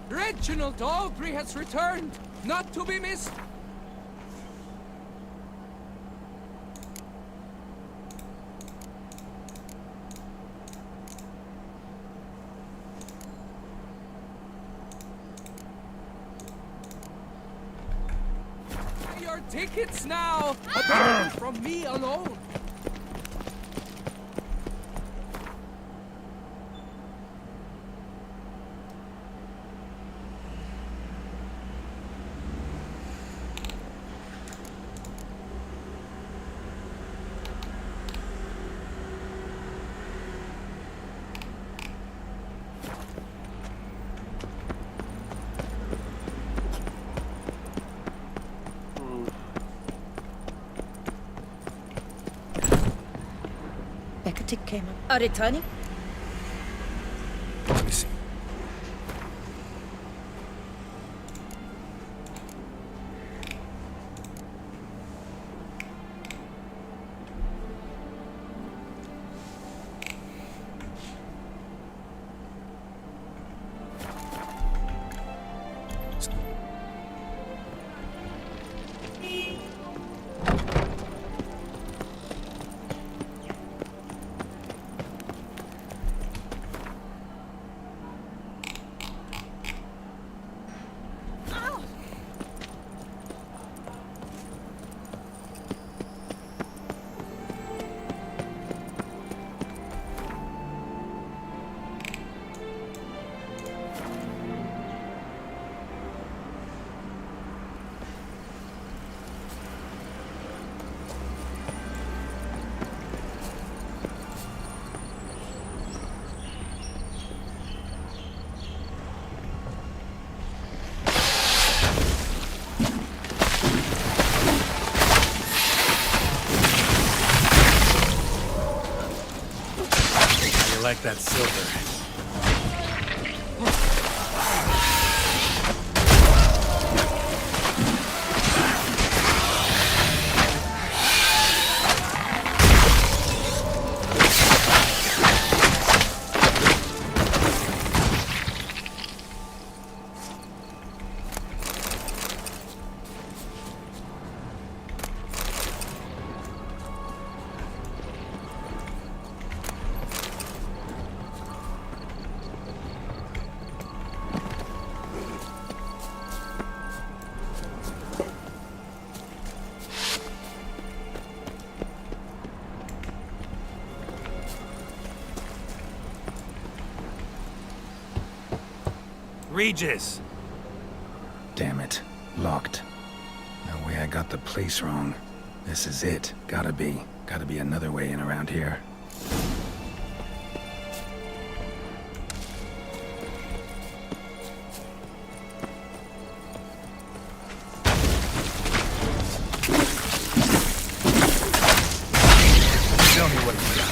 Reginald Aubrey has returned, not to be missed. Your tickets now, but from me alone. Tick came up. Are returning? Let me see. Like that silver. Regis! Damn it. Locked. No way I got the place wrong. This is it. Gotta be. Gotta be another way in around here. Tell me what you got.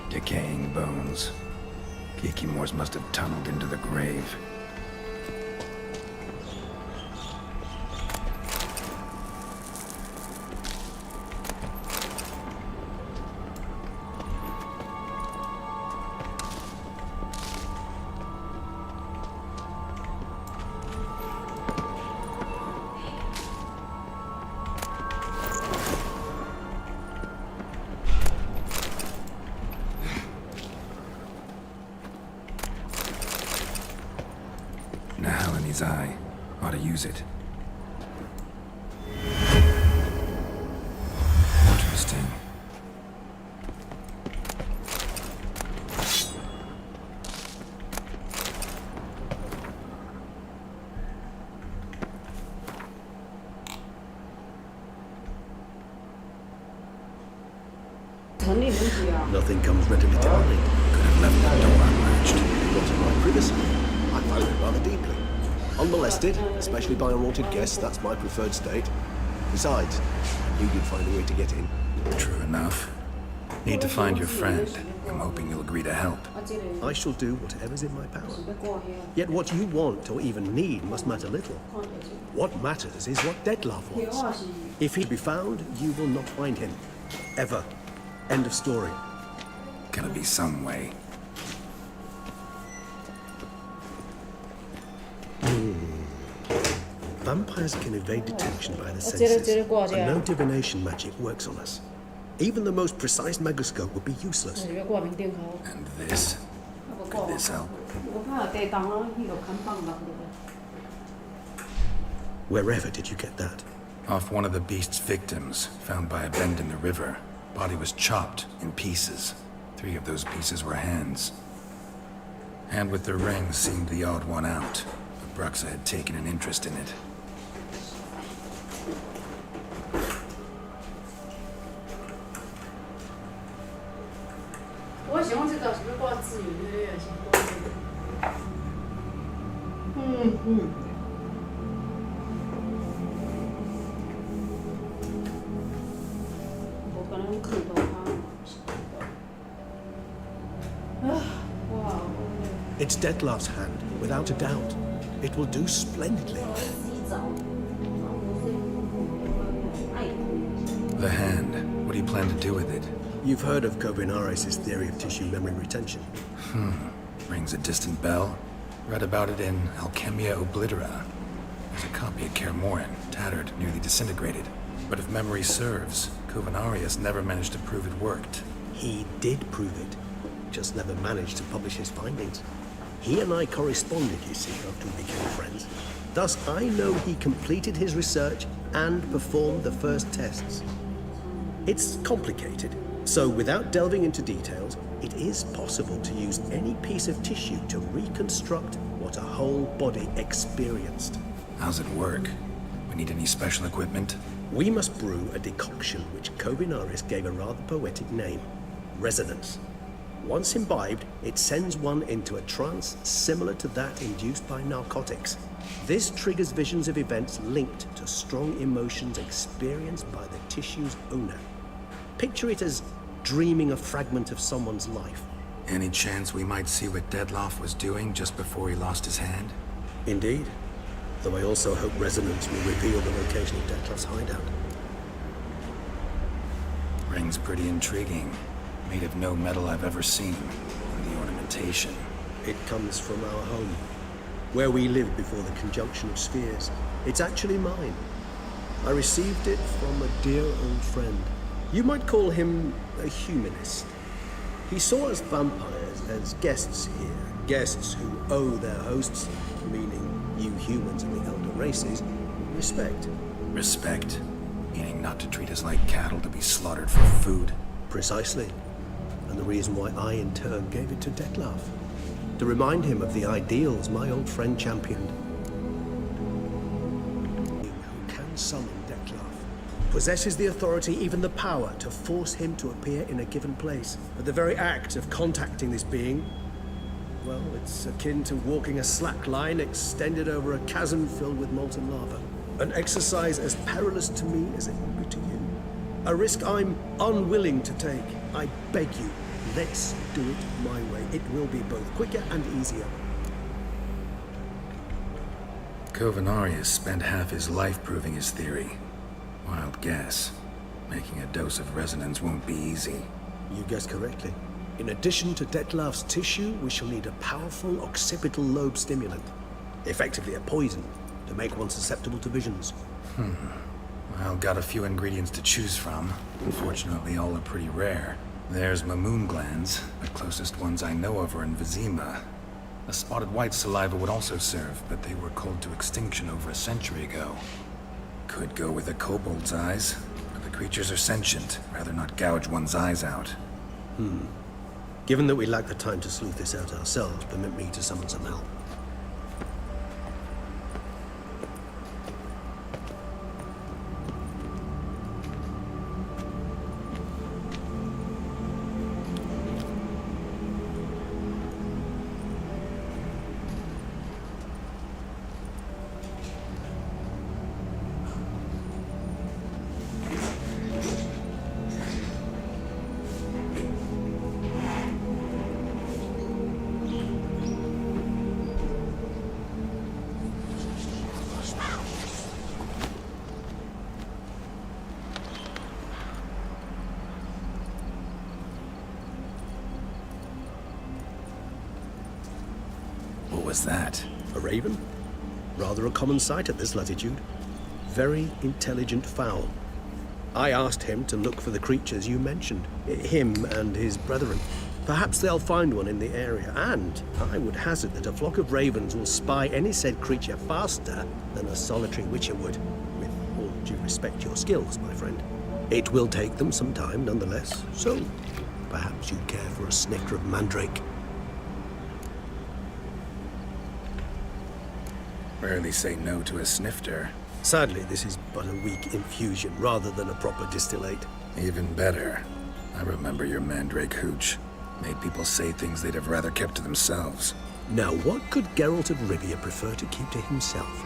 Decaying bones. Kikimores must have tunneled into the grave. his eye. Ought to use it. Interesting. Nothing comes readily to mind. Could have left that door unlatched. Not in my privacy. I value it rather deeply. Unmolested, especially by unwanted guests, that's my preferred state. Besides, I knew you'd find a way to get in. True enough. Need to find your friend. I'm hoping you'll agree to help. I shall do whatever's in my power. Yet what you want or even need must matter little. What matters is what Detlef wants. If he be found, you will not find him. Ever. End of story. Gotta be some way. Vampires can evade detection by the senses, but no divination magic works on us. Even the most precise megoscope would be useless. And this? Could this help? Wherever did you get that? Off one of the beast's victims, found by a bend in the river. Body was chopped in pieces. 3 of those pieces were hands. Hand with the ring seemed the odd one out, but Bruxa had taken an interest in it. It's Detlef's hand, without a doubt. It will do splendidly. The hand. What do you plan to do with it? You've heard of Kovinaris' theory of tissue memory retention. Rings a distant bell. Read about it in Alchemia Oblitera. There's a copy at Kermoran, tattered, nearly disintegrated. But if memory serves, Kovinaris never managed to prove it worked. He did prove it, just never managed to publish his findings. He and I corresponded, you see, after we became friends. Thus, I know he completed his research and performed the first tests. It's complicated, so without delving into details, it is possible to use any piece of tissue to reconstruct what a whole body experienced. How's it work? We need any special equipment? We must brew a decoction which Kovinaris gave a rather poetic name, resonance. Once imbibed, it sends one into a trance similar to that induced by narcotics. This triggers visions of events linked to strong emotions experienced by the tissue's owner. Picture it as dreaming a fragment of someone's life. Any chance we might see what Detlef was doing just before he lost his hand? Indeed. Though I also hope resonance will reveal the location of Detlef's hideout. Ring's pretty intriguing. Made of no metal I've ever seen. And the ornamentation. It comes from our home, where we lived before the conjunction of spheres. It's actually mine. I received it from a dear old friend. You might call him a humanist. He saw us vampires as guests here, guests who owe their hosts, meaning you humans and the elder races, respect. Respect? Meaning not to treat us like cattle to be slaughtered for food? Precisely. And the reason why I, in turn, gave it to Detlef. To remind him of the ideals my old friend championed. Who can summon Detlef possesses the authority, even the power, to force him to appear in a given place. But the very act of contacting this being, well, it's akin to walking a slack line extended over a chasm filled with molten lava. An exercise as perilous to me as it would be to you. A risk I'm unwilling to take. I beg you, let's do it my way. It will be both quicker and easier. Kovinaris spent half his life proving his theory. Wild guess. Making a dose of resonance won't be easy. You guessed correctly. In addition to Detlef's tissue, we shall need a powerful occipital lobe stimulant. Effectively a poison, to make one susceptible to visions. Well, got a few ingredients to choose from. Unfortunately, all are pretty rare. There's Mamoon glands, the closest ones I know of are in Vizima. A spotted white saliva would also serve, but they were cold to extinction over a century ago. Could go with a kobold's eyes, but the creatures are sentient. Rather not gouge one's eyes out. Given that we lack the time to sleuth this out ourselves, permit me to summon some help. What was that? A raven? Rather a common sight at this latitude. Very intelligent fowl. I asked him to look for the creatures you mentioned. Him and his brethren. Perhaps they'll find one in the area, and I would hazard that a flock of ravens will spy any said creature faster than a solitary witcher would. With all due respect to your skills, my friend. It will take them some time, nonetheless, so perhaps you'd care for a snifter of mandrake. Rarely say no to a snifter. Sadly, this is but a weak infusion rather than a proper distillate. Even better. I remember your mandrake hooch. Made people say things they'd have rather kept to themselves. Now, what could Geralt of Rivia prefer to keep to himself?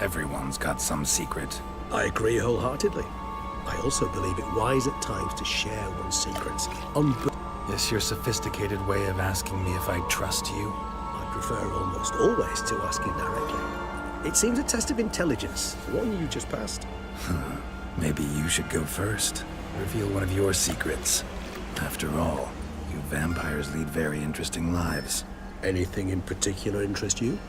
Everyone's got some secret. I agree wholeheartedly. I also believe it wise at times to share one's secrets. Is your sophisticated way of asking me if I trust you? I prefer almost always to ask you directly. It seems a test of intelligence, the one you just passed. Maybe you should go first. Reveal one of your secrets. After all, you vampires lead very interesting lives. Anything in particular interest you?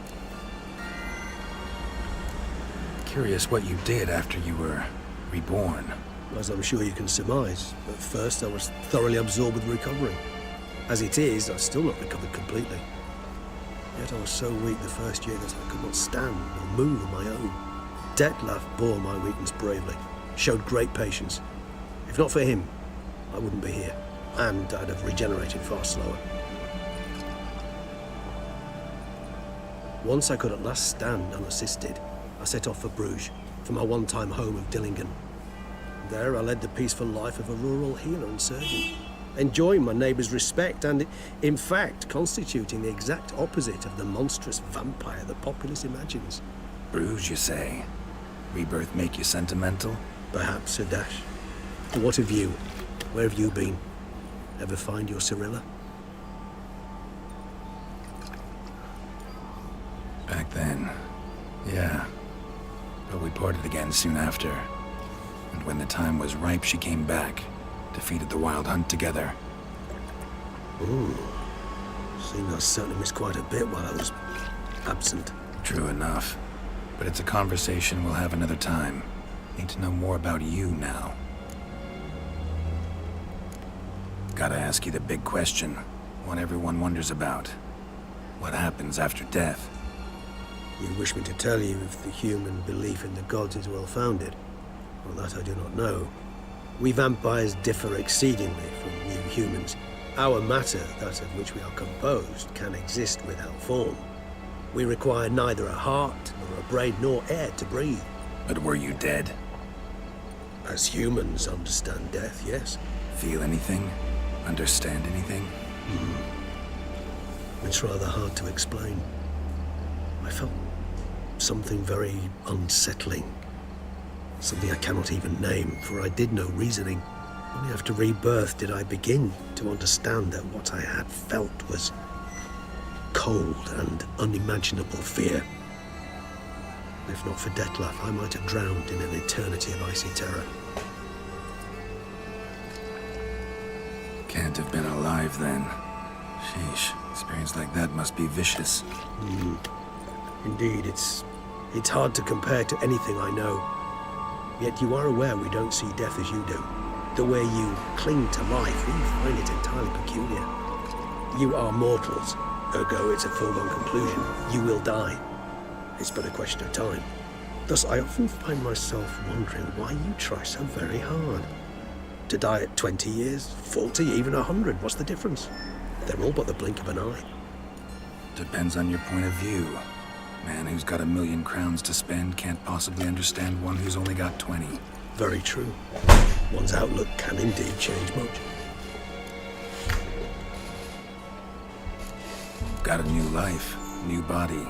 Curious what you did after you were reborn. As I'm sure you can surmise, at first I was thoroughly absorbed with recovery. As it is, I've still not recovered completely. Yet I was so weak the first year that I could not stand or move on my own. Detlef bore my weakness bravely, showed great patience. If not for him, I wouldn't be here, and I'd have regenerated far slower. Once I could at last stand unassisted, I set off for Bruges, for my one-time home of Dillingen. There I led the peaceful life of a rural healer and surgeon, enjoying my neighbours' respect and, in fact, constituting the exact opposite of the monstrous vampire the populace imagines. Bruges, you say? Rebirth make you sentimental? Perhaps, Sir Dash. What of you? Where have you been? Ever find your Cyrilla? Back then, yeah. But we parted again soon after. And when the time was ripe, she came back. Defeated the Wild Hunt together. Ooh. Seems I certainly missed quite a bit while I was absent. True enough. But it's a conversation we'll have another time. Need to know more about you now. Gotta ask you the big question. One everyone wonders about. What happens after death? You wish me to tell you if the human belief in the gods is well-founded? Well, that I do not know. We vampires differ exceedingly from you humans. Our matter, that of which we are composed, can exist without form. We require neither a heart, nor a brain, nor air to breathe. But were you dead? As humans understand death, yes. Feel anything? Understand anything? It's rather hard to explain. I felt something very unsettling. Something I cannot even name, for I did no reasoning. Only after rebirth did I begin to understand that what I had felt was cold and unimaginable fear. If not for Detlef, I might have drowned in an eternity of icy terror. Can't have been alive then. Sheesh, experience like that must be vicious. Indeed, it's It's hard to compare to anything I know. Yet you are aware we don't see death as you do. The way you cling to life, we find it entirely peculiar. You are mortals, ergo it's a foregone conclusion. You will die. It's but a question of time. Thus, I often find myself wondering why you try so very hard. To die at 20 years, 40, even 100, what's the difference? They're all but the blink of an eye. Depends on your point of view. Man who's got 1,000,000 crowns to spend can't possibly understand one who's only got 20. Very true. One's outlook can indeed change much. Got a new life, new body.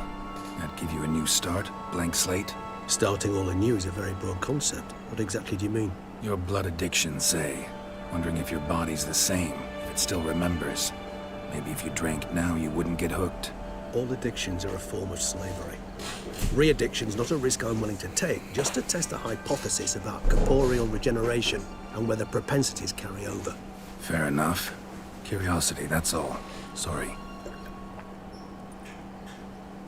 That give you a new start, blank slate? Starting all anew is a very broad concept. What exactly do you mean? Your blood addiction, say. Wondering if your body's the same, if it still remembers. Maybe if you drank now, you wouldn't get hooked. All addictions are a form of slavery. Re-addiction's not a risk I'm willing to take, just to test a hypothesis about corporeal regeneration and whether propensities carry over. Fair enough. Curiosity, that's all. Sorry.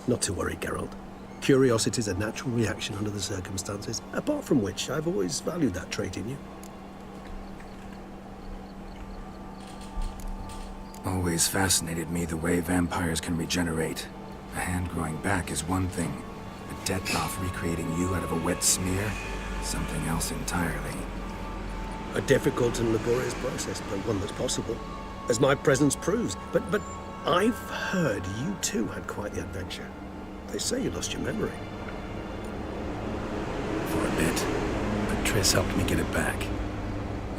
Not to worry, Geralt. Curiosity's a natural reaction under the circumstances, apart from which I've always valued that trait in you. Always fascinated me the way vampires can regenerate. A hand growing back is one thing. A Dlc recreating you out of a wet smear? Something else entirely. A difficult and laborious process, but one that's possible, as my presence proves. But I've heard you too had quite the adventure. They say you lost your memory. For a bit. But Triss helped me get it back.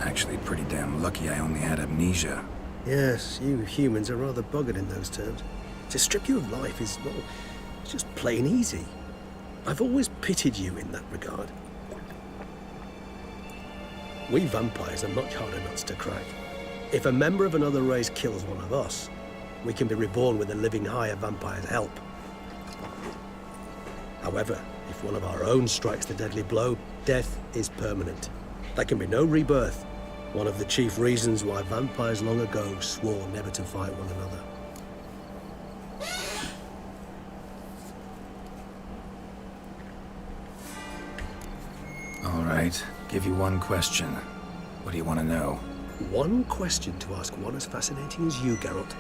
Actually, pretty damn lucky I only had amnesia. Yes, you humans are rather buggered in those terms. To strip you of life is, well, it's just plain easy. I've always pitied you in that regard. We vampires are much harder nuts to crack. If a member of another race kills one of us, we can be reborn with a living higher vampire's help. However, if one of our own strikes the deadly blow, death is permanent. There can be no rebirth. One of the chief reasons why vampires long ago swore never to fight one another. All right, give you one question. What do you want to know? One question to ask one as fascinating as you, Geralt.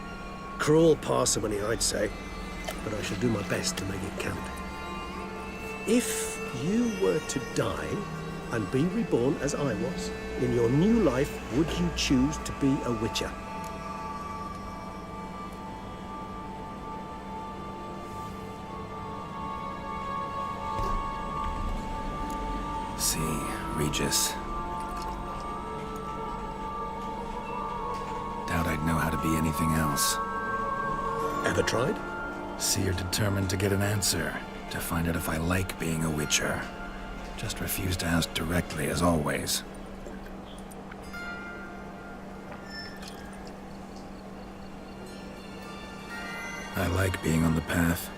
Cruel parsimony, I'd say, but I shall do my best to make it count. If you were to die and be reborn as I was, in your new life, would you choose to be a witcher? See, Regis. Doubt I'd know how to be anything else. Ever tried? See, you're determined to get an answer, to find out if I like being a witcher. Just refuse to ask directly, as always. I like being on the path.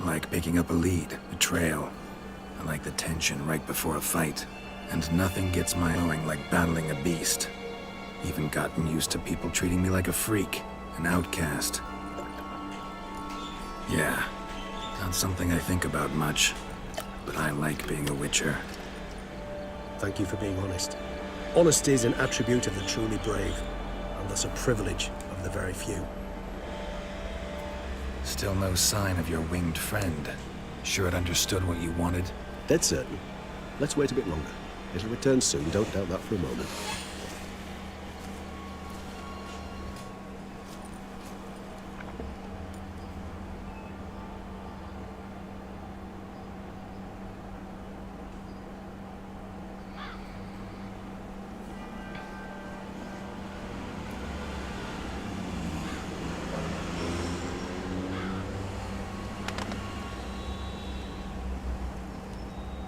I like picking up a lead, a trail. I like the tension right before a fight. And nothing gets my going like battling a beast. Even gotten used to people treating me like a freak, an outcast. Yeah, not something I think about much, but I like being a witcher. Thank you for being honest. Honesty is an attribute of the truly brave, and thus a privilege of the very few. Still no sign of your winged friend. Sure it understood what you wanted? Dead certain. Let's wait a bit longer. It'll return soon, don't doubt that for a moment.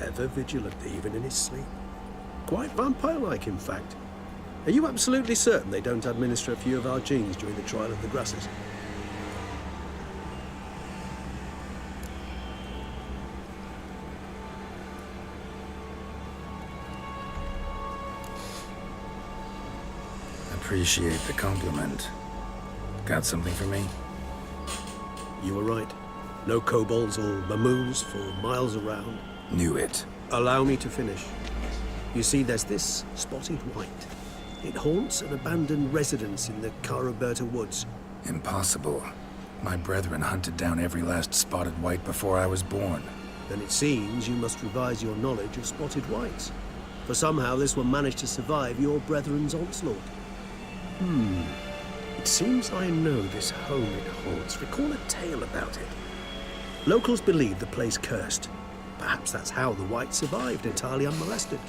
Ever vigilant, even in his sleep. Quite vampire-like, in fact. Are you absolutely certain they don't administer a few of our genes during the trial of the grasses? Appreciate the compliment. Got something for me? You were right. No kobolds or mamoons for miles around. Knew it. Allow me to finish. You see, there's this spotted white. It haunts an abandoned residence in the Caraberta woods. Impossible. My brethren hunted down every last spotted white before I was born. Then it seems you must revise your knowledge of spotted whites. For somehow this one managed to survive your brethren's onslaught. It seems I know this home it haunts. Recall a tale about it. Locals believe the place cursed. Perhaps that's how the white survived entirely unmolested.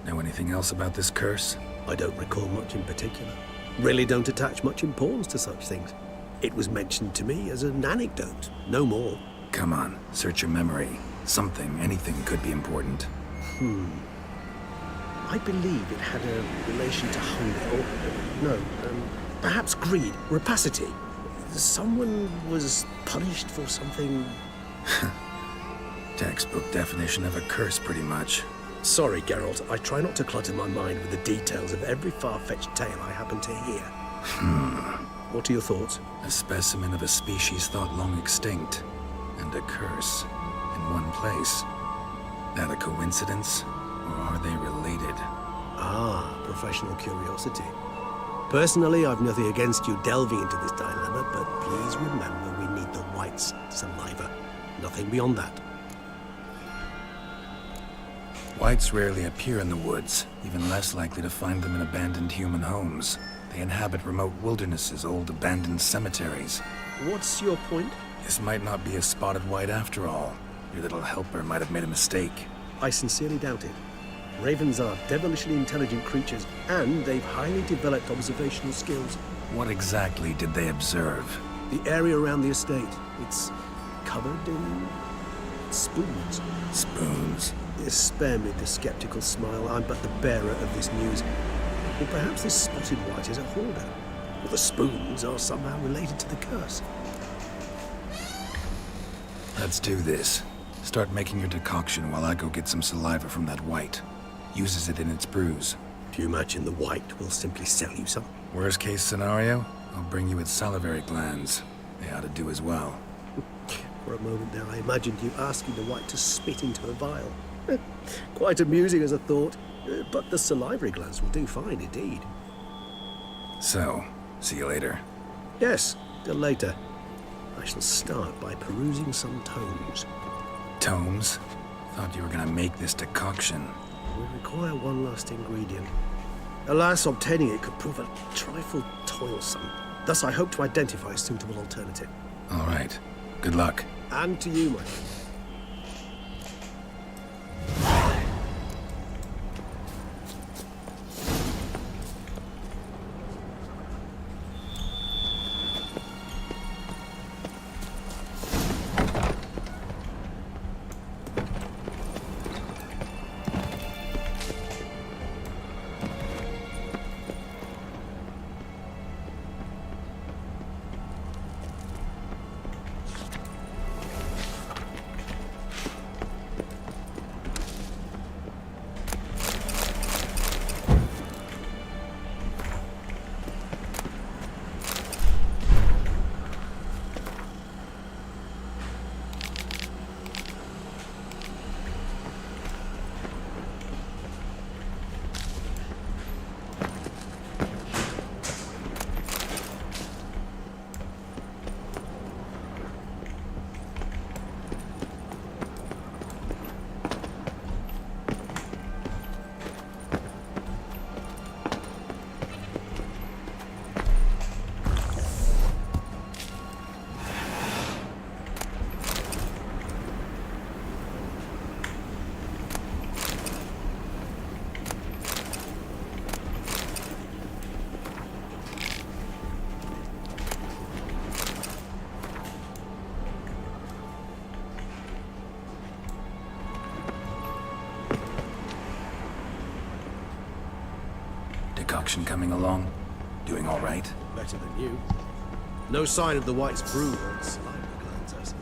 Know anything else about this curse? I don't recall much in particular. Really don't attach much importance to such things. It was mentioned to me as an anecdote, no more. Come on, search your memory. Something, anything could be important. I believe it had a relation to hunger, or no, perhaps greed, rapacity. Someone was punished for something. Textbook definition of a curse, pretty much. Sorry, Geralt, I try not to clutter my mind with the details of every far-fetched tale I happen to hear. What are your thoughts? A specimen of a species thought long extinct, and a curse in one place. That a coincidence, or are they related? Ah, professional curiosity. Personally, I've nothing against you delving into this dilemma, but please remember we need the white's saliva. Nothing beyond that. Whites rarely appear in the woods, even less likely to find them in abandoned human homes. They inhabit remote wildernesses, old abandoned cemeteries. What's your point? This might not be a spotted white after all. Your little helper might have made a mistake. I sincerely doubt it. Ravens are devilishly intelligent creatures, and they've highly developed observational skills. What exactly did they observe? The area around the estate, it's covered in spoons. Spoons? Spare me the skeptical smile. I'm but the bearer of this news. Or perhaps this spotted white is a hoarder. Or the spoons are somehow related to the curse. Let's do this. Start making your decoction while I go get some saliva from that white. Uses it in its brews. Do you imagine the white will simply sell you some? Worst case scenario, I'll bring you its salivary glands. They ought to do as well. For a moment there, I imagined you asking the white to spit into a vial. Quite amusing as a thought, but the salivary glands will do fine indeed. So, see you later. Yes, till later. I shall start by perusing some tomes. Tomes? Thought you were gonna make this decoction. We require one last ingredient. Alas, obtaining it could prove a trifle toilsome. Thus, I hope to identify a suitable alternative. All right. Good luck. And to you, my friend. Decoction coming along? Doing all right? Better than you. No sign of the white's brew or its saliva glands, I see.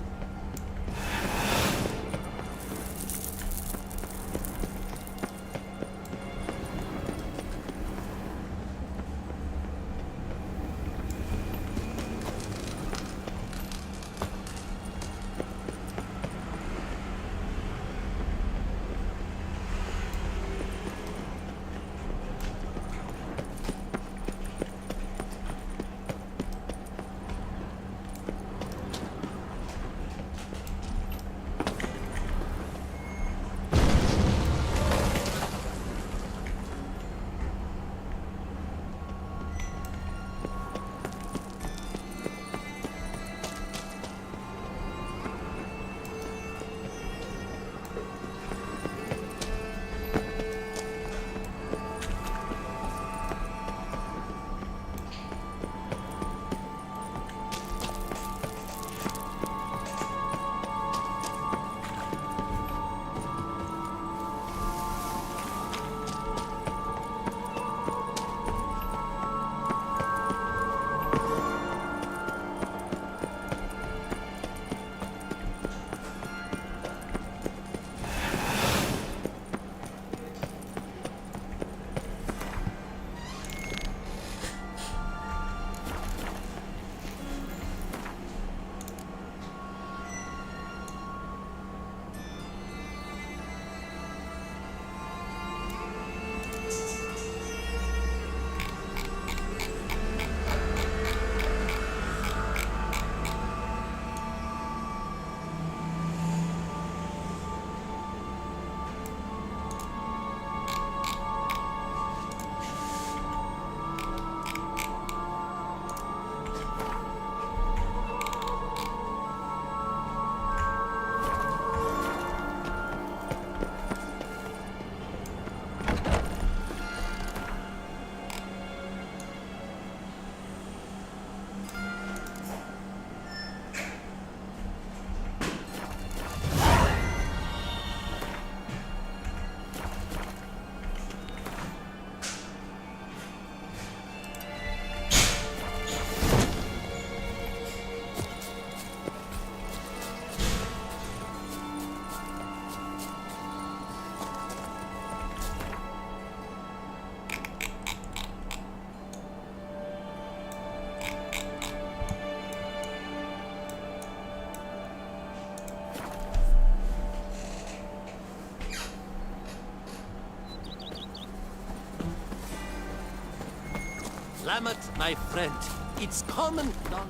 Lamet, my friend. It's common knowledge.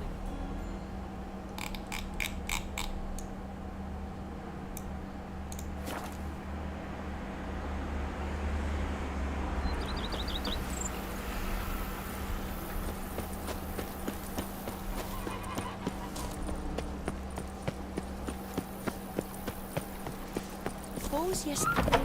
Suppose yesterday.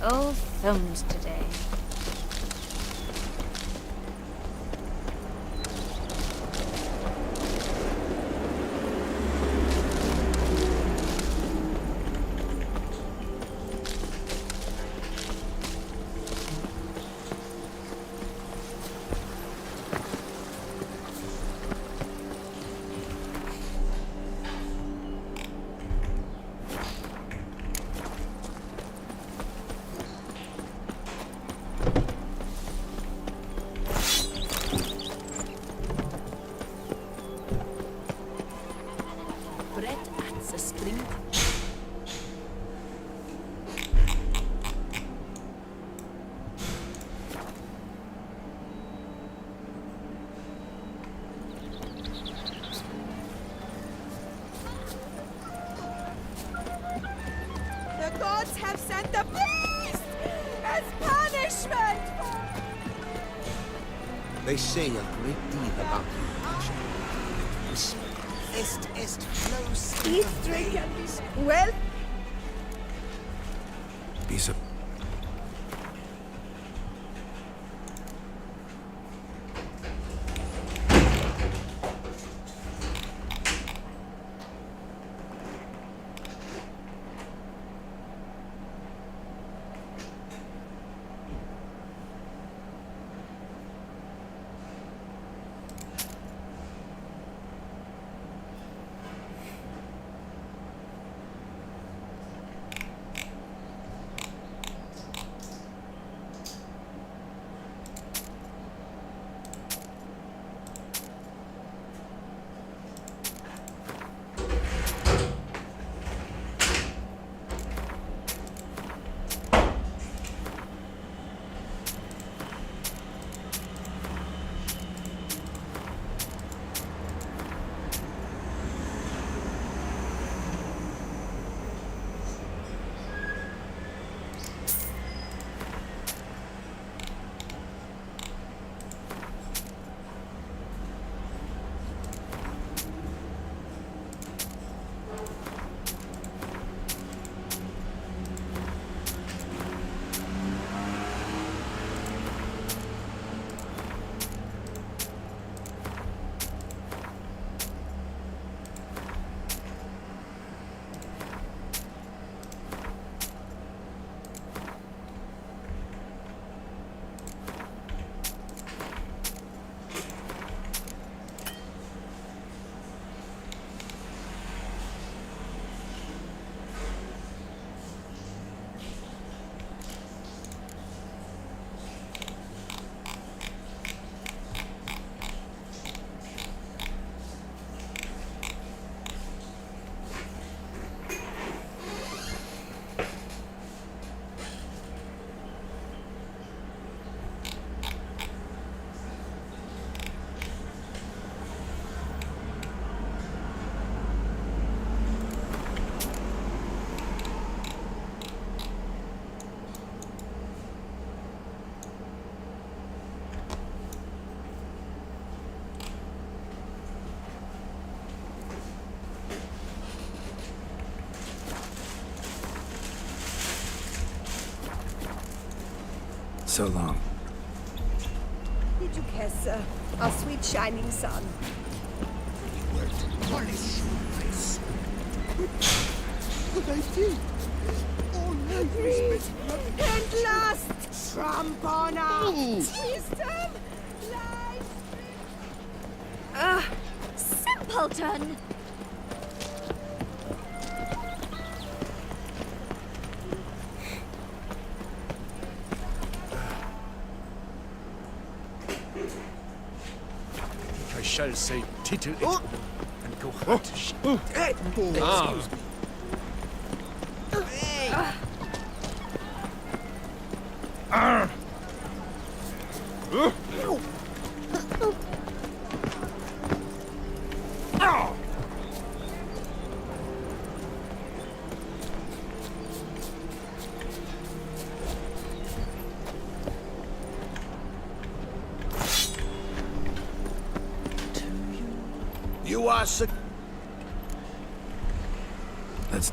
Oh, thumbs today. The gods have sent the beast as punishment! They say a great deal about you, Archer. Whisper. Est flows. Eat, drink, and be well. Piece of... So long. You do care, sir. Our sweet shining sun. Were to polish my soul. But I did. All life was spent And last, tramp on us. Wisdom lies. Simpleton! I shall say tittle it and go home to shit. Excuse me. You are sick. Let's...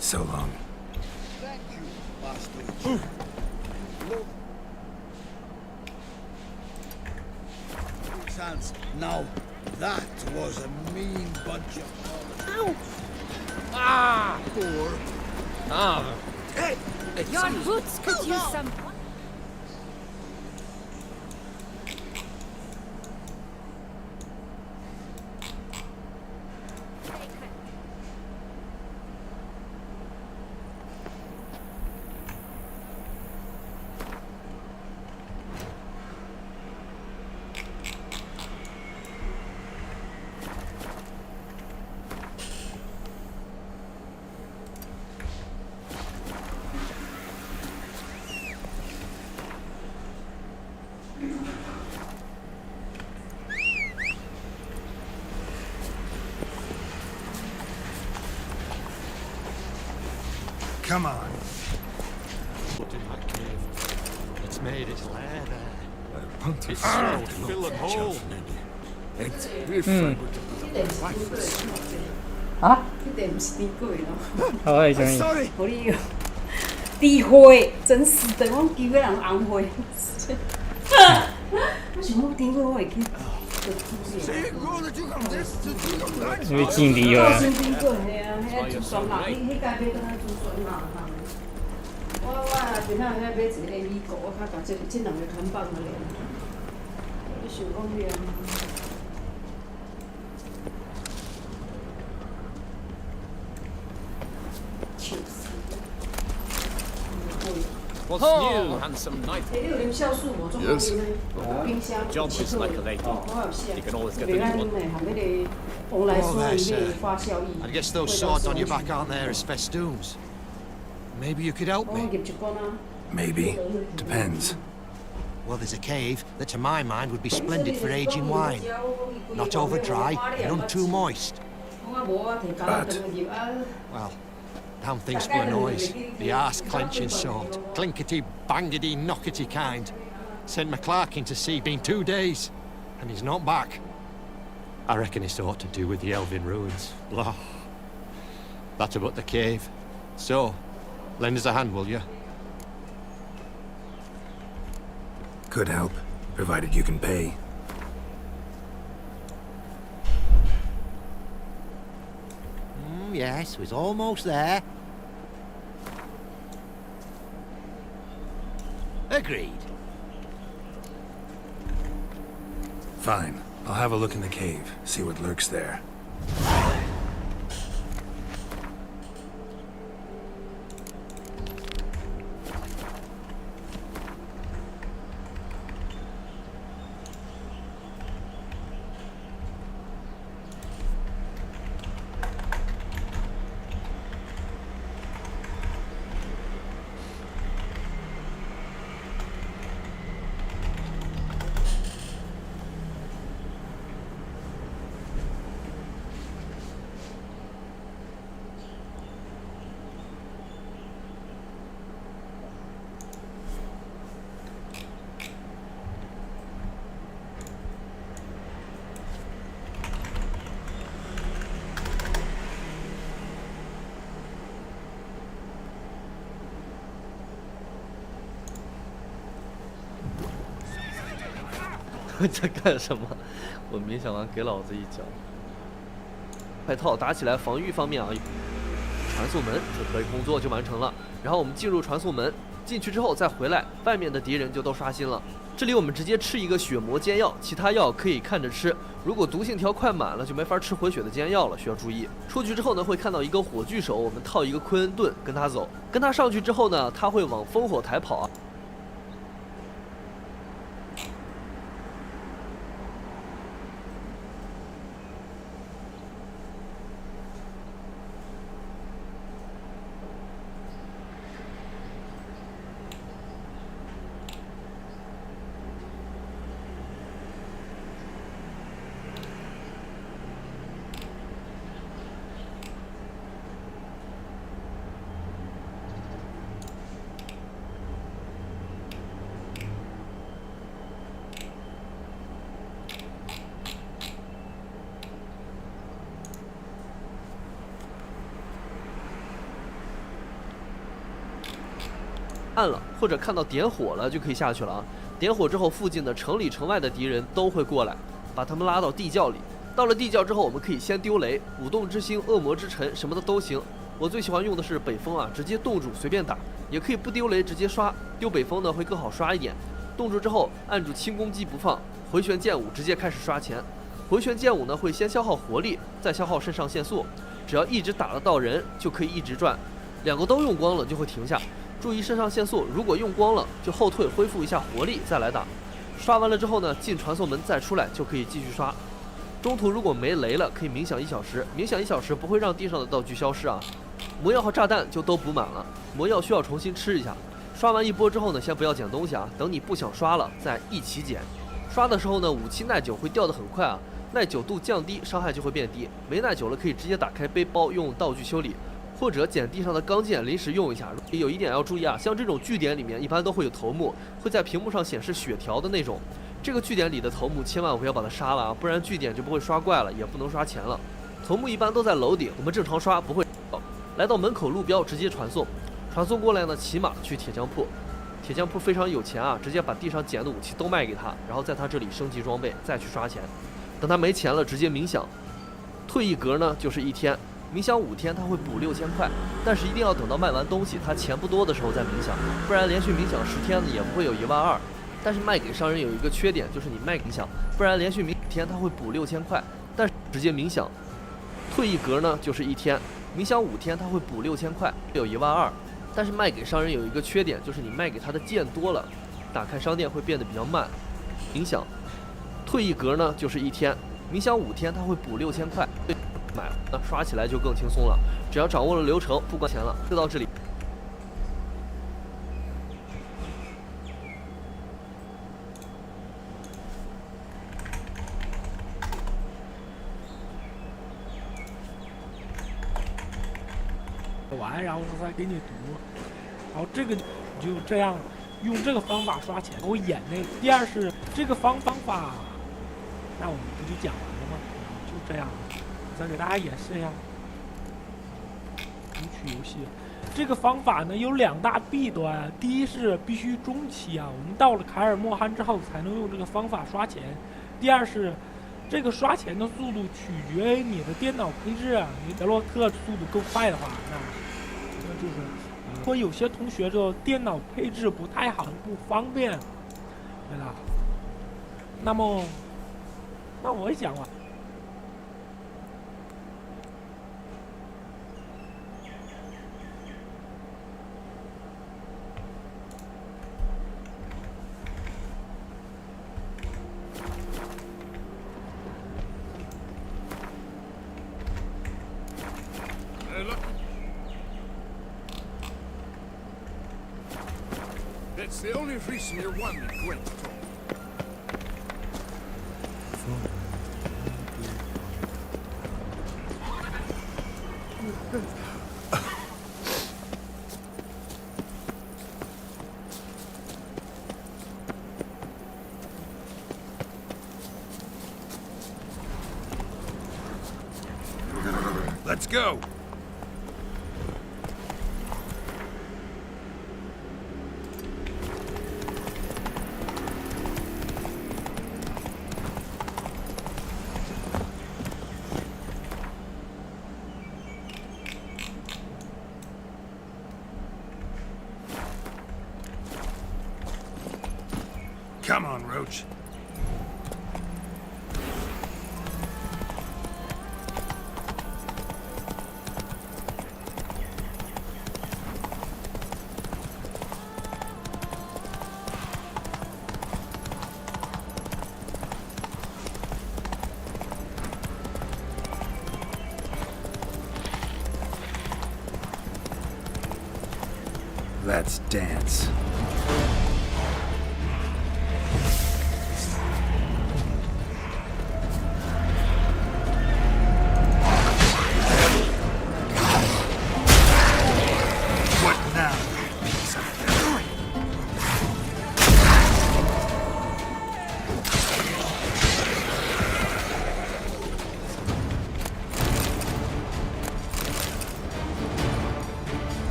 So long. Thank you, Master. Look. Sans. Now, that was a mean bunch of... Ow! Ah! Poor. Ah, Hey! Your boots could use some... Come on. put in my cave. It's made its leather. It's slow to fill a hole. 아? 그때不是你过咯，好，係什麼？ Sorry! 我你地灰，真是的，我叫個人紅灰。我想我點解我會去？ Go that you come this to do your right. 因為勁啲啊！身邊個係啊，係啊，做雙嘛，你界邊都係做雙嘛，今仔遐买一个米果，我较甲这两个看放了咧。你想讲咩？笑死What's new, handsome knight? 你有啉酵素无？做方便呢？冰箱。 Job is like a lady. 我有写。 You can always get 袂 the 咱 new 用 one. 的含迄个往来水里面发酵液。 I guess those swords on your back aren't there as festoons. Maybe you could help 我 me. 入一罐啊。 Maybe. Depends. Well, there's a cave that, to my mind, would be splendid for aging wine. Not over dry, none too moist. But- Well, damn thing's full of noise. The arse-clenching sort. Clinkety, bangety, knockety kind. Sent McClarkin to sea, been 2 days, and he's not back. I reckon it's aught to do with the elven ruins. Blah. That's about the cave. So, lend us a hand, will you? Could help, provided you can pay. Yes, we's almost there. Agreed. Fine. I'll have a look in the cave, see what lurks there.你在干什么？我没想完，给老子一脚！快套打起来，防御方面啊，传送门这可以工作就完成了。然后我们进入传送门，进去之后再回来，外面的敌人就都刷新了。这里我们直接吃一个血魔煎药，其他药可以看着吃。如果毒性条快满了，就没法吃回血的煎药了，需要注意。出去之后呢，会看到一个火炬手，我们套一个昆恩盾跟他走。跟他上去之后呢，他会往烽火台跑啊。暗了，或者看到点火了就可以下去了啊。点火之后，附近的城里城外的敌人都会过来，把他们拉到地窖里。到了地窖之后，我们可以先丢雷，舞动之星、恶魔之尘什么的都行。我最喜欢用的是北风啊，直接冻住随便打，也可以不丢雷直接刷。丢北风呢会更好刷一点。冻住之后，按住轻攻击不放，回旋剑舞直接开始刷钱。回旋剑舞呢会先消耗活力，再消耗肾上腺素，只要一直打得到人，就可以一直转。两个都用光了就会停下。注意肾上腺素，如果用光了就后退恢复一下活力再来打。刷完了之后呢，进传送门再出来就可以继续刷。中途如果没雷了，可以冥想1小时，冥想1小时不会让地上的道具消失啊。魔药和炸弹就都补满了，魔药需要重新吃一下。刷完一波之后呢，先不要捡东西啊，等你不想刷了再一起捡。刷的时候呢，武器耐久会掉得很快啊，耐久度降低，伤害就会变低。没耐久了可以直接打开背包用道具修理。或者捡地上的钢剑临时用一下。有一点要注意啊，像这种据点里面一般都会有头目，会在屏幕上显示血条的那种。这个据点里的头目千万不要把它杀了啊，不然据点就不会刷怪了，也不能刷钱了。头目一般都在楼顶，我们正常刷不会。来到门口路标直接传送，传送过来呢，骑马去铁匠铺。铁匠铺非常有钱啊，直接把地上捡的武器都卖给他，然后在他这里升级装备，再去刷钱。等他没钱了，直接冥想。退一格呢就是1天。冥想5天他会补6000块，但是一定要等到卖完东西他钱不多的时候再冥想，不然连续冥想10天呢也不会有12000。但是卖给商人有一个缺点，就是你卖冥想，不然连续冥天他会补6000块，但是直接冥想，退一格呢就是1天，冥想5天他会补6000块，有12000。但是卖给商人有一个缺点，就是你卖给他的件多了，打开商店会变得比较慢。冥想，退一格呢就是1天，冥想5天他会补6000块，买了那刷起来就更轻松了，只要掌握了流程，不管钱了。就到这里。完，然后他再给你读，然后这个你就这样用这个方法刷钱。我演那个。第二是这个方法，那我们不就讲完了吗？就这样，再给大家演示一下。读取游戏，这个方法呢有2大弊端，第一是必须中期啊，我们到了凯尔莫罕之后才能用这个方法刷钱。第二是这个刷钱的速度取决于你的电脑配置啊，你德洛特速度够快的话，那就是，如果有些同学这电脑配置不太好，不方便，对吧？那我讲完。That's the only reason you want me to quit. Let's go! Come on, Roach. Let's dance.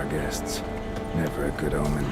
Guests. Never a good omen.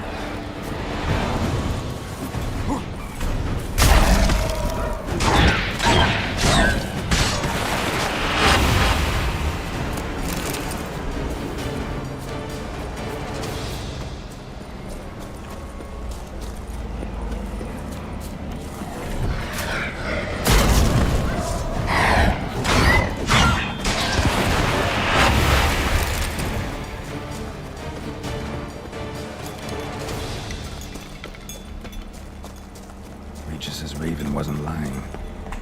Regis' Raven wasn't lying.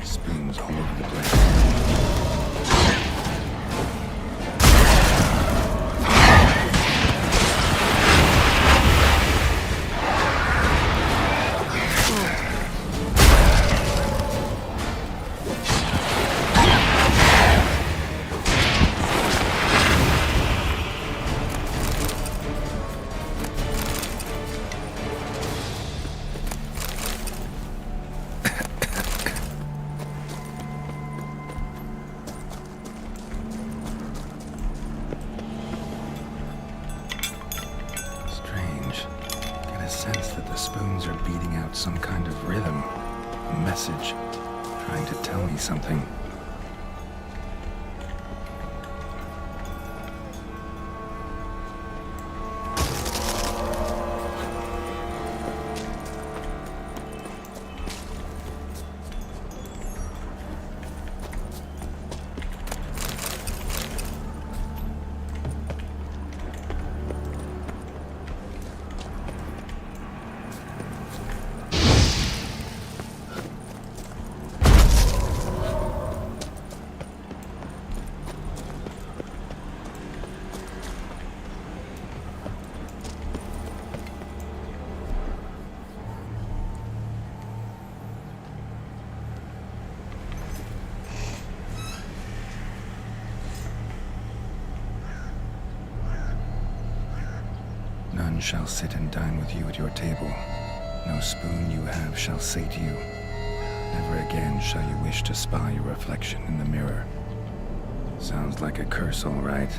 Spoons all over the place. sense that the spoons are beating out some kind of rhythm, a message, trying to tell me something. None shall sit and dine with you at your table. No spoon you have shall sate you. Never again shall you wish to spy your reflection in the mirror. Sounds like a curse, all right.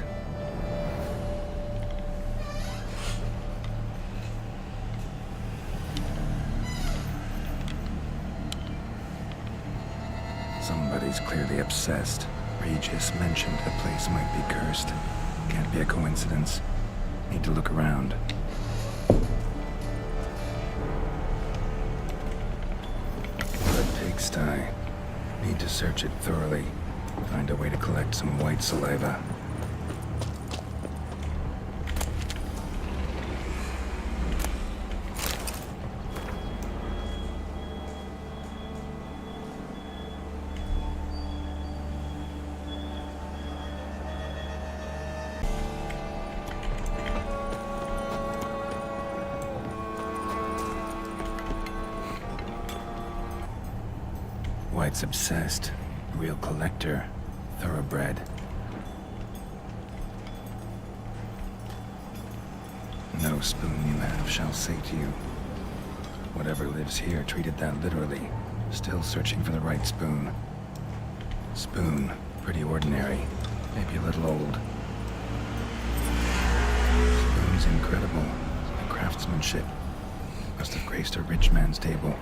Somebody's clearly obsessed. Regis mentioned the place might be cursed. Can't be a coincidence. Need to look around. The pigsty. Need to search it thoroughly. Find a way to collect some white saliva. White's obsessed. Real collector. Thoroughbred. No spoon you have shall sate you. Whatever lives here treated that literally. Still searching for the right spoon. Spoon. Pretty ordinary. Maybe a little old. Spoon's incredible. The craftsmanship. Must have graced a rich man's table.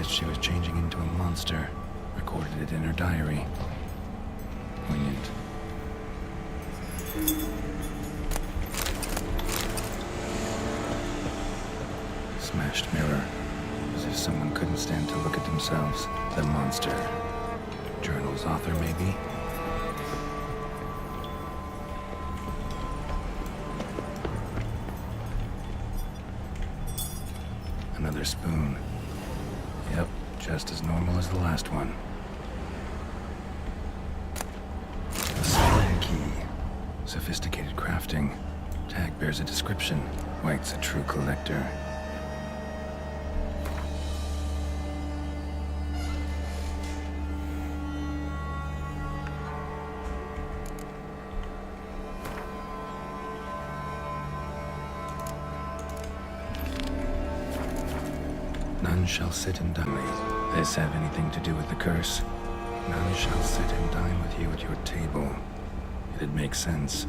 She was changing into a monster. Recorded it in her diary. Poignant. Smashed mirror. As if someone couldn't stand to look at themselves. The monster. Journal's author, maybe? Another spoon. Yep, just as normal as the last one. A spine key. Sophisticated crafting. Tag bears a description. White's a true collector. None shall sit and dine. This have anything to do with the curse? None shall sit and dine with you at your table. It make sense.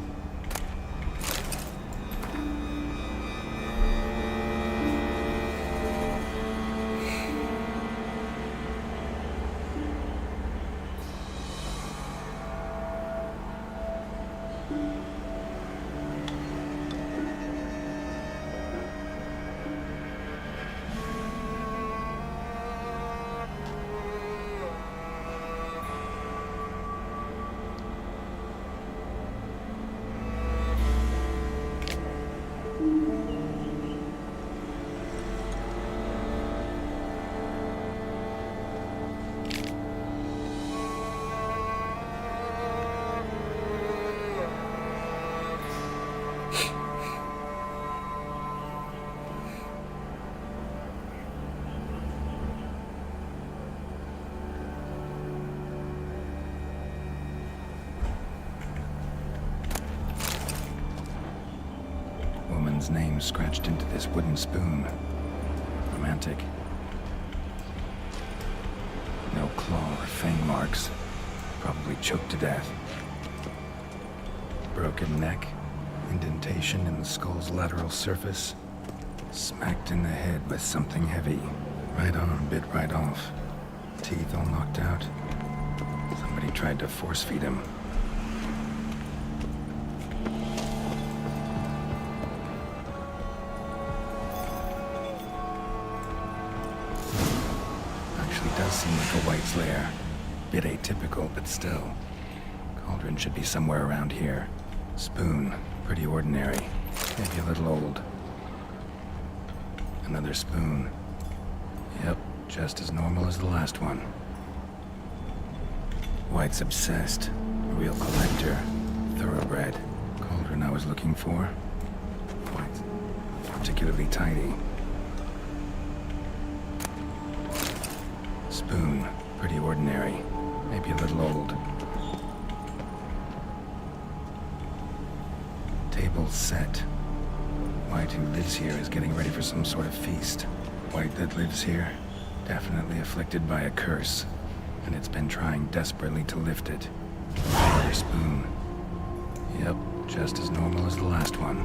Woman's name scratched into this wooden spoon. Romantic. No claw or fang marks. Probably choked to death. Broken neck. Indentation in the skull's lateral surface. Smacked in the head with something heavy. Right arm bit right off. Teeth all knocked out. Somebody tried to force feed him. Does seem like a White's lair. Bit atypical, but still. Cauldron should be somewhere around here. Spoon, pretty ordinary. Maybe a little old. Another spoon. Yep, just as normal as the last one. White's obsessed. A real collector. Thoroughbred. Cauldron I was looking for. White's particularly tidy. Spoon, pretty ordinary. Maybe a little old. Table set. White who lives here is getting ready for some sort of feast. White that lives here, definitely afflicted by a curse. And it's been trying desperately to lift it. Another spoon. Yep, just as normal as the last one.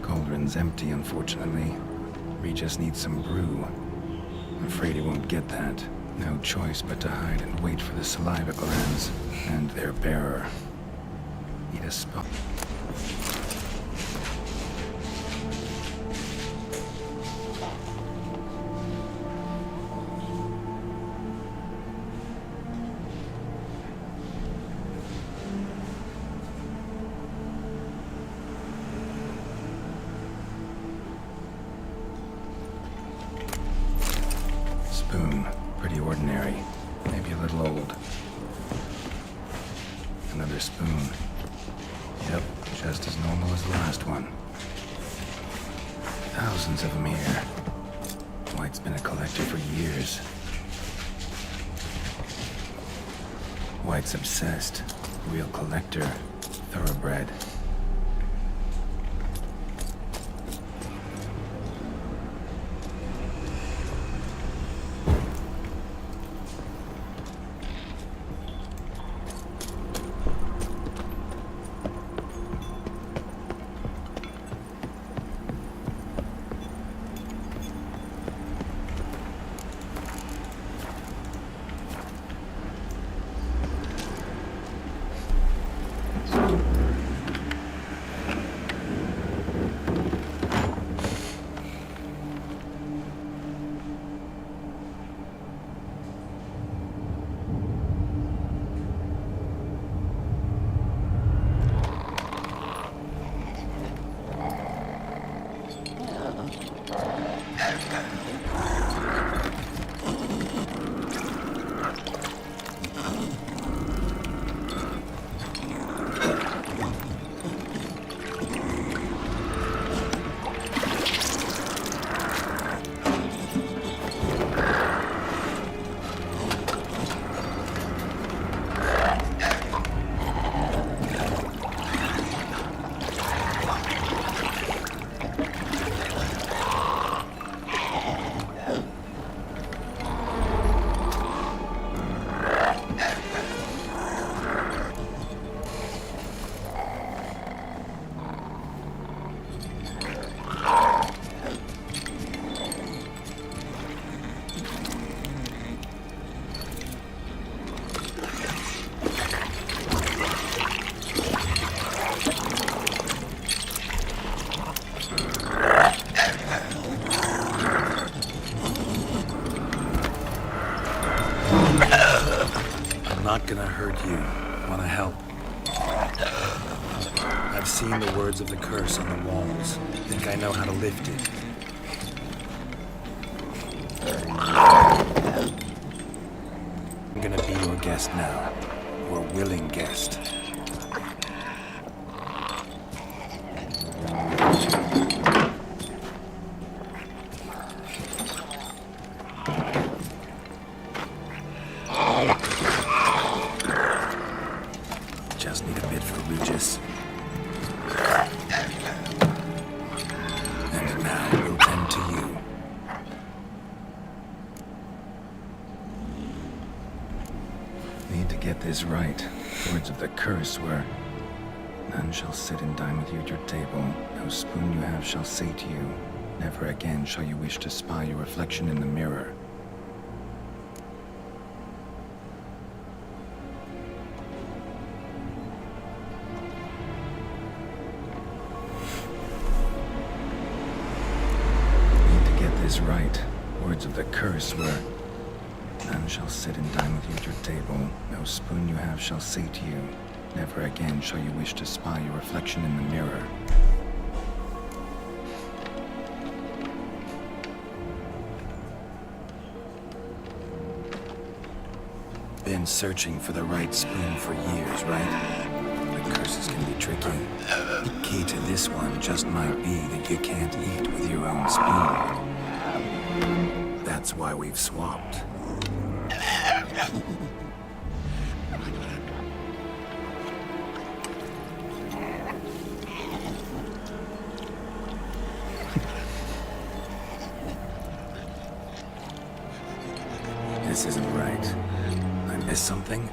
Cauldron's empty, unfortunately. We just need some brew. I'm afraid he won't get that. No choice but to hide and wait for the saliva glands and their bearer. Need a spot. Spoon, pretty ordinary. Maybe a little old. Another spoon. Yep, just as normal as the last one. Thousands of them here. White's been a collector for years. White's obsessed. Real collector. Thoroughbred. not gonna hurt you. Wanna help? I've seen the words of the curse on the walls. Think I know how to lift it. I'm gonna be your guest now. Your willing guest. Just need a bit for Regis. And now we'll tend to you. Need to get this right. Words of the curse were, none shall sit and dine with you at your table. No spoon you have shall say to you, never again shall you wish to spy your reflection in the mirror. Is right. Words of the curse were, none shall sit and dine with you at your table. No spoon you have shall say to you, never again shall you wish to spy your reflection in the mirror. Been searching for the right spoon for years, right? The curses can be tricky. The key to this one just might be that you can't eat with your own spoon. That's why we've swapped. This isn't right. I missed something?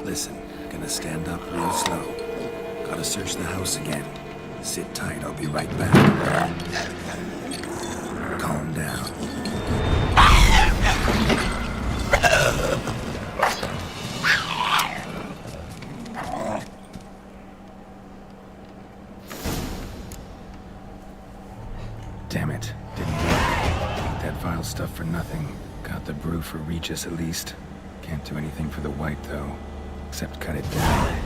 Listen, gonna stand up real slow. Gotta search the house again. Sit tight, I'll be right back. Calm down. Damn it. Didn't work. Ate that vile stuff for nothing. Got the brew for Regis at least. Can't do anything for the white though. Except cut it down.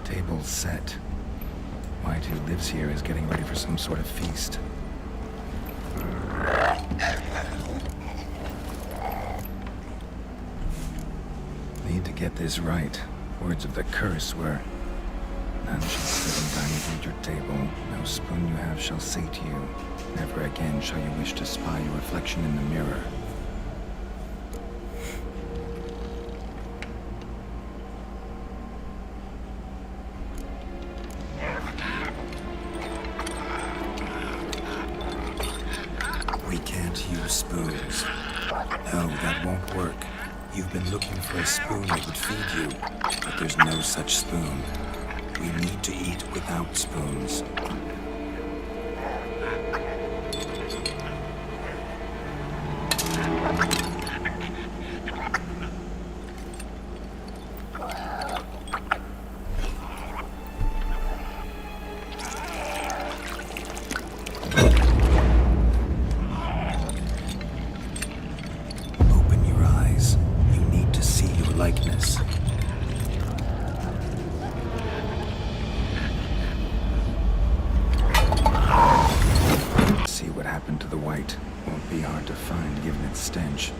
Table set. White, who lives here, is getting ready for some sort of feast. Need to get this right. Words of the curse were, "None shall sit and dine at your table. No spoon you have shall sate you. Never again shall you wish to spy your reflection in the mirror." We can't use spoons. No, that won't work. You've been looking for a spoon that would feed you, but there's no such spoon. We need to eat without spoons. Open your eyes. You need to see your likeness. See what happened to the white. Won't be hard to find given its stench.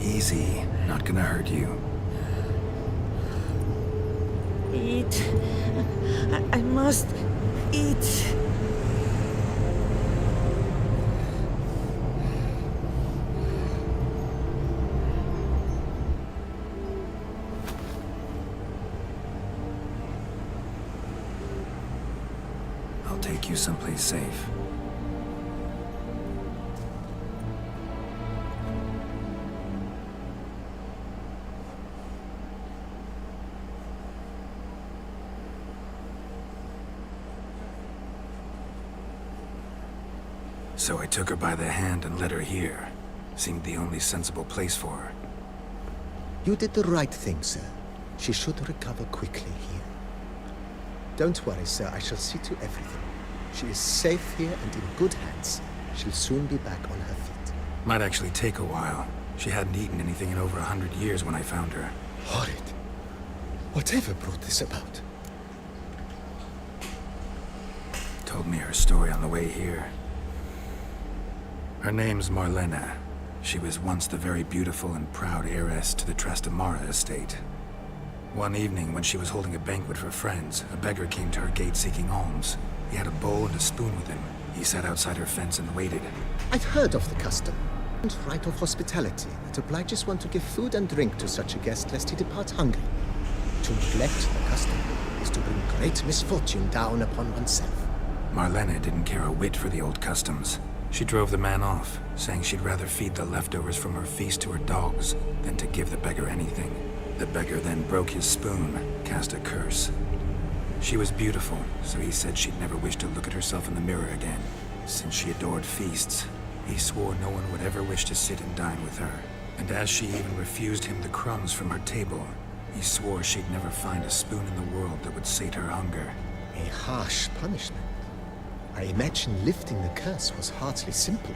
Easy. Not gonna hurt you. Eat. I must eat. I'll take you someplace safe. So I took her by the hand and led her here. Seemed the only sensible place for her. You did the right thing, sir. She should recover quickly here. Don't worry, sir. I shall see to everything. She is safe here and in good hands. She'll soon be back on her feet. Might actually take a while. She hadn't eaten anything in over 100 years when I found her. Horrid. Whatever brought this about? Told me her story on the way here. Her name's Marlena. She was once the very beautiful and proud heiress to the Trastamara estate. One evening, when she was holding a banquet for friends, a beggar came to her gate seeking alms. He had a bowl and a spoon with him. He sat outside her fence and waited. I've heard of the custom and rite of hospitality that obliges one to give food and drink to such a guest lest he depart hungry. To neglect the custom is to bring great misfortune down upon oneself. Marlena didn't care a whit for the old customs. She drove the man off, saying she'd rather feed the leftovers from her feast to her dogs than to give the beggar anything. The beggar then broke his spoon, cast a curse. She was beautiful, so he said she'd never wish to look at herself in the mirror again. Since she adored feasts, he swore no one would ever wish to sit and dine with her. And as she even refused him the crumbs from her table, he swore she'd never find a spoon in the world that would sate her hunger. A harsh punishment. I imagine lifting the curse was hardly simple.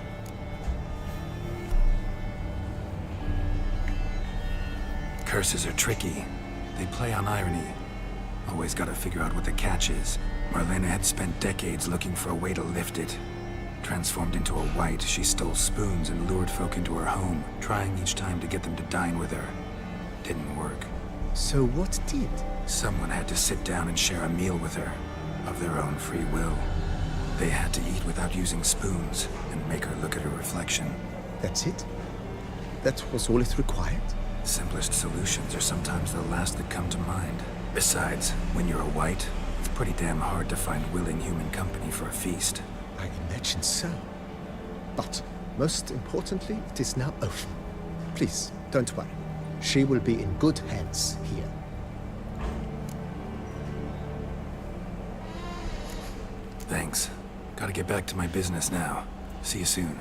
Curses are tricky. They play on irony. Always gotta figure out what the catch is. Marlena had spent decades looking for a way to lift it. Transformed into a wight, she stole spoons and lured folk into her home, trying each time to get them to dine with her. Didn't work. So what did? Someone had to sit down and share a meal with her, of their own free will. They had to eat without using spoons, and make her look at her reflection. That's it? That was all it required? Simplest solutions are sometimes the last that come to mind. Besides, when you're a wight, it's pretty damn hard to find willing human company for a feast. I imagine so. But, most importantly, it is now over. Please, don't worry. She will be in good hands here. Thanks. Gotta get back to my business now. See you soon.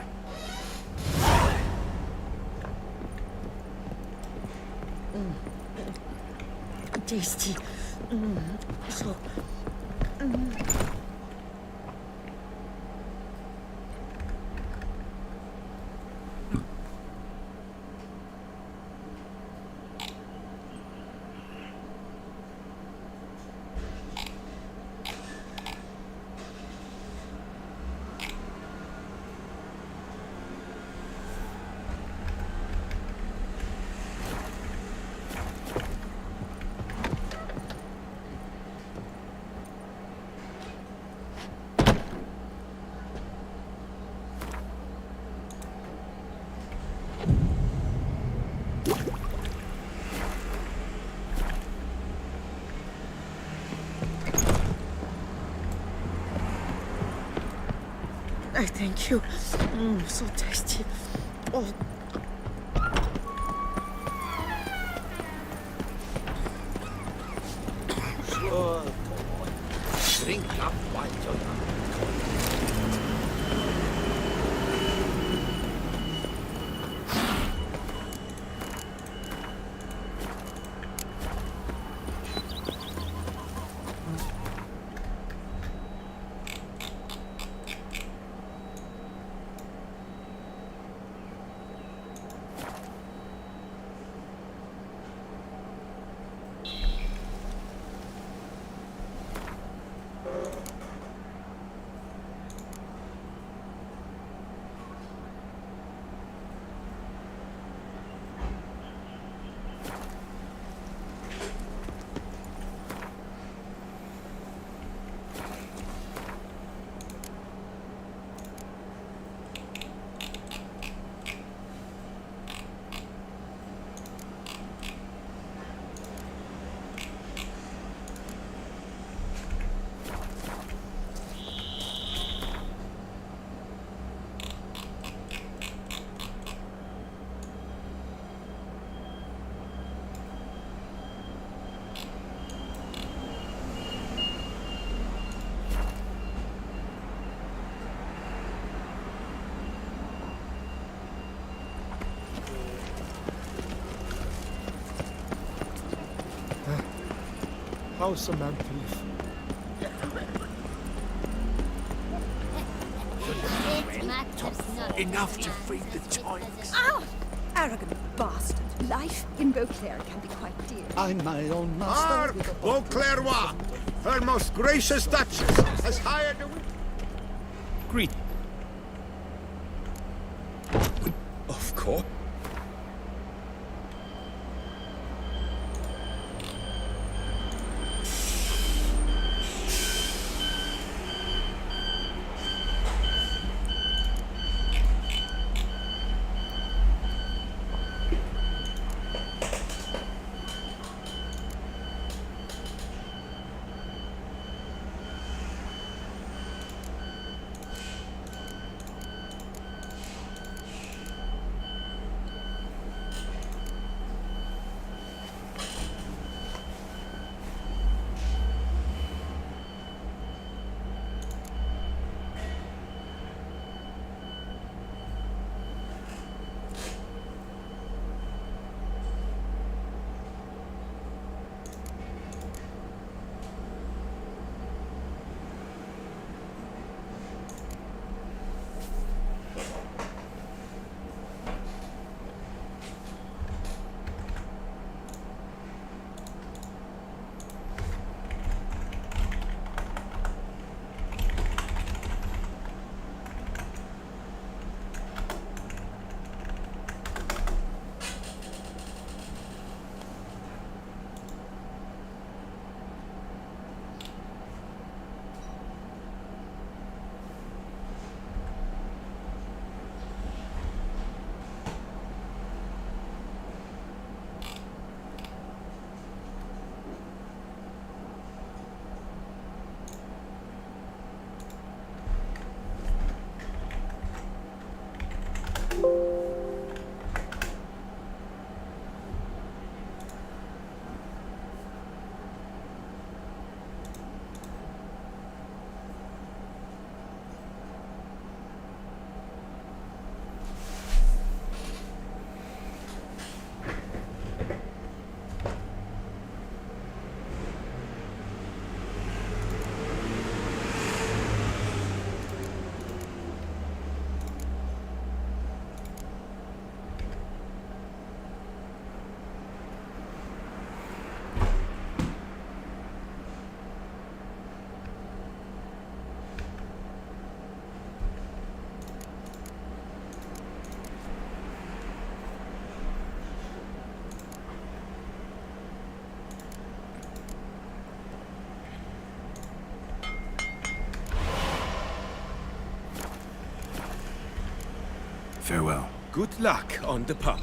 Tasty. So. I thank you. So tasty. Oh. Drink up while you're How's the man, please? enough to feed the toilets. Ow! Arrogant bastard. Life in Beauclair can be quite dear. I'm my own Mark Beauclervois, her most gracious duchess, has hired a... Greet. Of course. Farewell. Good luck on the pub.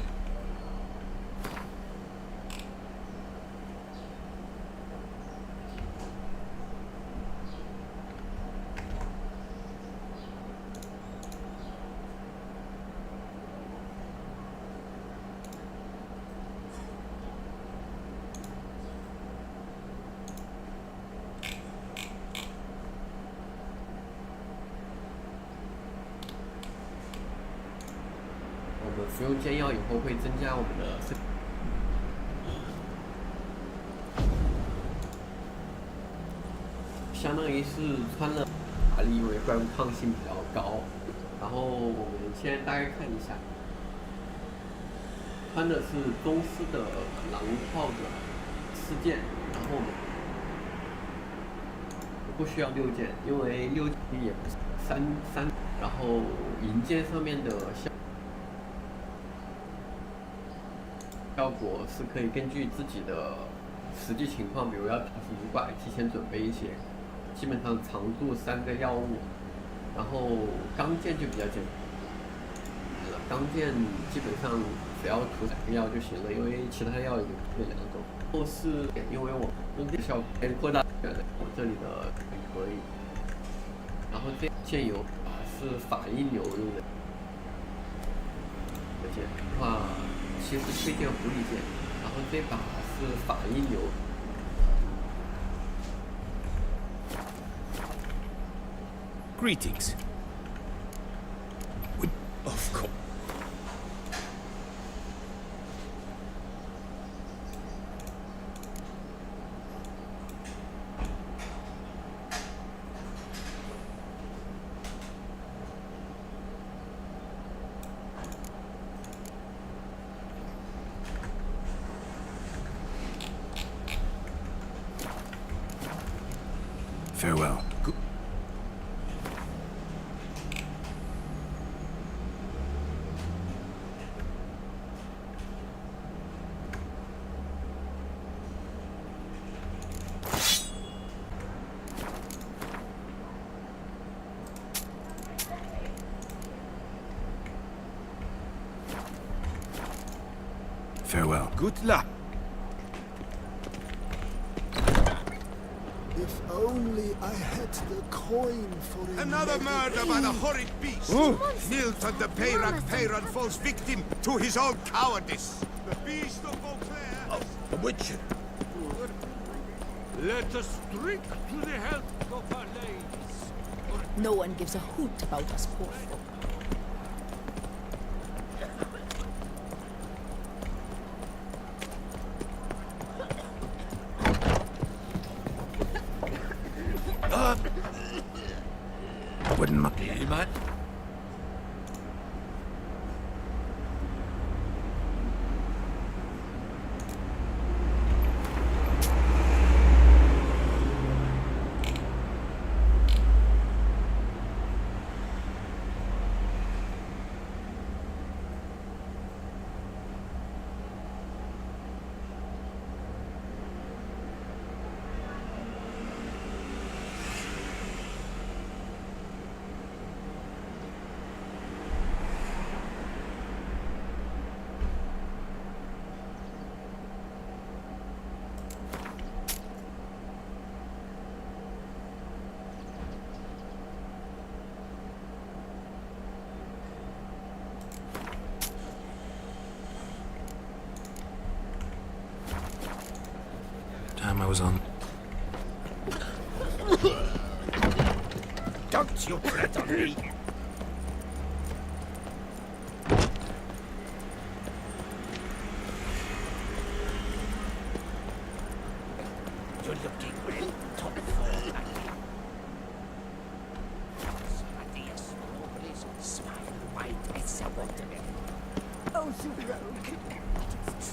我们服用煎药以后会增加我们的，相当于是穿了法力，因为怪物抗性比较高。然后我们现在大概看一下，穿的是宗师的狼套的4件，然后我们不需要6件，因为6件也不是3，然后银剑上面的效果是可以根据自己的实际情况，比如要调皮一怪，提前准备一些。基本上常驻3个药物，然后钢剑就比较简单了。钢剑基本上只要涂3个药就行了，因为其他药也就2种。后是因为我用这效果扩大我这里的也可以。然后这剑油是法医牛用的剑的话。其实推荐狐狸剑，然后这把是法医牛。Greetings. Of course. Farewell. Farewell. Good luck. If only I had the coin for Another murder by the horrid beast. Milton the Peyron falls victim to his own cowardice. The beast of Beauclair. the witcher. Let us drink to the health of our ladies. No one gives a hoot about us poor folk. Wouldn't mind. Time I was on. Don't you tread on me! You're looking well, top form, Sadius, nobody's smile white as a watermelon. Oh, you rogue. That is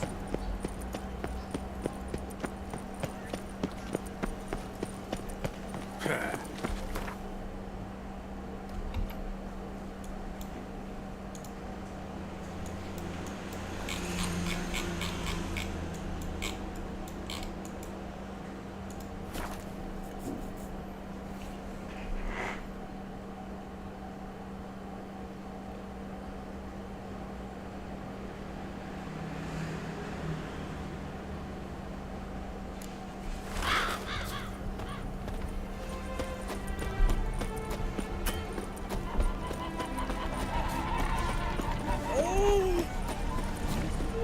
true.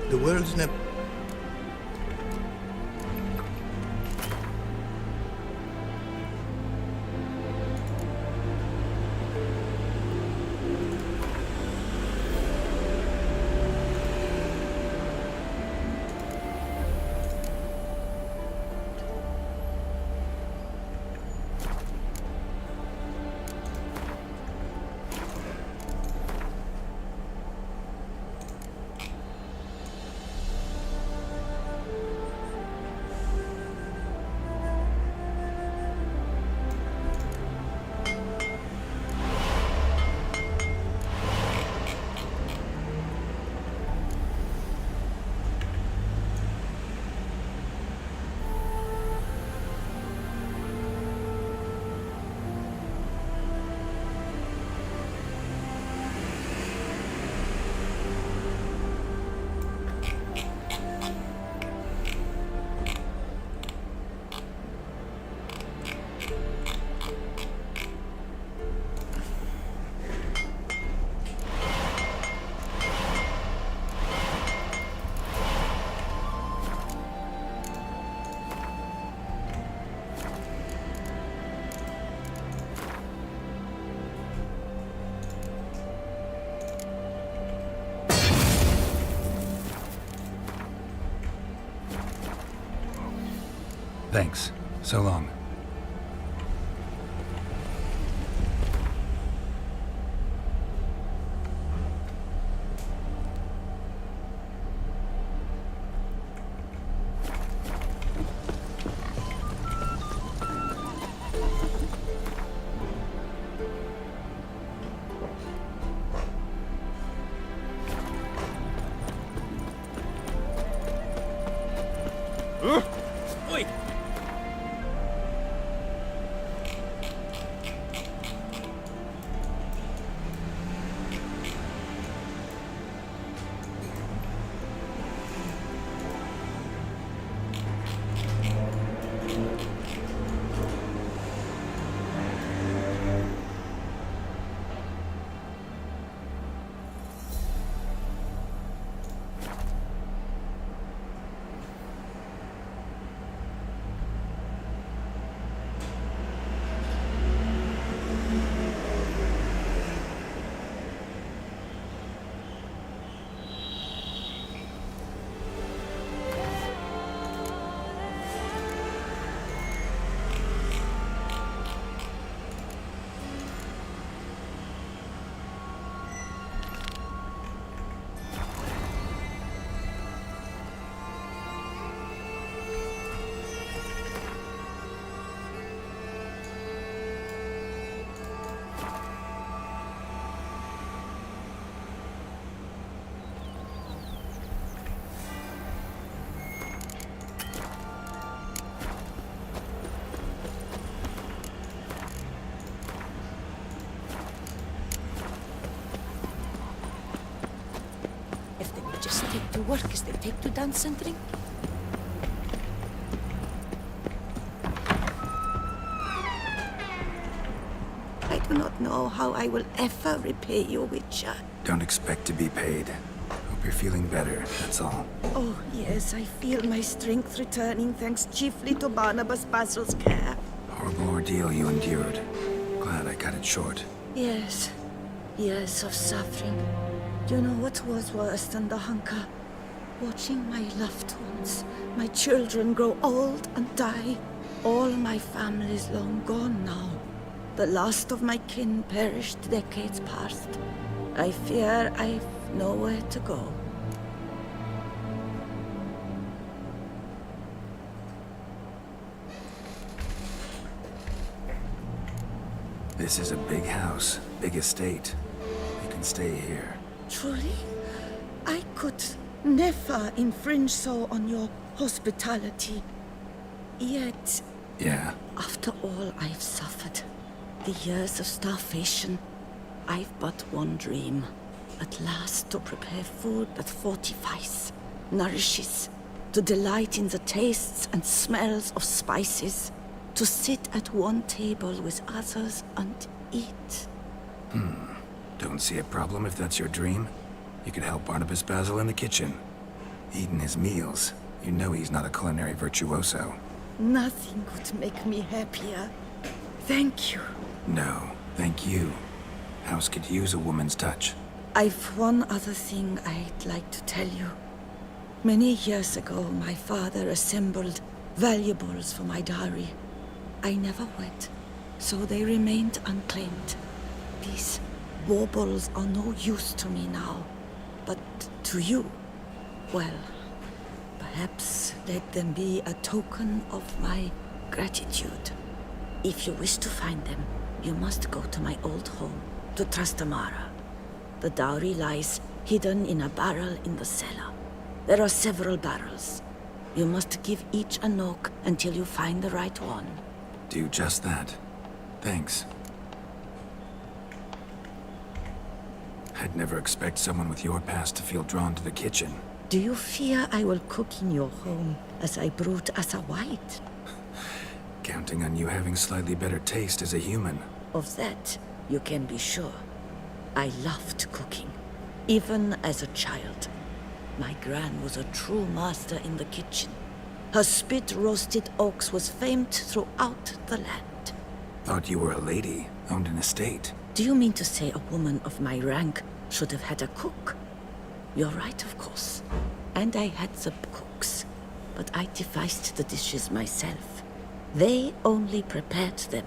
The world's never... Thanks. So long. Just take to work as they take to dance and drink. I do not know how I will ever repay you, Witcher. Don't expect to be paid. Hope you're feeling better, that's all. Oh, yes, I feel my strength returning thanks chiefly to Barnabas Basil's care. Horrible ordeal you endured. Glad I cut it short. Yes, years of suffering. Do you know what was worse than the hunger? Watching my loved ones, my children grow old and die. All my family is long gone now. The last of my kin perished decades past. I fear I've nowhere to go. This is a big house, big estate. You can stay here. Truly? I could never infringe so on your hospitality. Yet... Yeah? After all I've suffered, the years of starvation, I've but one dream. At last to prepare food that fortifies, nourishes, to delight in the tastes and smells of spices, to sit at one table with others and eat. Don't see a problem if that's your dream. You could help Barnabas Basil in the kitchen. Eating his meals. You know he's not a culinary virtuoso. Nothing could make me happier. Thank you. No, thank you. House could use a woman's touch. I've one other thing I'd like to tell you. Many years ago, my father assembled valuables for my dowry. I never went, so they remained unclaimed. These baubles are no use to me now, but to you, well, perhaps let them be a token of my gratitude. If you wish to find them, you must go to my old home, to Trastamara. The dowry lies hidden in a barrel in the cellar. There are several barrels. You must give each a knock until you find the right one. Do just that. Thanks. I'd never expect someone with your past to feel drawn to the kitchen. Do you fear I will cook in your home as I brewed as a white? Counting on you having slightly better taste as a human. Of that, you can be sure. I loved cooking, even as a child. My gran was a true master in the kitchen. Her spit-roasted ox was famed throughout the land. Thought you were a lady, owned an estate. Do you mean to say a woman of my rank should have had a cook? You're right, of course. And I had the cooks, but I devised the dishes myself. They only prepared them.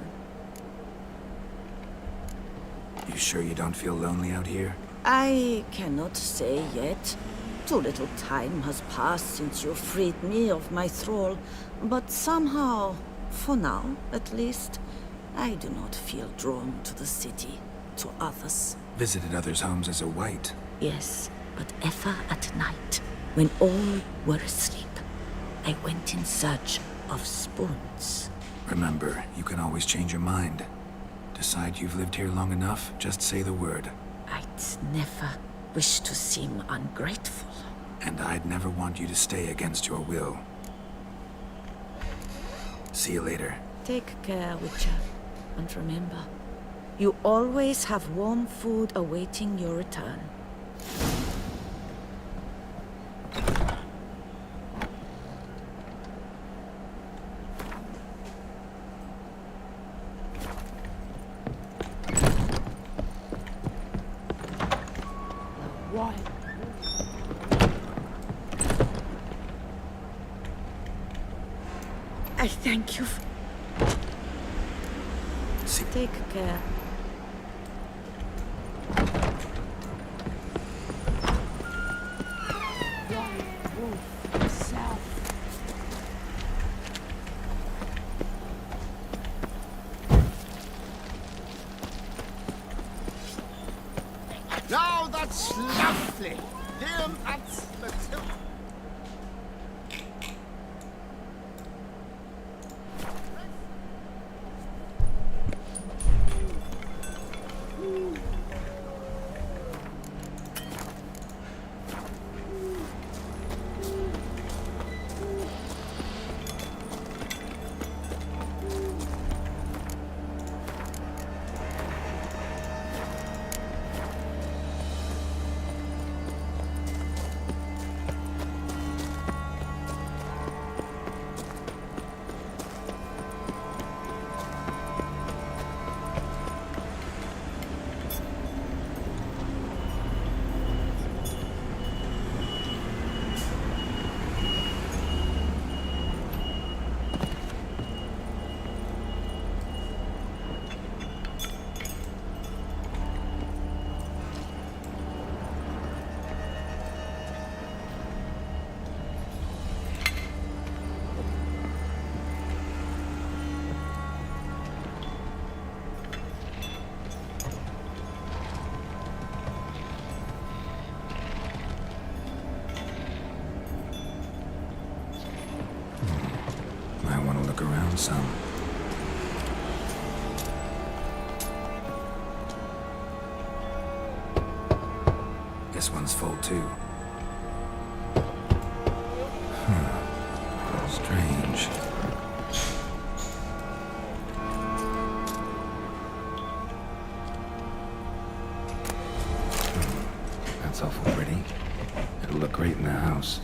You sure you don't feel lonely out here? I cannot say yet. Too little time has passed since you freed me of my thrall, but somehow, for now at least, I do not feel drawn to the city, to others. Visited others' homes as a white? Yes, but ever at night, when all were asleep, I went in search of spoons. Remember, you can always change your mind. Decide you've lived here long enough, just say the word. I'd never wish to seem ungrateful. And I'd never want you to stay against your will. See you later. Take care, Witcher. And remember, you always have warm food awaiting your return. Why? I thank you. Take care. Now that's lovely. Him at the tilt. Around some. This one's full too. Strange. That's awful pretty. It'll look great in the house.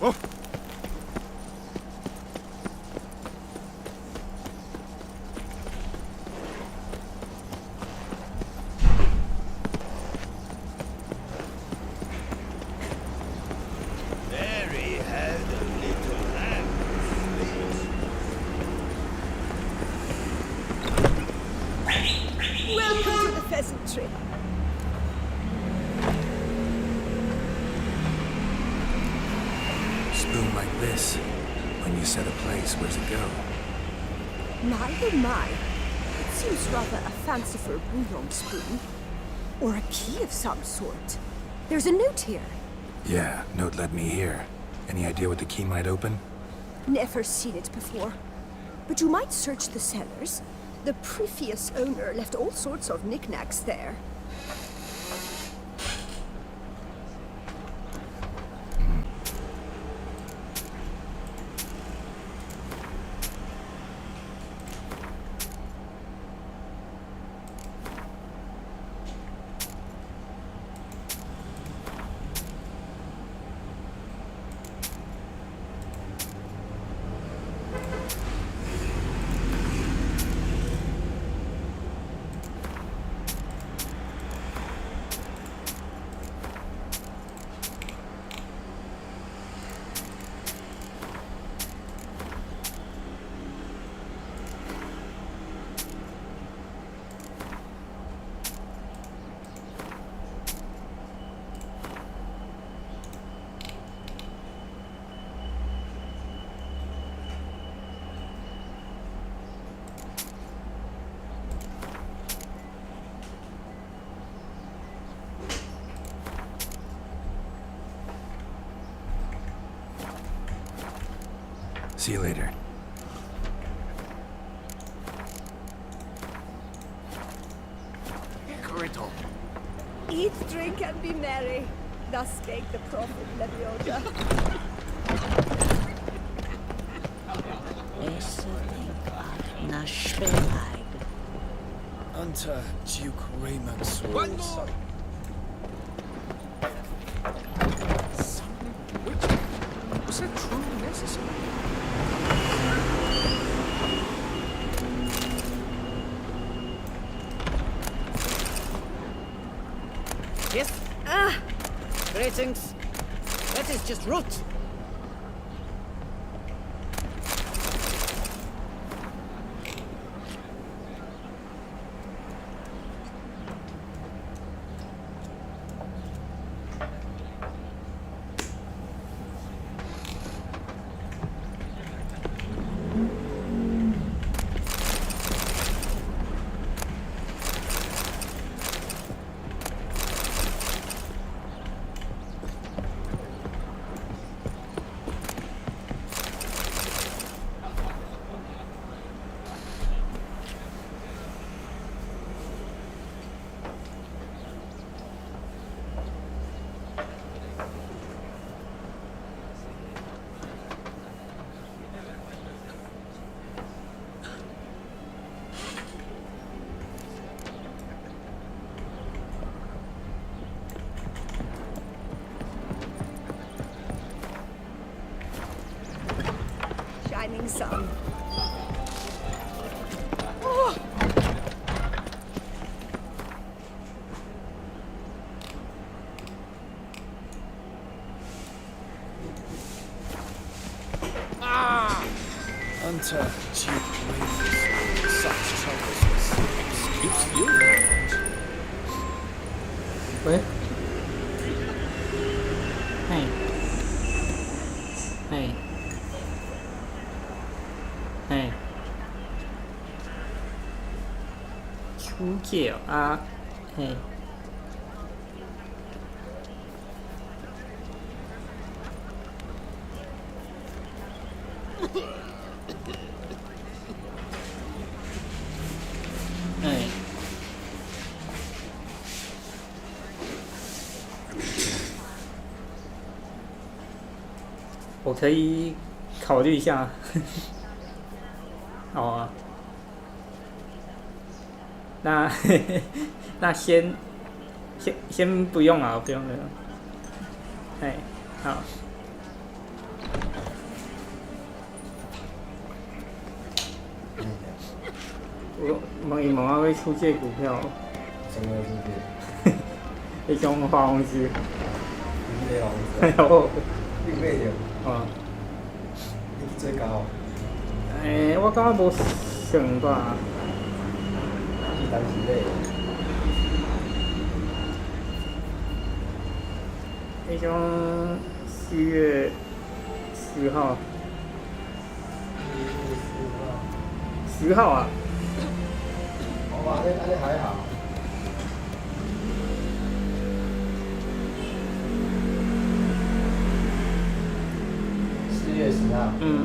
Oh! Mary had a little lamb. Welcome to the pheasantry. Spoon like this. When you set a place, where's it go? My oh my. It seems rather a fanciful bouillon spoon. Or a key of some sort. There's a note here. Yeah, note led me here. Any idea what the key might open? Never seen it before. But you might search the cellars. The previous owner left all sorts of knickknacks there. See you later. Griddle. Eat, drink, and be merry. Thus spake the prophet Lebioda. Unto Duke Raymond's One rules. more! Was that truly necessary? Yes? Ah! Greetings. That is just root. shining sun. Hunter, cheap wages, such troubles. Excuse you? 喂，嘿，嘿，嘿，求救啊，嘿。哎，我可以考虑一下。好啊，那那先不用啊，不用了。哎，好。我问伊问我要出借股票，什么出借？迄种花公司。你个哎呦，你买着？哦。你去做高？我感觉无算吧。是当时买。迄种4月10号。10号啊。哇，安尼还好。4月10号。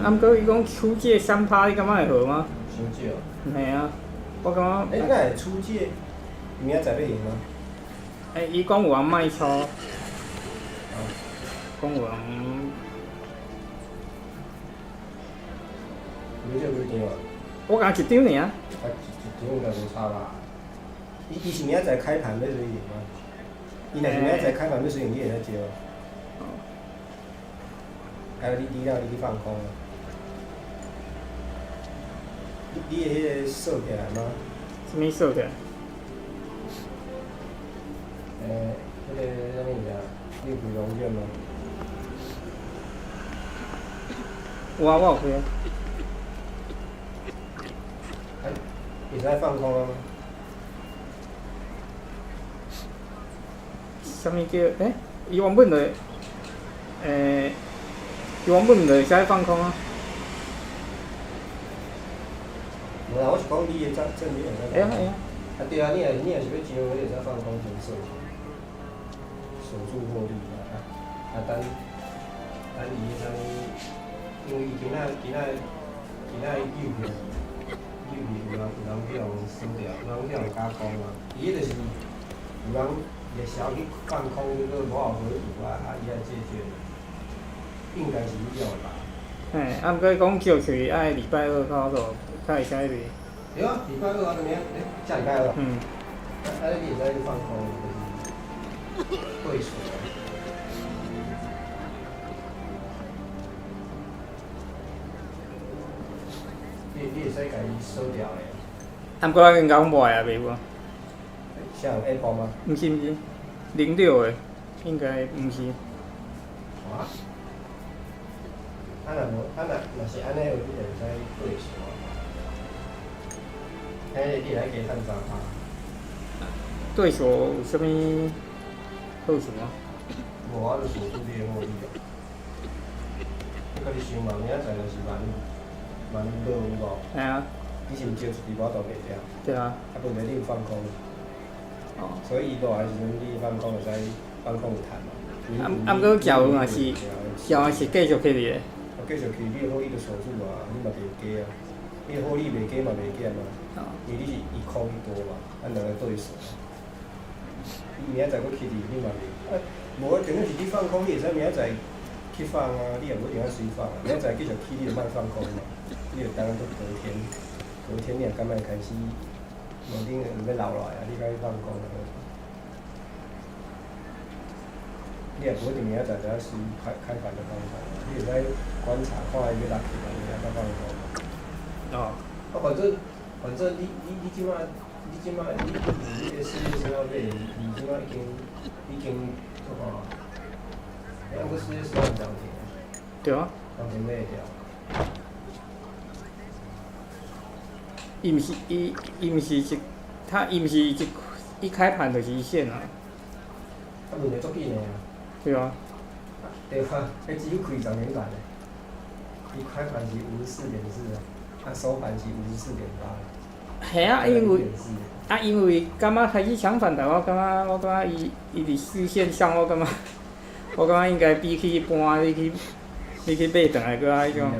啊，毋过伊讲出借3%，你感觉会好吗？伤少。嘿啊，我感觉。那会出借？明仔载要用吗？伊讲有人卖超。讲有人。你这几张啊？我讲1张尔。啊，一张应该无差吧？伊是明仔载开盘要随用吗？伊若是明仔载开盘要随用，你会使接哦。还有你让你去放空啊？你的迄个收起来吗？什么收起来？迄个啥物物啊？你有开龙卷吗？有啊，我有开啊。会使放空啊吗？啥物叫？伊原本就，伊原本就会使放空啊。无啦，我是讲你的证你会使。会啊会啊。啊对啊，你若是要钱，你会使放空先收起，守住获利啊！等伊迄啥物，因为伊今仔伊溜去，有人去互输掉，有人去互加工啊。伊迄就是有人会小去放空，迄个无效回补啊，伊来解决，应该是你了吧？啊，毋过伊讲叫去爱礼拜2到就较会使卖。对啊，礼拜2啊，怎么样？下礼拜2。你会使去放空，就是对手。你会使家己收掉嘞。啊，毋过我跟讲卖啊，袂有啊。像 Apple 吗？毋是06的，应该毋是。啊？若是安尼，你就会使对手啊。你来加趁3%。对手有啥物好处吗？无啊，就守住你的获利啊。你家己想嘛，明仔载就是万落有无？哎啊。你是毋招一支我都袂掉？对啊。啊，问题你有放空。哦。所以伊落来时阵，你放空就使放空有趁嘛。毋过交嘛是继续起哩的。继续去，你的获利就守住啊，你嘛袂加啊。你的获利袂加嘛袂减啊。因为你是一空一多嘛，两个对手。你明仔载搁去哩，你嘛袂。无重点是你放空，你会使明仔载去放啊，你也无一定要随放啊。明仔载继续起，你就莫放空嘛。你就当做隔天你也敢莫开始，无顶要留落来啊，你该放空啊。你也不一定明仔载就要随开盘的方法，你会使观察看伊要落去，你才放空。哦。反正你即摆你个世界上要买，你即摆已经做好，两个世界上涨停。对啊。涨停买掉。伊毋是一开盘就是一线啊。啊，问题足紧的啊。对啊。对啊，迄只有开涨停板的，伊开盘是54.4啊，啊收盘是54.8。系啊，因为感觉开始抢反弹，我感觉伊伫四线上，我感觉应该比起一般你去买转来个迄种。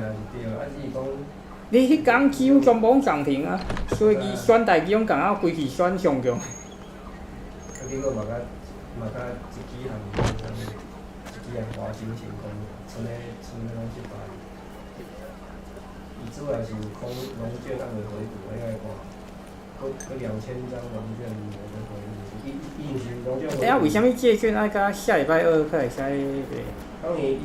你迄工几乎全部涨停啊，所以伊选代志种共啊规气选上强。结果嘛甲一支项花钱成功，剩的拢100。伊主要是有空龙卷还未回补，你爱看，搁2000张龙卷无得回补，伊毋是龙卷。哎啊，为虾米借券爱甲下礼拜2才会使卖？当然伊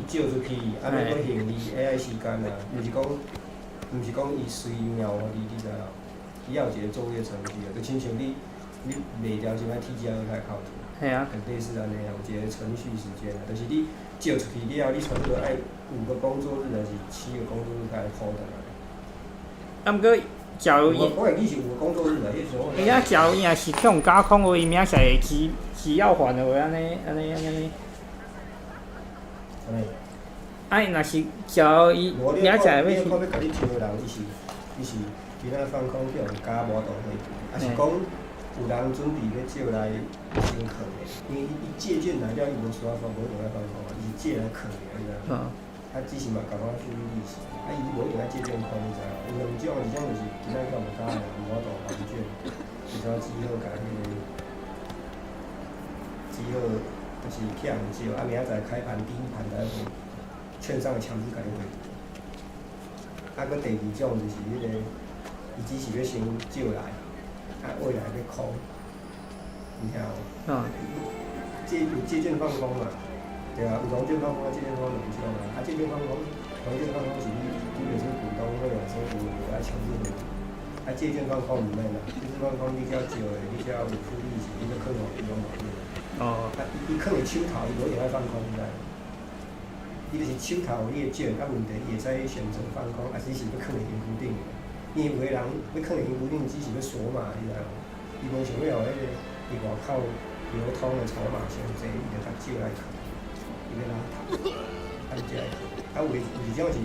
借出去，啊，要搁行伊 AI 时间啊，毋是讲伊随秒互你知影？伊也有一个作业程序啊，就亲像你卖掉先爱 TGL 开扣除。系啊。类似安尼有一个程序时间啊，就是你借出去了后，你差不多爱5个工作日，还是7个工作日才会扣转来。啊，毋过假如伊，我会记是5个工作日啊，迄时候。伊啊，假如伊若是向加空话，伊明仔会期要还的话，安尼。啊，若是假如伊明仔载要去。你看要甲你抽的人，伊是今仔放空叫加无大回补，啊是讲有人准备要借来先囥的，因为伊借券来了，伊无需要放，无一定爱放空啊，伊是借来囥的，你知影？啊，只是嘛共我注意利息，啊伊无一定爱借券空，你知影？有两种，一种就是今仔叫无加的，无大还券，一种只好甲迄个，只好就是欠唔少，啊明仔载开盘第一盘才会。券商会强制甲你回补，啊，搁第二种就是迄个，伊只是要先借来，啊，未来要空，你听有？借券放空嘛，对啊，有龙券放空，借券放空两种嘛，啊，借券放空，龙券放空是你就是股东会有时候有爱强制回补，啊，借券放空毋免啦，借券放空你只要借的，你只要有付利息，你就囥互伊拢无用。哦。啊，伊囥伫手头，伊无一定爱放空，知？伊就是手头有你的券，啊问题伊会使选择放空，啊只是要囥伫银固定的。因为有个人要囥伫银固定，只是要锁码，你知无？伊无想要迄个伫外口流通的筹码上济，伊就较少来囥，伊要拉头，啊才会囥。啊有一种是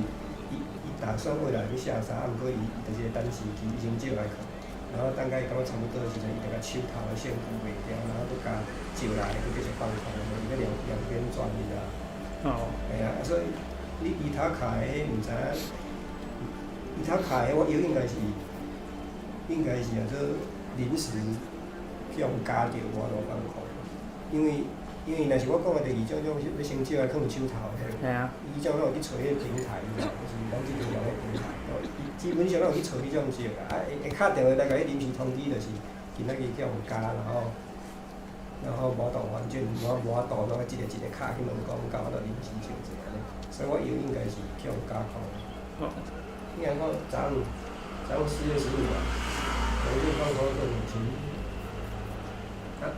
伊打算未来要下杀，啊毋过伊就是等时期伊先借来囥，然后等甲伊感觉差不多的时阵，伊就甲手头的线付卖掉，然后佮借来，佮继续放空，伊个两边转，你知道？哦。系啊，所以你伊头卡的迄毋知影，伊头卡的我以为应该是啊做临时向加着我都放空，因为若是我讲的第二种要先借来囥手头的，系啊，伊种拢有去找迄个平台，就是咱即边用迄平台，伊基本上拢有去找迄种借啦，啊会敲电话来甲伊临时通知，就是今仔日叫有加，然后无大还券，无法度，拢一个卡去问讲，甲我临时借者安尼，所以我以为应该是叫加空。哦。你看我昨午4月15号，龙卷放空做5000，啊，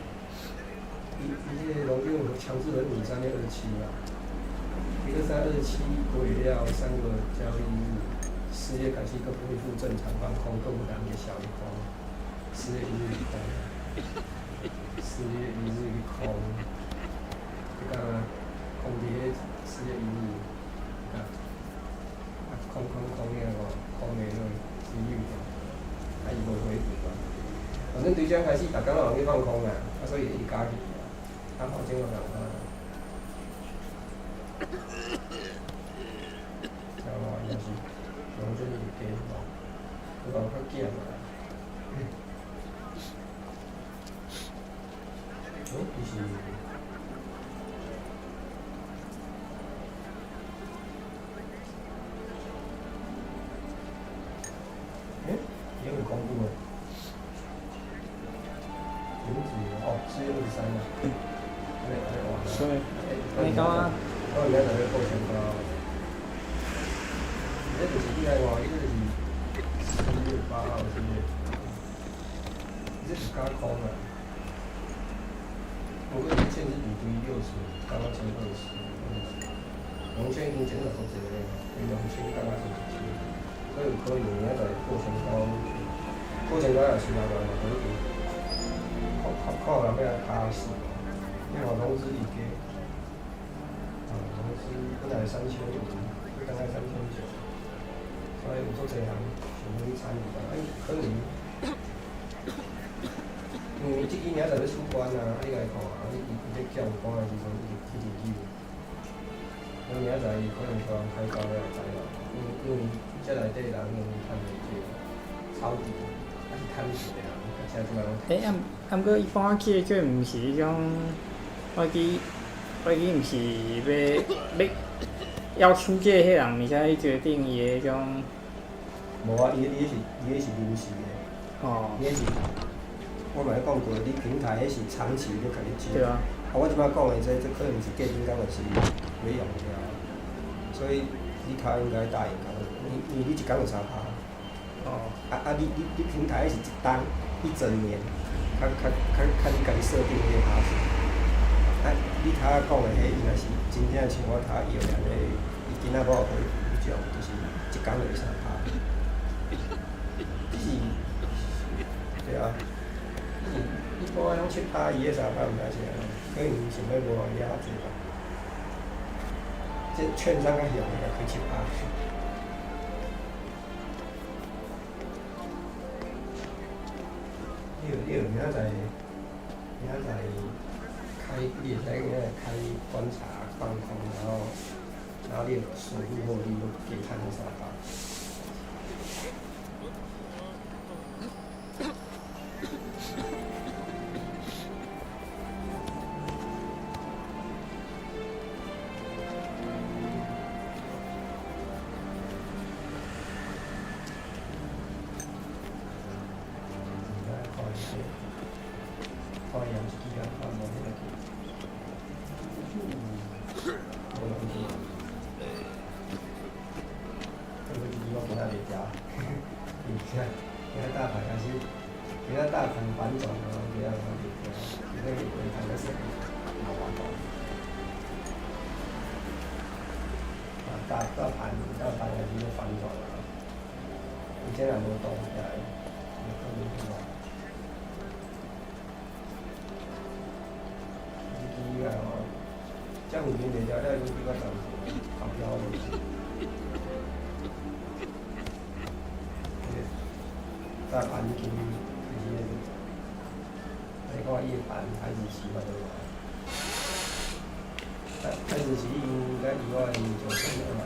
伊迄个龙卷有强制人53月27嘛，一个327过了3个交易日，4月开始佫恢复正常放空，佫有人个小一空，4月1日空。4月1日去空，迄个空伫迄4月1日，啊，空了无，空了落11月，啊伊无回补嘛。反正对这开始，逐工拢有去放空啦，啊所以伊加去啊，啊反正我共款。知无？伊就是龙卷是加无，有人较减啦。就是，也有公布了，4月23日。所以你感觉？我明仔载要报身高，这就是你来话，伊这就是4月8号是，这是加空啊。不过以前是比60，刚刚1020，2000已经减了好济个，2000刚刚是17，所以有可能明仔载报身高，报身高也是麻烦嘛，可能靠人要来卡死，因为融资已加，融资本来3500，大概3900，所以有足侪人想要参与啦，可能。因为即支明仔载要出关啊，你来看啊，伊咧叫关的时阵，伊就去那明仔载伊可能突然开高了知啦，因为这内底人用趁袂少，抄底，还是趁少的人，而且即摆拢。毋过一般去这毋是迄种，我记毋是要出界迄人，而且伊决定伊迄种。无啊，伊迄是临时的。哦。伊迄是。我嘛咧讲过，你平台迄是长期要甲你接。对啊。我即摆讲的这可能是过几工就是袂用了，所以你头应该答应甲我，因为你一工有3%。哦。你平台迄是一整年，较你家己设定迄个趴数。你头仔讲的迄应该是真正像我头仔用的迄，伊今仔我有回种，就是一工就3%。是。对啊。一般拢7%，伊个3%毋知是安怎，可能想要无伊遐济吧。这券商较凶个，开7%。你有明仔载开，你会使明仔载开观察放空，然后你收入获利又加趁3%。大盘反转了，不要往里跳，你那个回弹的时候，好玩到。大盘还是要反转了，以前还没动起来，有可能是吧？这个哦，这5年袂了，了有几个涨幅，好标的。大盘已经。我夜盘开始起嘛，对吧？开始起应该19000了嘛。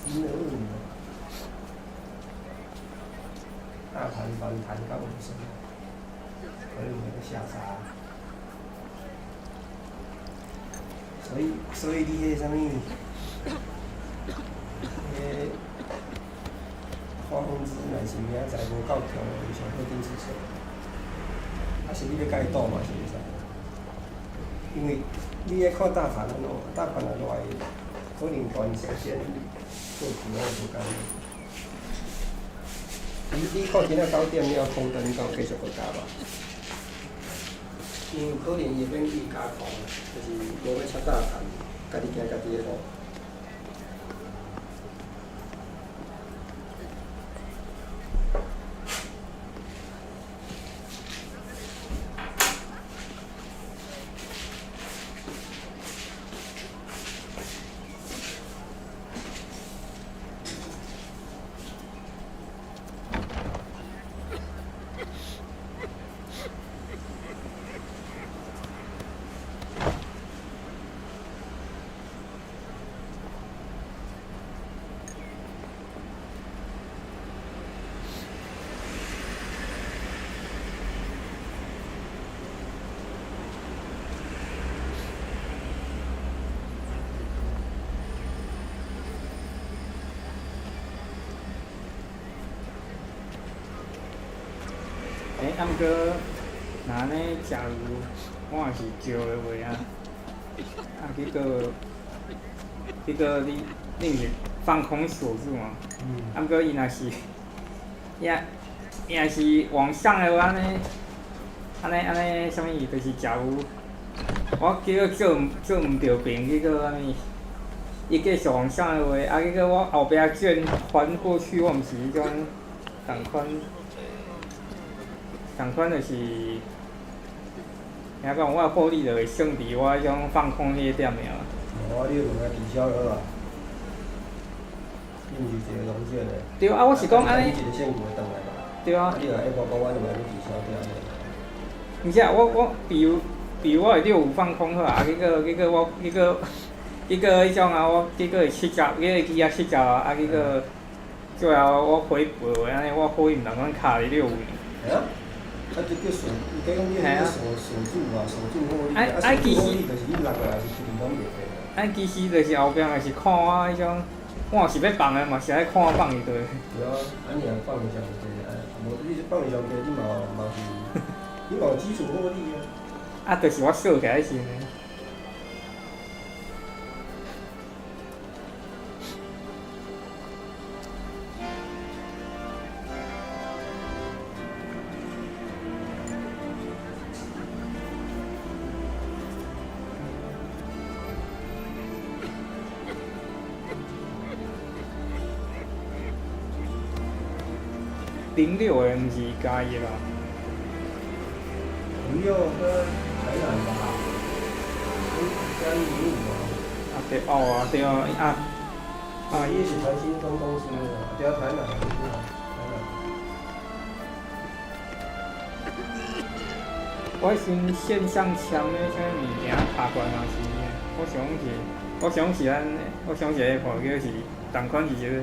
新的物理，大盘反弹到50%，可能会下杀。所以你迄啥物？发工资若是明仔载无够强，就上好定止损。还是你要甲伊赌嘛是会使，因为你咧看大盘安怎，大盘来落来，可能短时间做几万无干。你看今仔9点了空灯，敢有继续搁加吧？因为可能伊免去加空，就是无要插大盘，家己惊家己咧路。毋过，若那呢，假如我也是招的话啊，结果你毋是放空锁住嘛？啊，毋过伊若是，伊若是往上的话呢，安尼，啥物？就是假如我结果做毋着平，结果安尼，伊继续往上的话，啊，结果我后壁卷翻过去，我毋是迄种同款就是，听讲我获利就会胜伫我迄种放空迄个点了。我你问下抵消了啊，你毋是一个龙卷的。对啊，我是讲安尼。一个线股会倒来嘛？对啊。你若下晡讲我就买去抵消掉了。毋是啊，我比如我会6有放空好啊，结果迄种啊，我结果会7只，结果去啊7只啊，结果最后我回补安尼，我好运人阮卡伫6有。系啊。啊，就叫锁，伊讲你迄个锁住嘛，锁住获利。啊，其实就是你落来是一直拢袂飞。其实就是后壁就是看我迄种，我是要放的嘛，是爱看我放伊对。对啊，你若放上济，无你放上济，你嘛是，你嘛有基础获利啊。就是我锁起来先。06的毋是嘉义啦。06跟台南吧，嘉义05啊。对啊对啊伊是台新分公司的，对啊台南台南。我先线上签的啥物件卡关啊是，我想是咱，我想是迄个叫是同款是即个。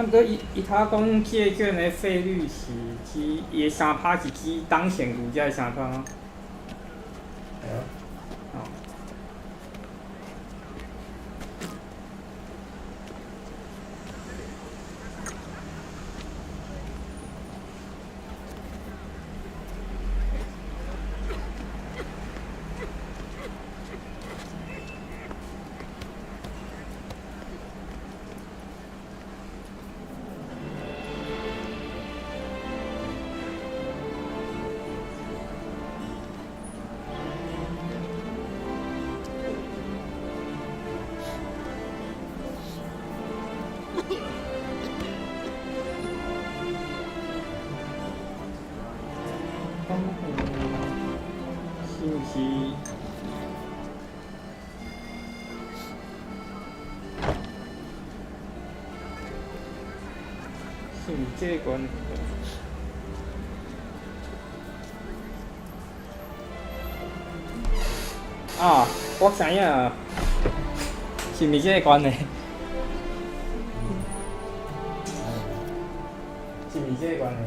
毋过伊头讲借券的费率是伊的3%是指当前股价的3%吗？系啊。是这关啊，我知影啊，是毋是这关的？是毋是这关的？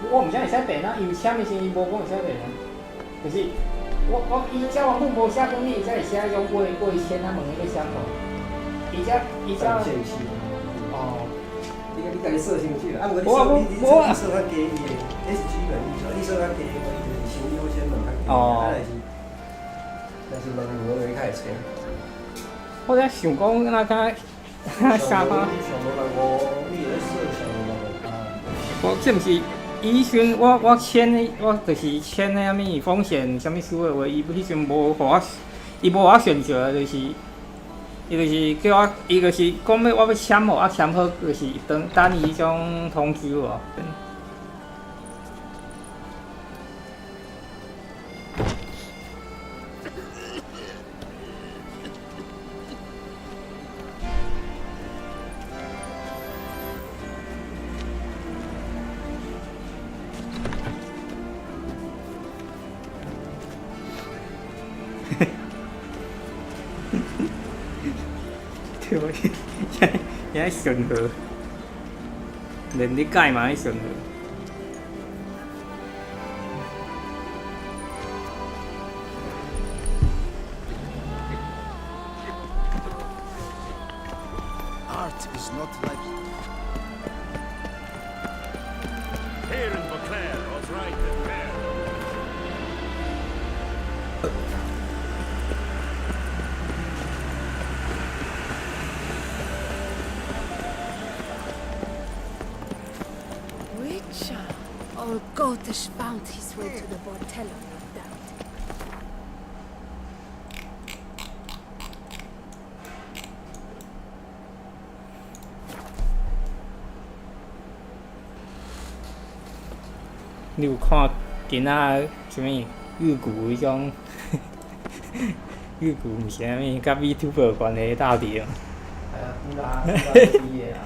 我毋知会使变啊，伊有签的时伊无讲会使变啊，就是伊交往户无写讲你会使会写迄种过1000啊，问伊要写无？伊只哦，你家己设先去啦，啊，毋过你设较低伊的，迄是基本意思，你设较低，伊就是先优先问较低，啊，但是问无会较会切。我在想讲，那敢3%？我这毋是伊迄阵我签的，我就是签的啥物风险啥物输的话，伊迄阵无互我，伊无互我选择，就是伊就是叫我，伊就是讲要我要签无，啊签好就是等伊迄种通知我。对不？现在顺河，连你改嘛，顺河。Art is not like. Here in Beauclair was right and fair. Richard, old Gotish found his way to the Bordello, no doubt. 你有看今仔什么日股迄种日股毋是啥物，甲 VTuber 有关系到底哦？哎呀，布拉毕业啊。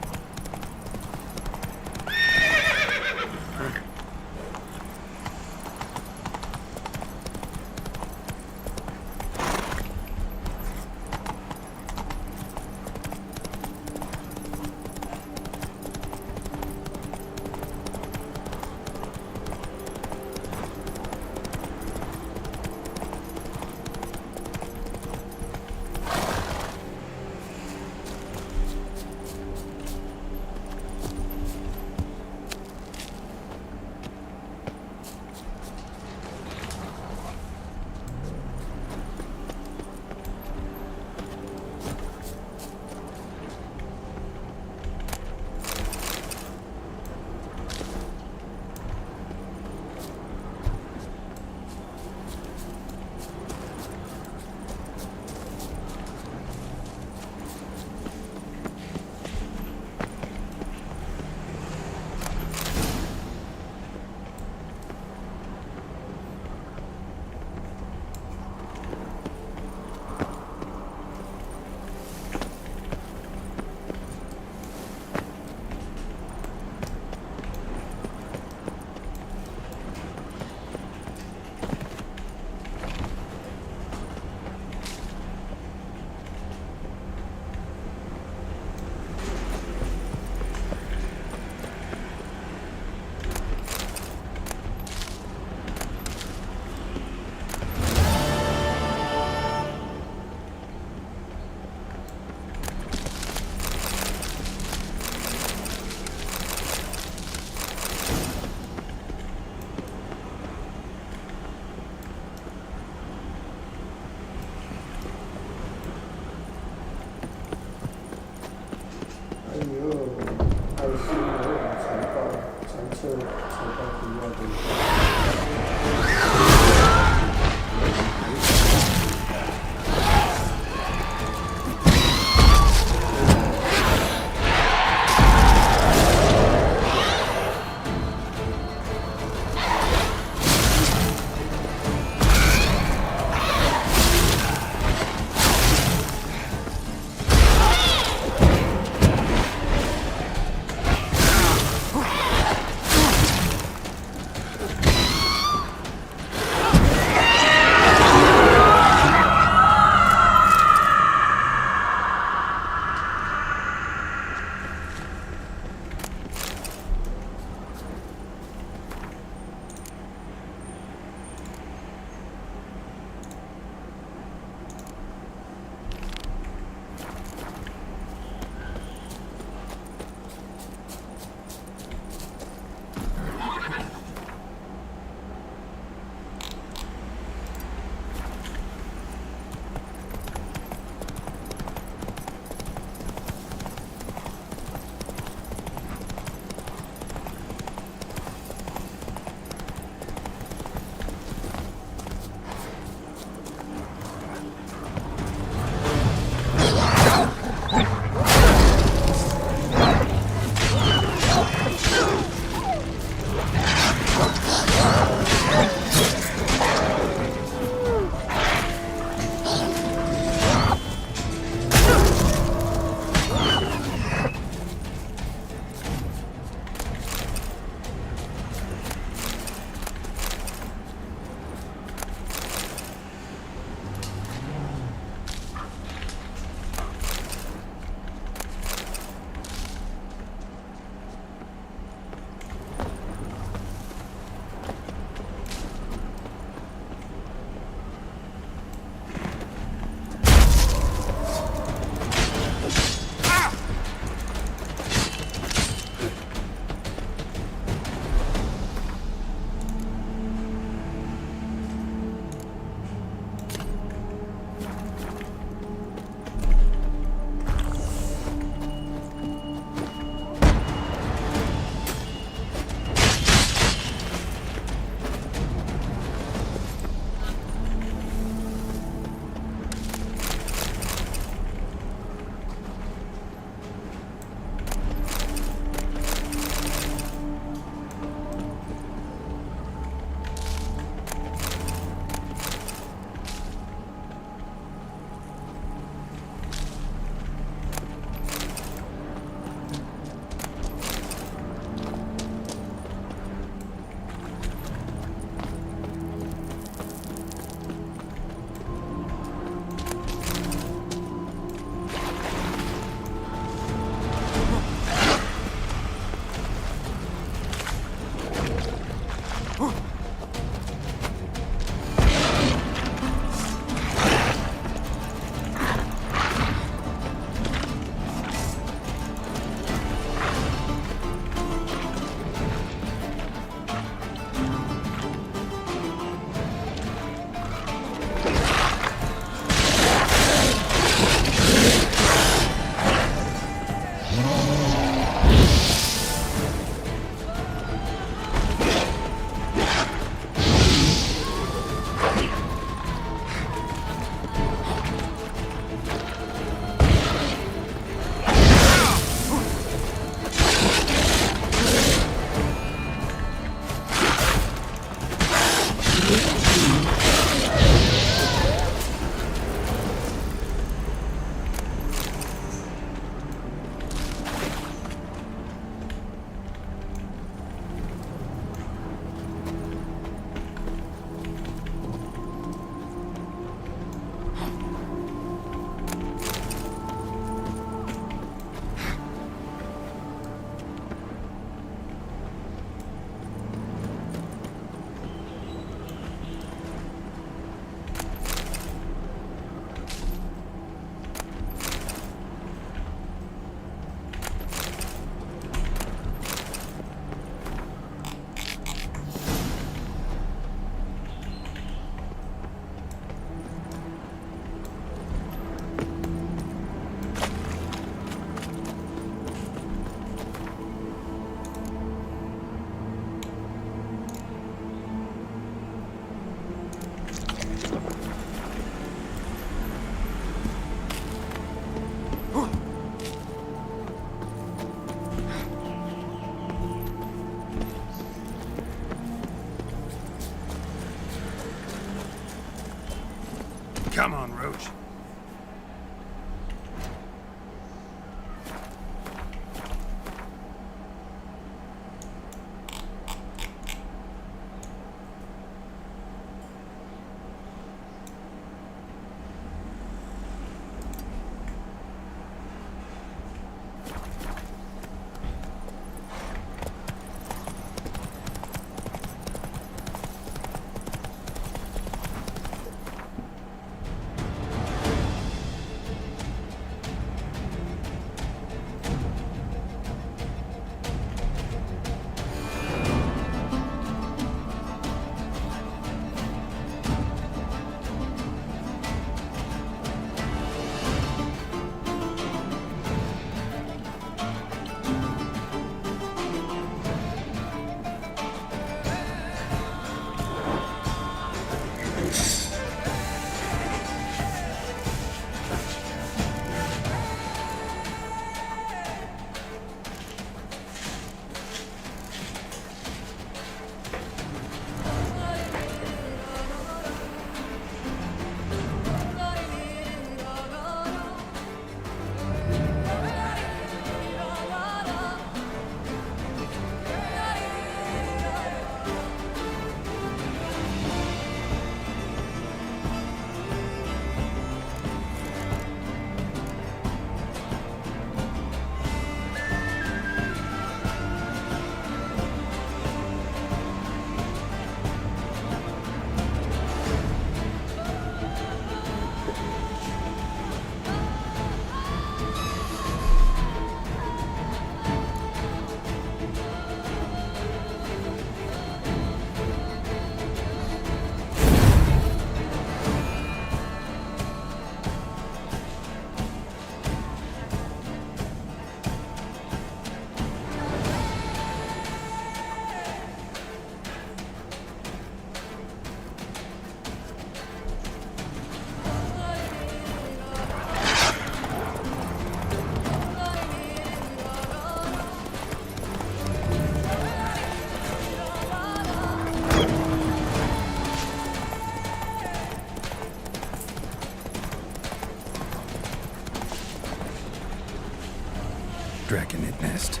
Draconid nest.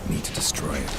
Need to destroy it.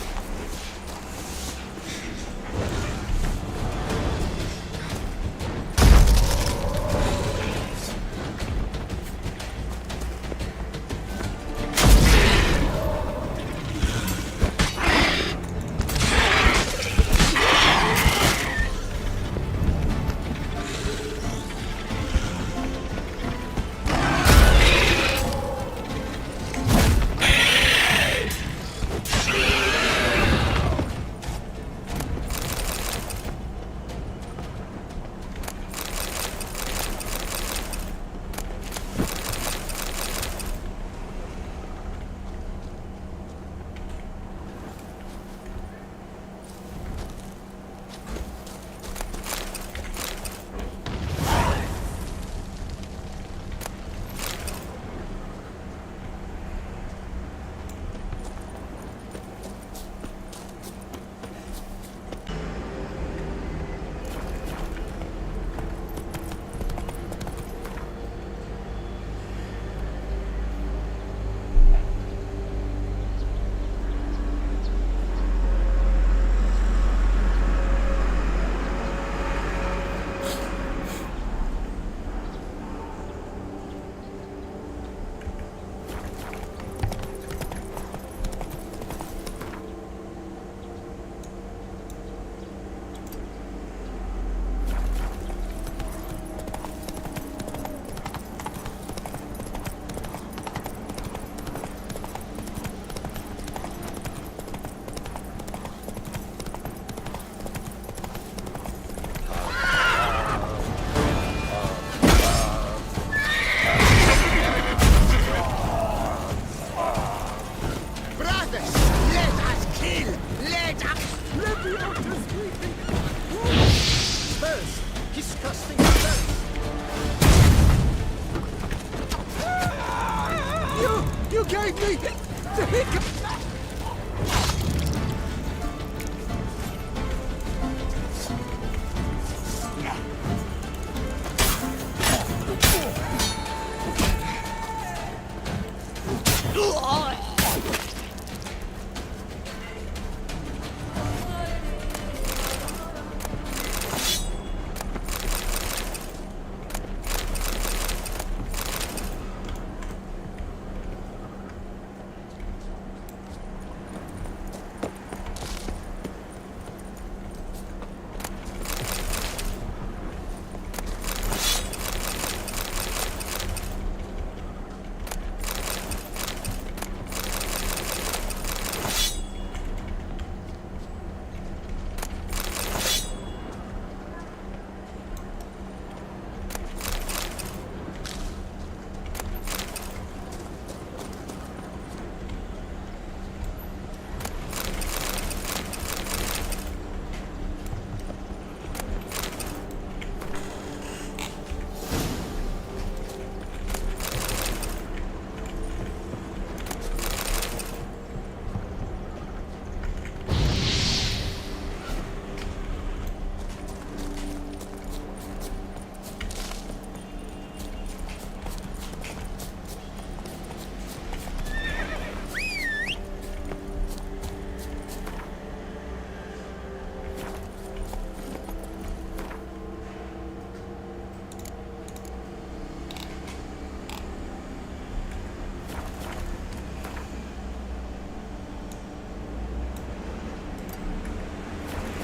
You gave me the hiccup!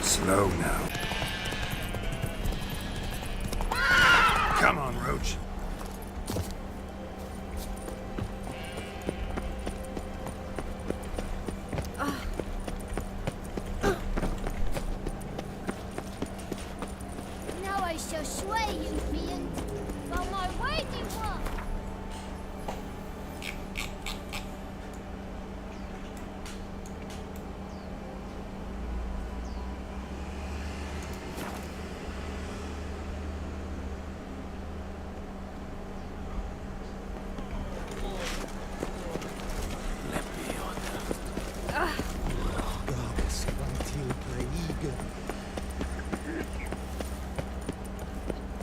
Slow now. Come on, Roach. Now I shall sway you, fiend, for my worthy one.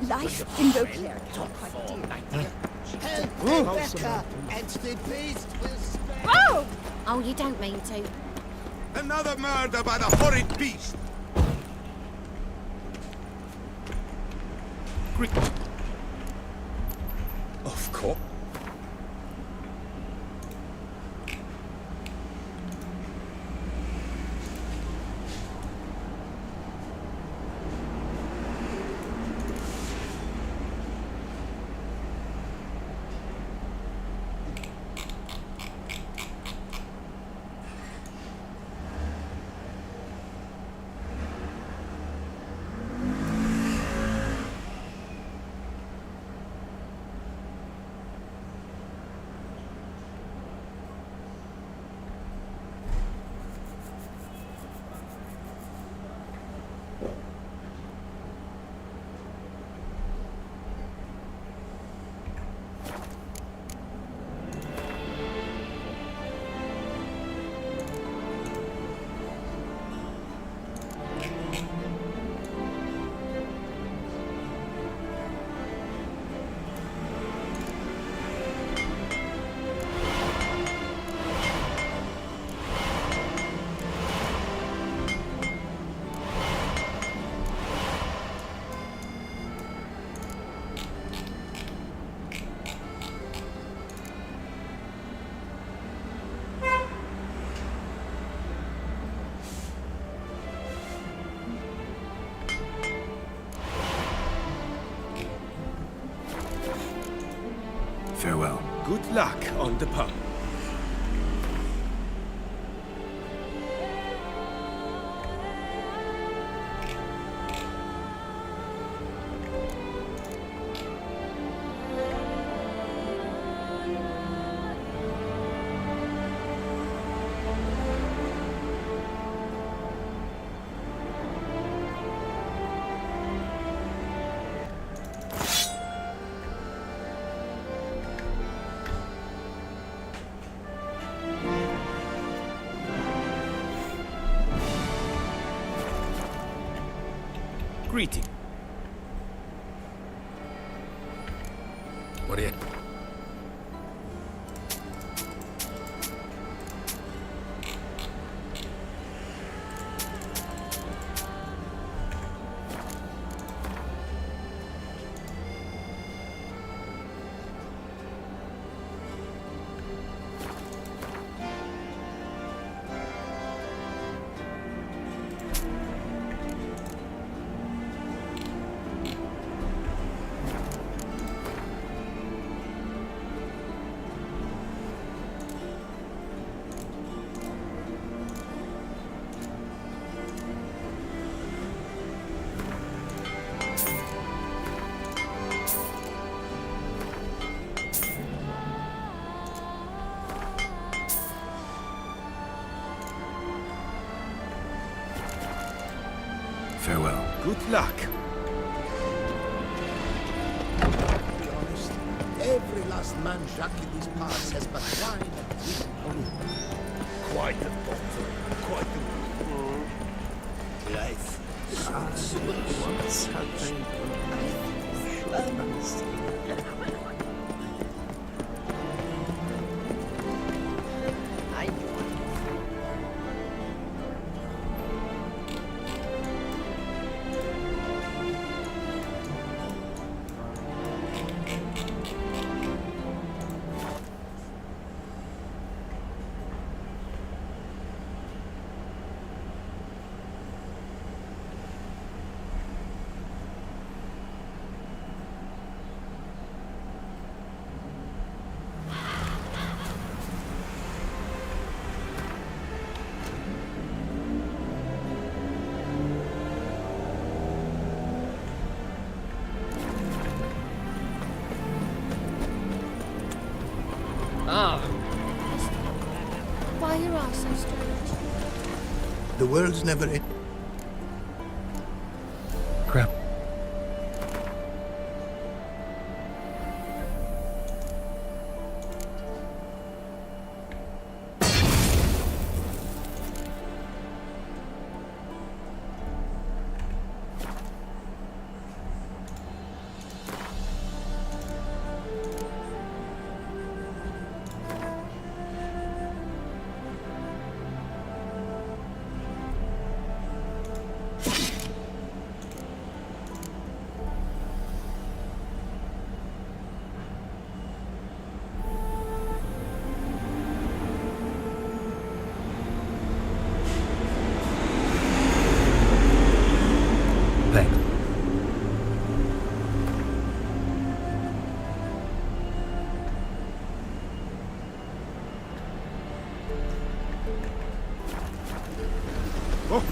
Life in Beauclair can't quite deal. Help Rebecca, and the beast will spare. Oh! Oh, you don't mean to. Another murder by the horrid beast! Of course. Farewell. Good luck on the pub. Greeting. What are you... Farewell. Good luck. To be honest, every last man Jacques in these parts has but wine and weak money. Quite a bottle. Quite a... Life. Why are your eyes so strange? The world's never in. Crap. Oh.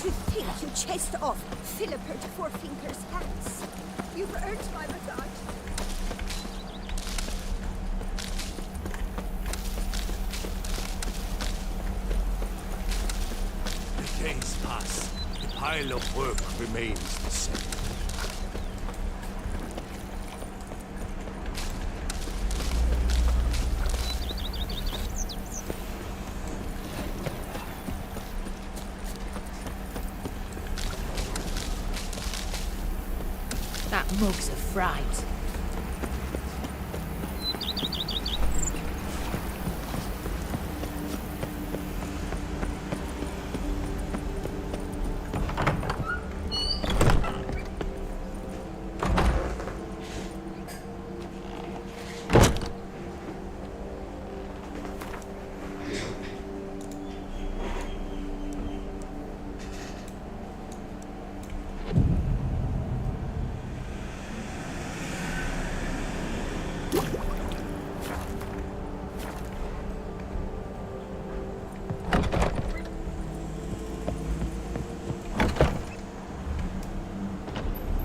To think you chased off Philipper to Fourfinger's hands. You've earned my regard. The days pass. The pile of work remains the same. That mug's a fright.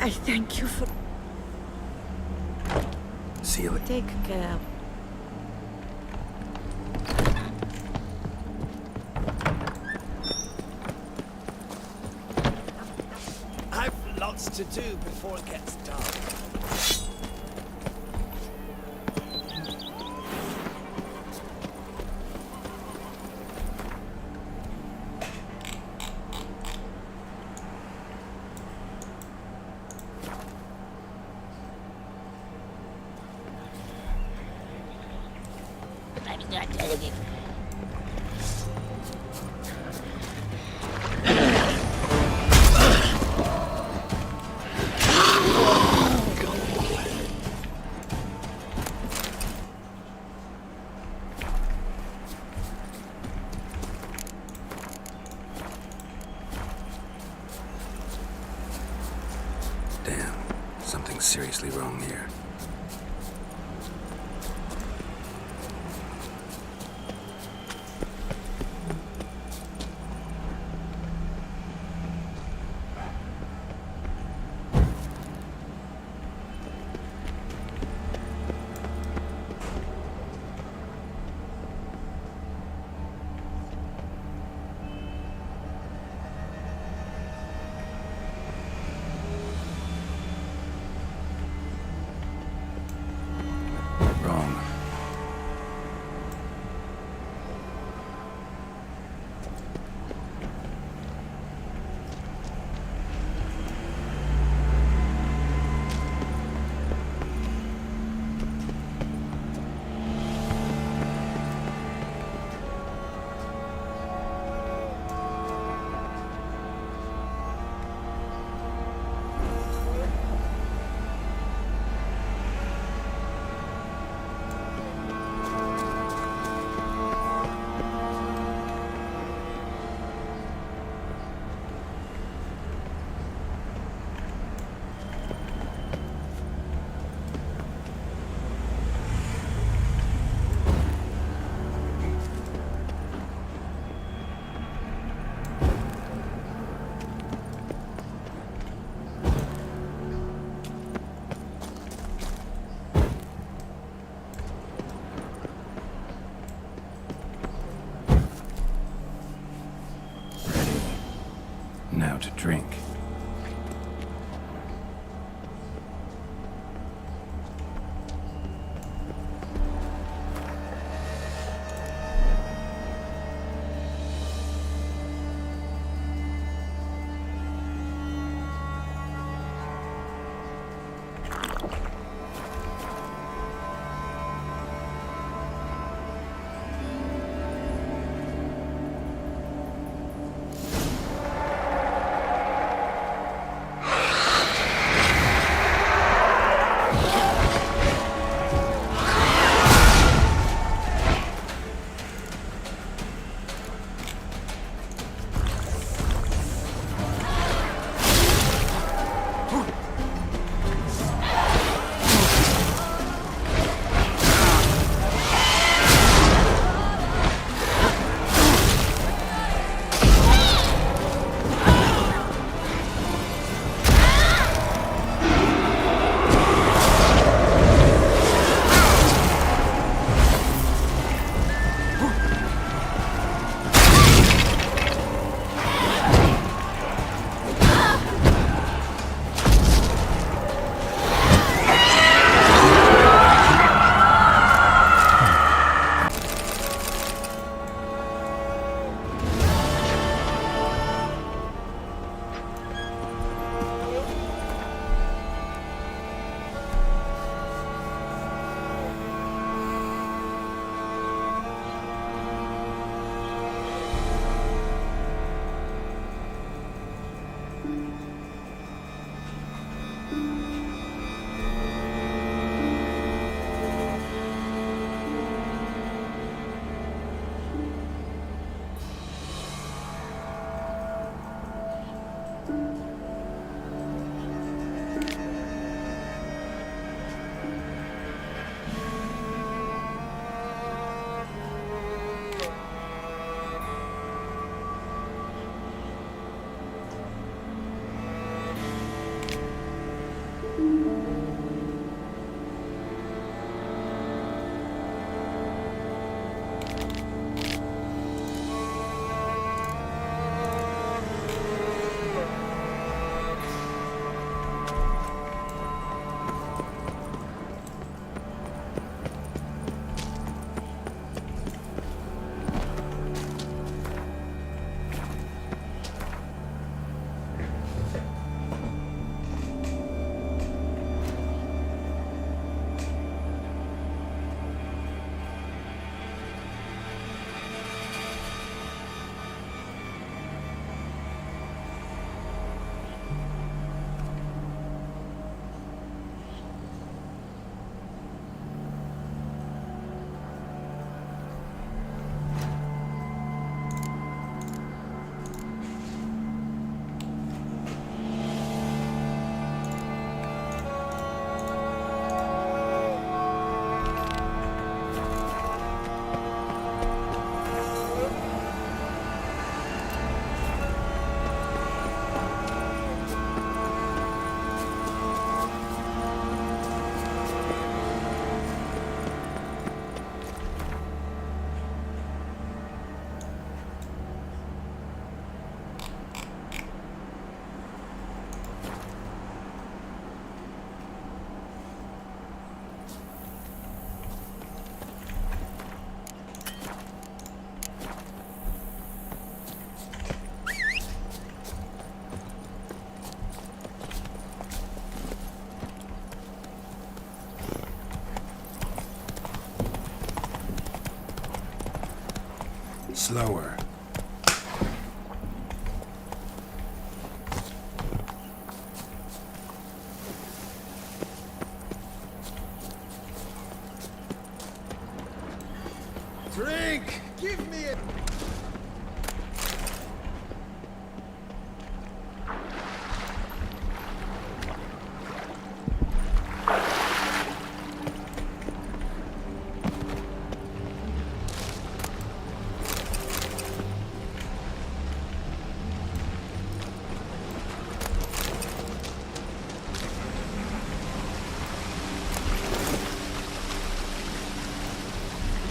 I thank you for... Seal it. Take care. I've lots to do before it gets dark. Damn, something's seriously wrong here. Now to drink. Slower. Drink! Give me it!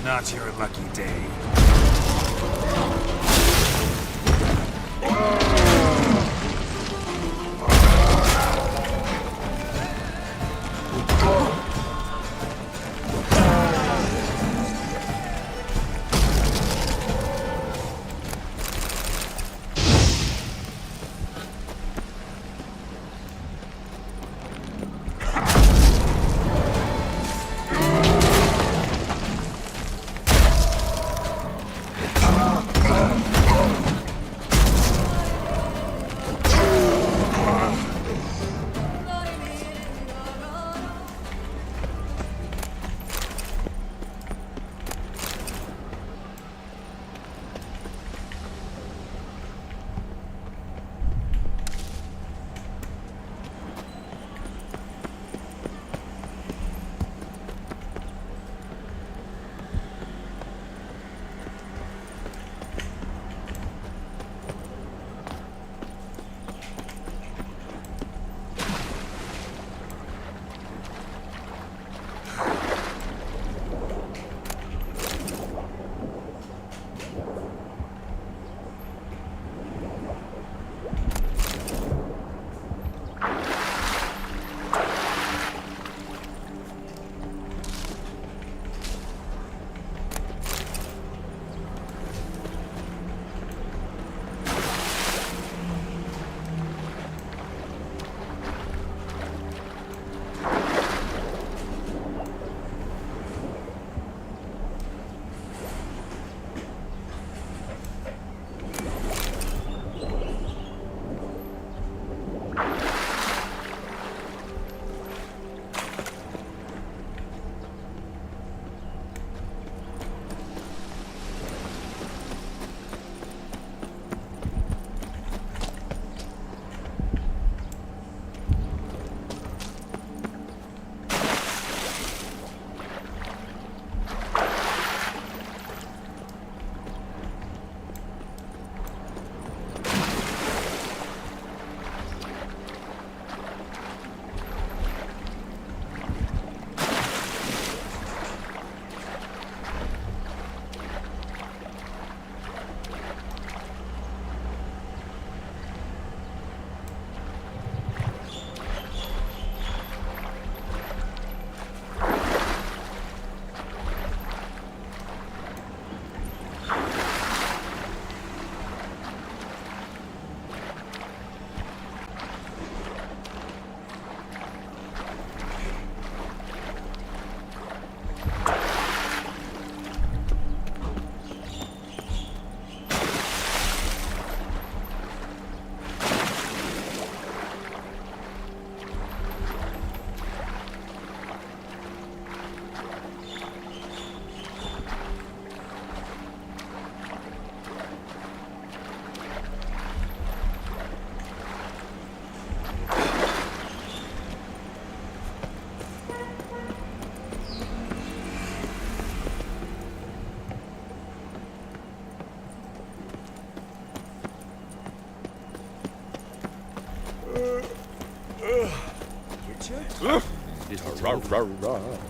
Not your lucky day.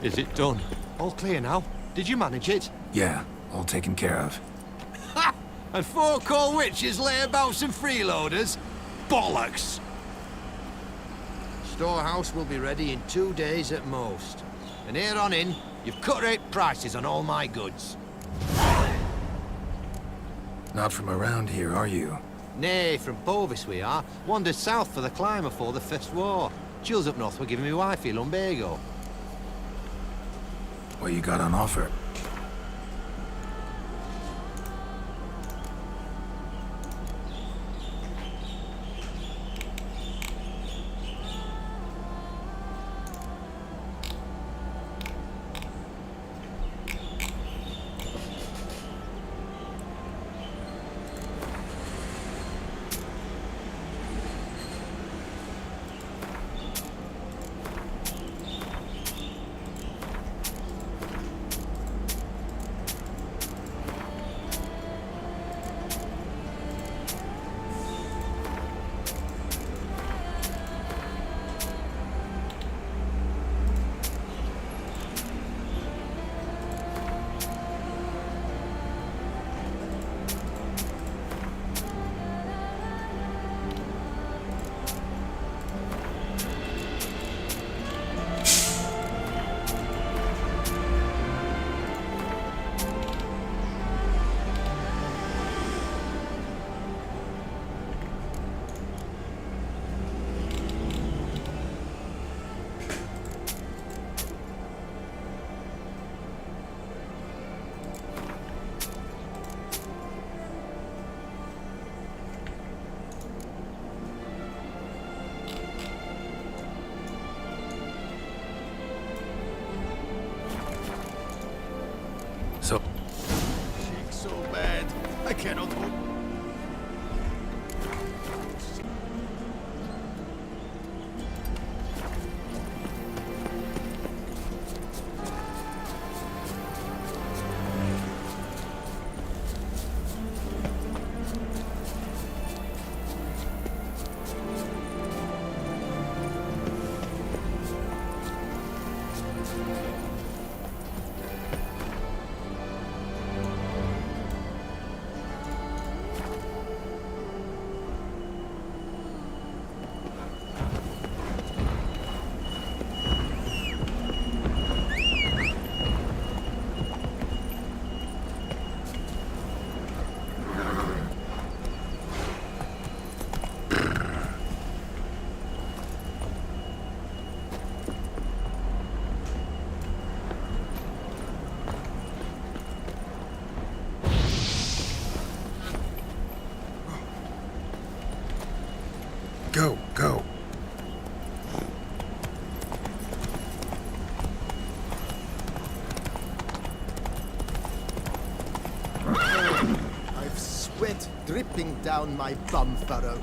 Is it done? All clear now? Did you manage it? Yeah, all taken care of. Ha! And 4 cold witches layabouts and freeloaders? Bollocks! Storehouse will be ready in 2 days at most. And here on in, you've cut rate prices on all my goods. Not from around here, are you? Nay, from Bovis we are. Wandered south for the climb before the First War. Jules up north were giving me wifey lumbago. What you got on offer? cannot hold. Go, go. I've sweat dripping down my bum furrow.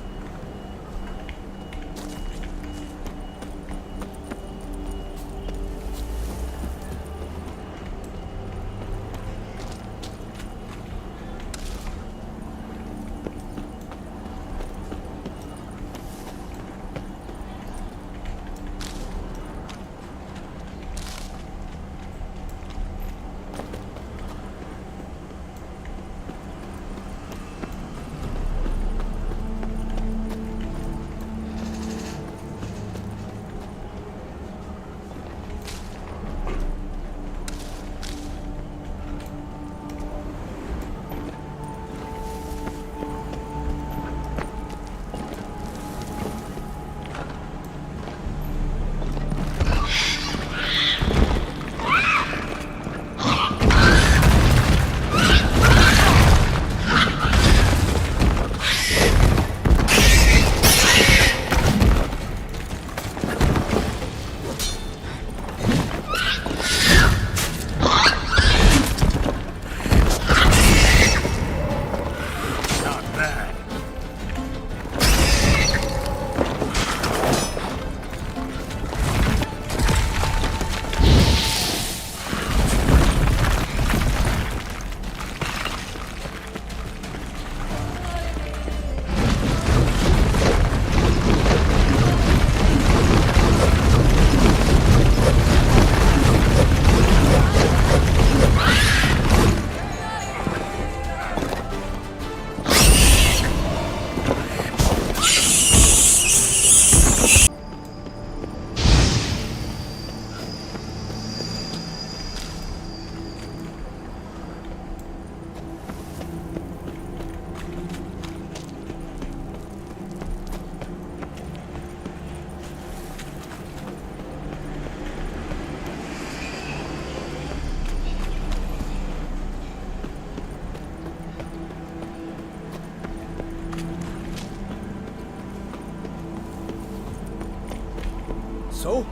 So?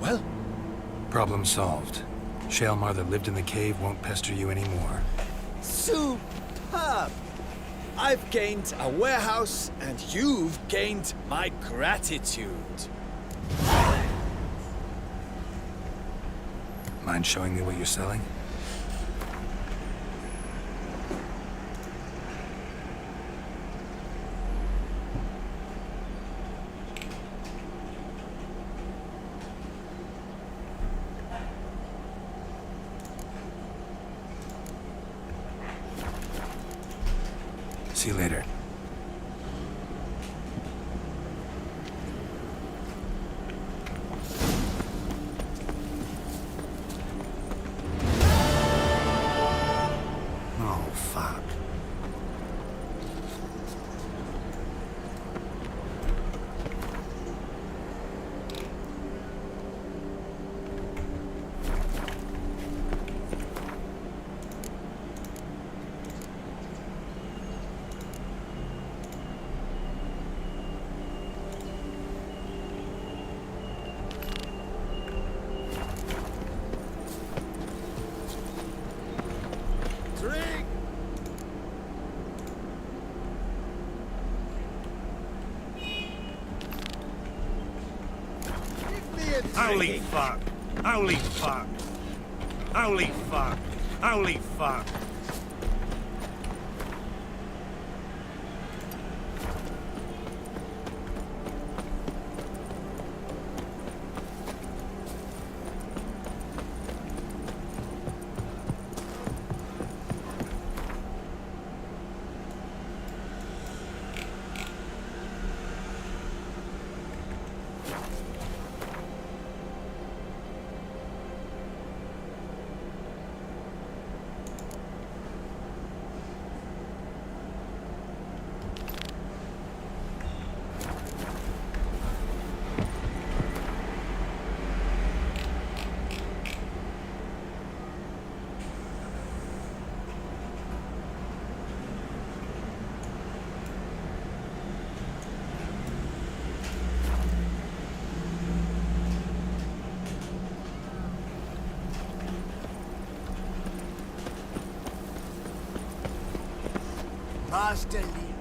Well? Problem solved. Shaelmar that lived in the cave won't pester you anymore. Superb! I've gained a warehouse, and you've gained my gratitude. Mind showing me what you're selling? See you later. Oh, fuck. Holy fuck! Holy fuck! Holy fuck! Holy fuck! Master Lee.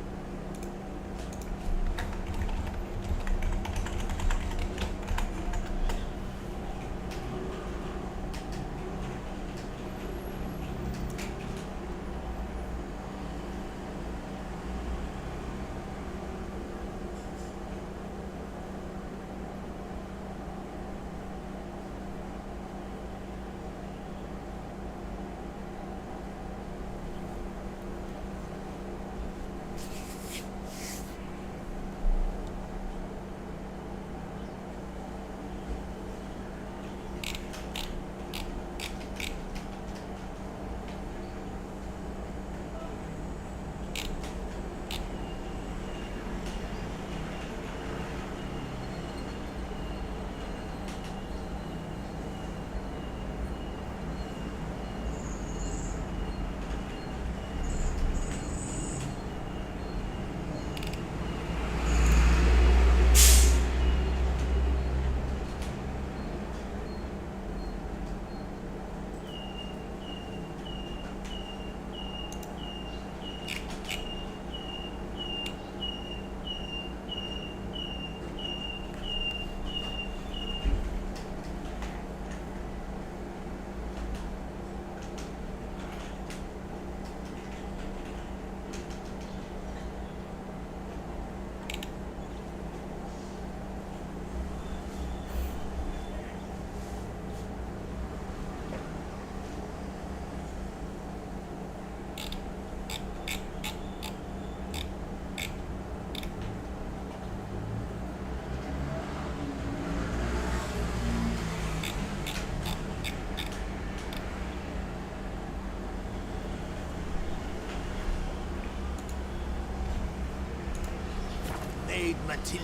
Maid Matilda.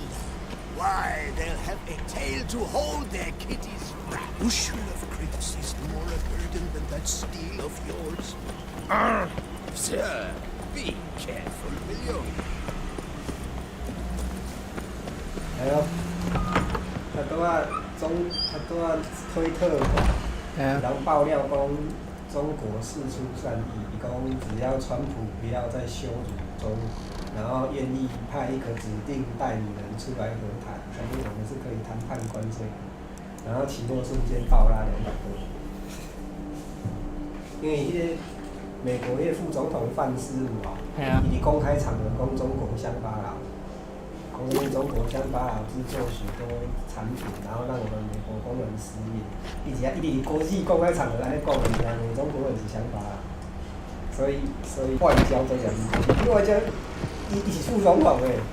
Why, they'll have a tail to hold their kitty's rat. Bushel of grits is more a burden than that steel of yours. Sir, be careful, will you? 还有，他都要推特，然后爆料讲中国事出善意，讲只要川普不要再羞辱中，然后愿意派一个指定代理人出来和谈，反正我们是可以谈判关税的。然后期货瞬间暴拉200多，因为那个美国那个副总统范斯伍啊，伊公开场合讲中国乡巴佬。讲什么中国乡巴佬制作许多产品，然后让我们美国工人失业，一直国际公开场合安尼讲，人家中国人是乡巴佬，所以外交都严重，外交伊是副总统诶，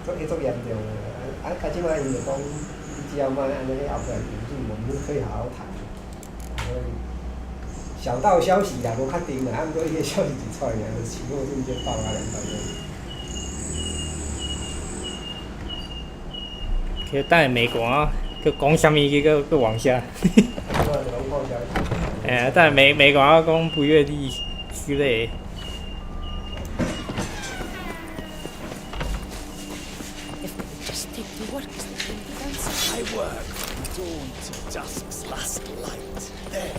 足严重诶，即摆伊就讲，只要莫安尼后边引进，我们可以好好谈。所以小道消息啦，无确定啦，啊，毋过伊个消息一出来，就期货瞬间爆拉200多。去等美国啊，去讲什么去往下。哎，等美国啊讲不愿意之类。I work from dawn to dusk's last light. Then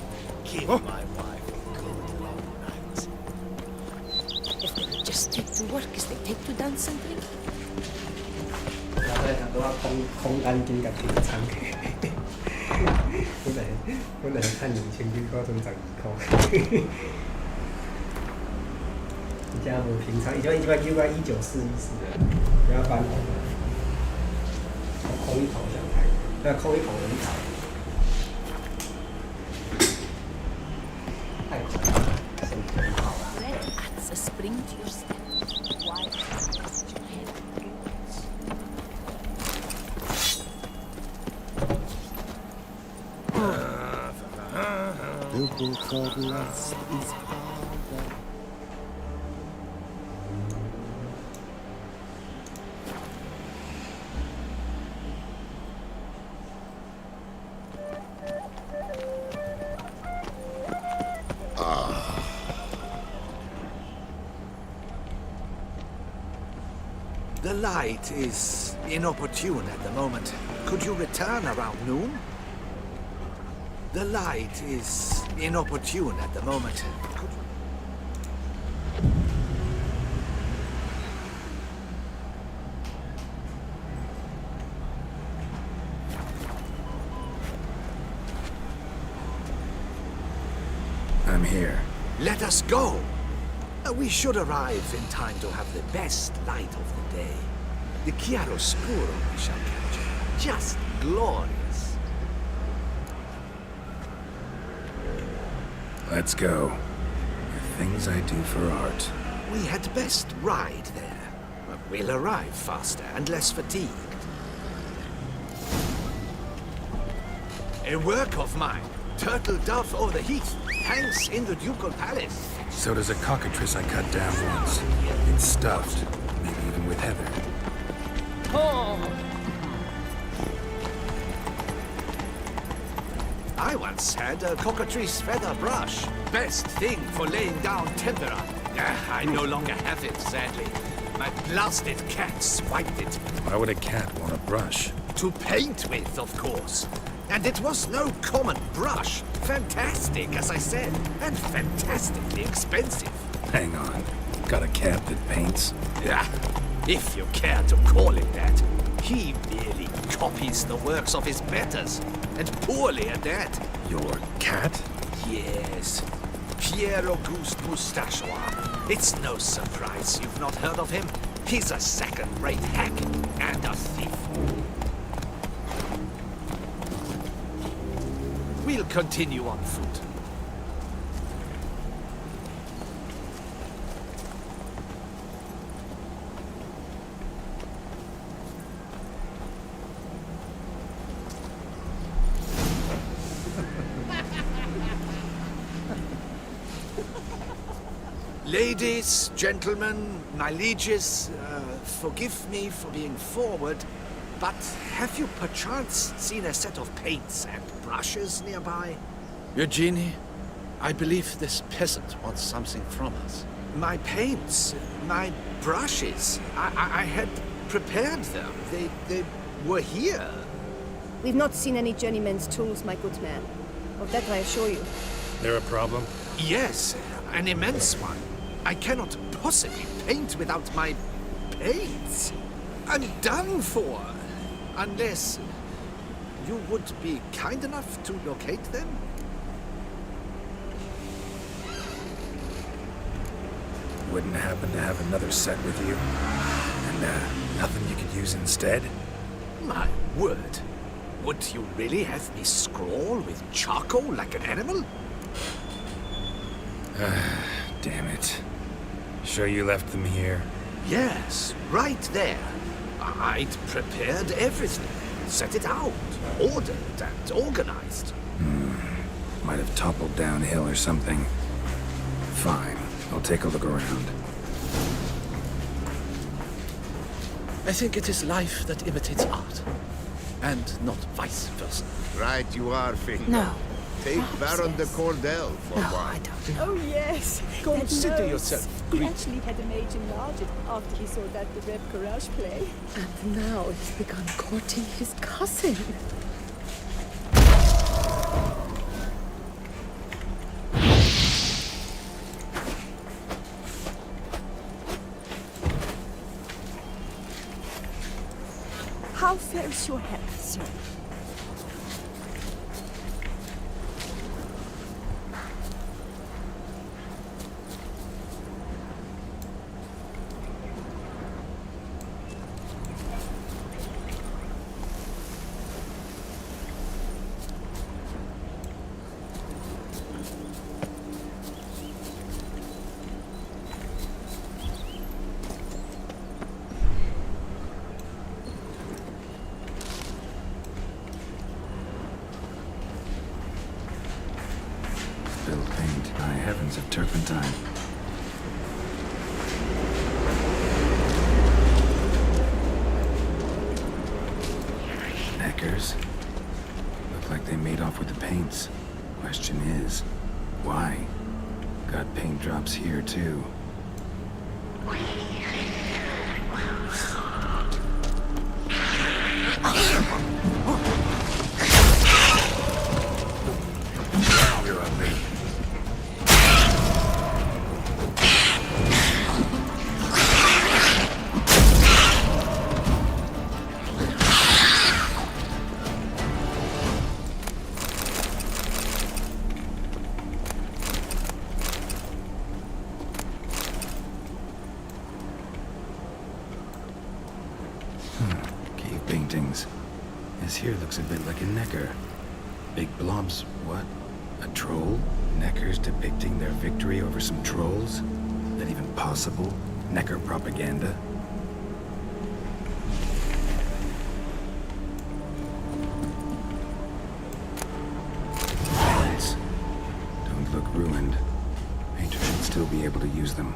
give my wife a good long night. If they would just take to work as they take to dancing. 然后很多空干金甲平仓。本来看2000块，总涨2块。你家无平常，100块1941的，不要翻红了。空一头想开，那空一头人才。太夸张了，身体很好啊。Adds a spring to your step. Why cast your head The book of lust is harder. The light is inopportune at the moment. Could you return around noon? The light is inopportune at the moment. I'm here. Let us go! We should arrive in time to have the best light of the day. The chiaroscuro we shall capture. Just glorious. Let's go. The things I do for art. We had best ride there. We'll arrive faster and less fatigued. A work of mine, Turtle Dove O'er the Heath, hangs in the ducal palace. So does a cockatrice I cut down once. It's stuffed, maybe even with heather. I once had a cockatrice feather brush. Best thing for laying down tempera. I no longer have it, sadly. My blasted cat swiped it. Why would a cat want a brush? To paint with, of course. And it was no common brush. Fantastic, as I said, and fantastically expensive. Hang on. Got a cat that paints? Yeah, if you care to call it that. He merely copies the works of his betters, and poorly at that. Your cat? Yes. Pierre-Auguste Moustachois. It's no surprise you've not heard of him. He's a second-rate hack and a thief. We'll continue on foot. Ladies, gentlemen, my lieges, forgive me for being forward, but have you perchance seen a set of paints and brushes nearby? Eugenie, I believe this peasant wants something from us. My paints, my brushes, I had prepared them. They were here. We've not seen any journeyman's tools, my good man. Of that I assure you. There a problem? Yes, an immense one. I cannot possibly paint without my paints. I'm done for. Unless you would be kind enough to locate them? Wouldn't happen to have another set with you? And, nothing you could use instead? My word. Would you really have me scrawl with charcoal like an animal? Damn it. Sure you left them here? Yes, right there. I'd prepared everything. Set it out. Ordered and organized. Might have toppled downhill or something. Fine. I'll take a look around. I think it is life that imitates art, and not vice versa. Right you are, Finger. No. Take Baron de Cordel for No, one. I don't. Oh, yes. Consider That yourself He great. actually had a mage enlarge it after he saw that the Reb Courage play. And now he's begun courting his cousin. How fares your health, sir? turpentine. Neckers? Look like they made off with the paints. Question is, why? Got paint drops here, too. Cave paintings. This here looks a bit like a necker. Big blobs, what? A troll? Neckers depicting their victory over some trolls? That even possible? Necker propaganda? Hands. Don't look ruined. Painter should still be able to use them.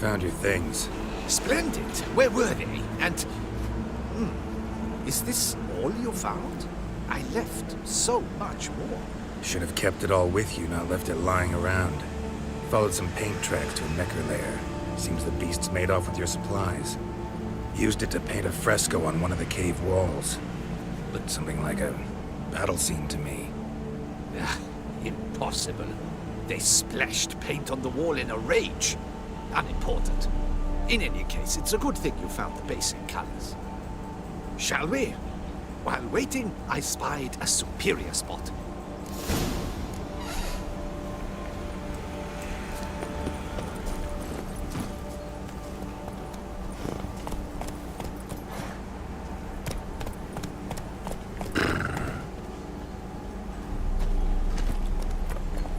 Found your things. Splendid. Where were they? And... Is this all you found? I left so much more. Should have kept it all with you, not left it lying around. Followed some paint tracks to a necker lair. Seems the beast's made off with your supplies. Used it to paint a fresco on one of the cave walls. Looked something like a battle scene to me. Impossible. They splashed paint on the wall in a rage. Unimportant. In any case, it's a good thing you found the basic colors. Shall we? While waiting, I spied a superior spot.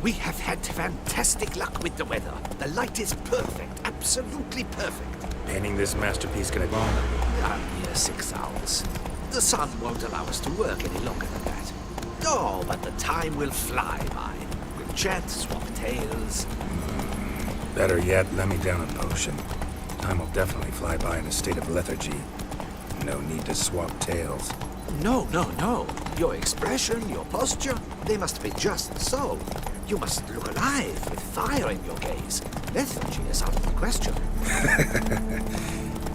We have had fantastic luck with the weather. The light is perfect, absolutely perfect. Painting this masterpiece gonna go on? Mere 6 hours. The sun won't allow us to work any longer than that. Oh, but the time will fly by. We'll chat, swap tales. Better yet, let me down a potion. Time will definitely fly by in a state of lethargy. No need to swap tales. No. Your expression, your posture, they must be just so. You must look alive with fire in your gaze. Lethargy is out of the question.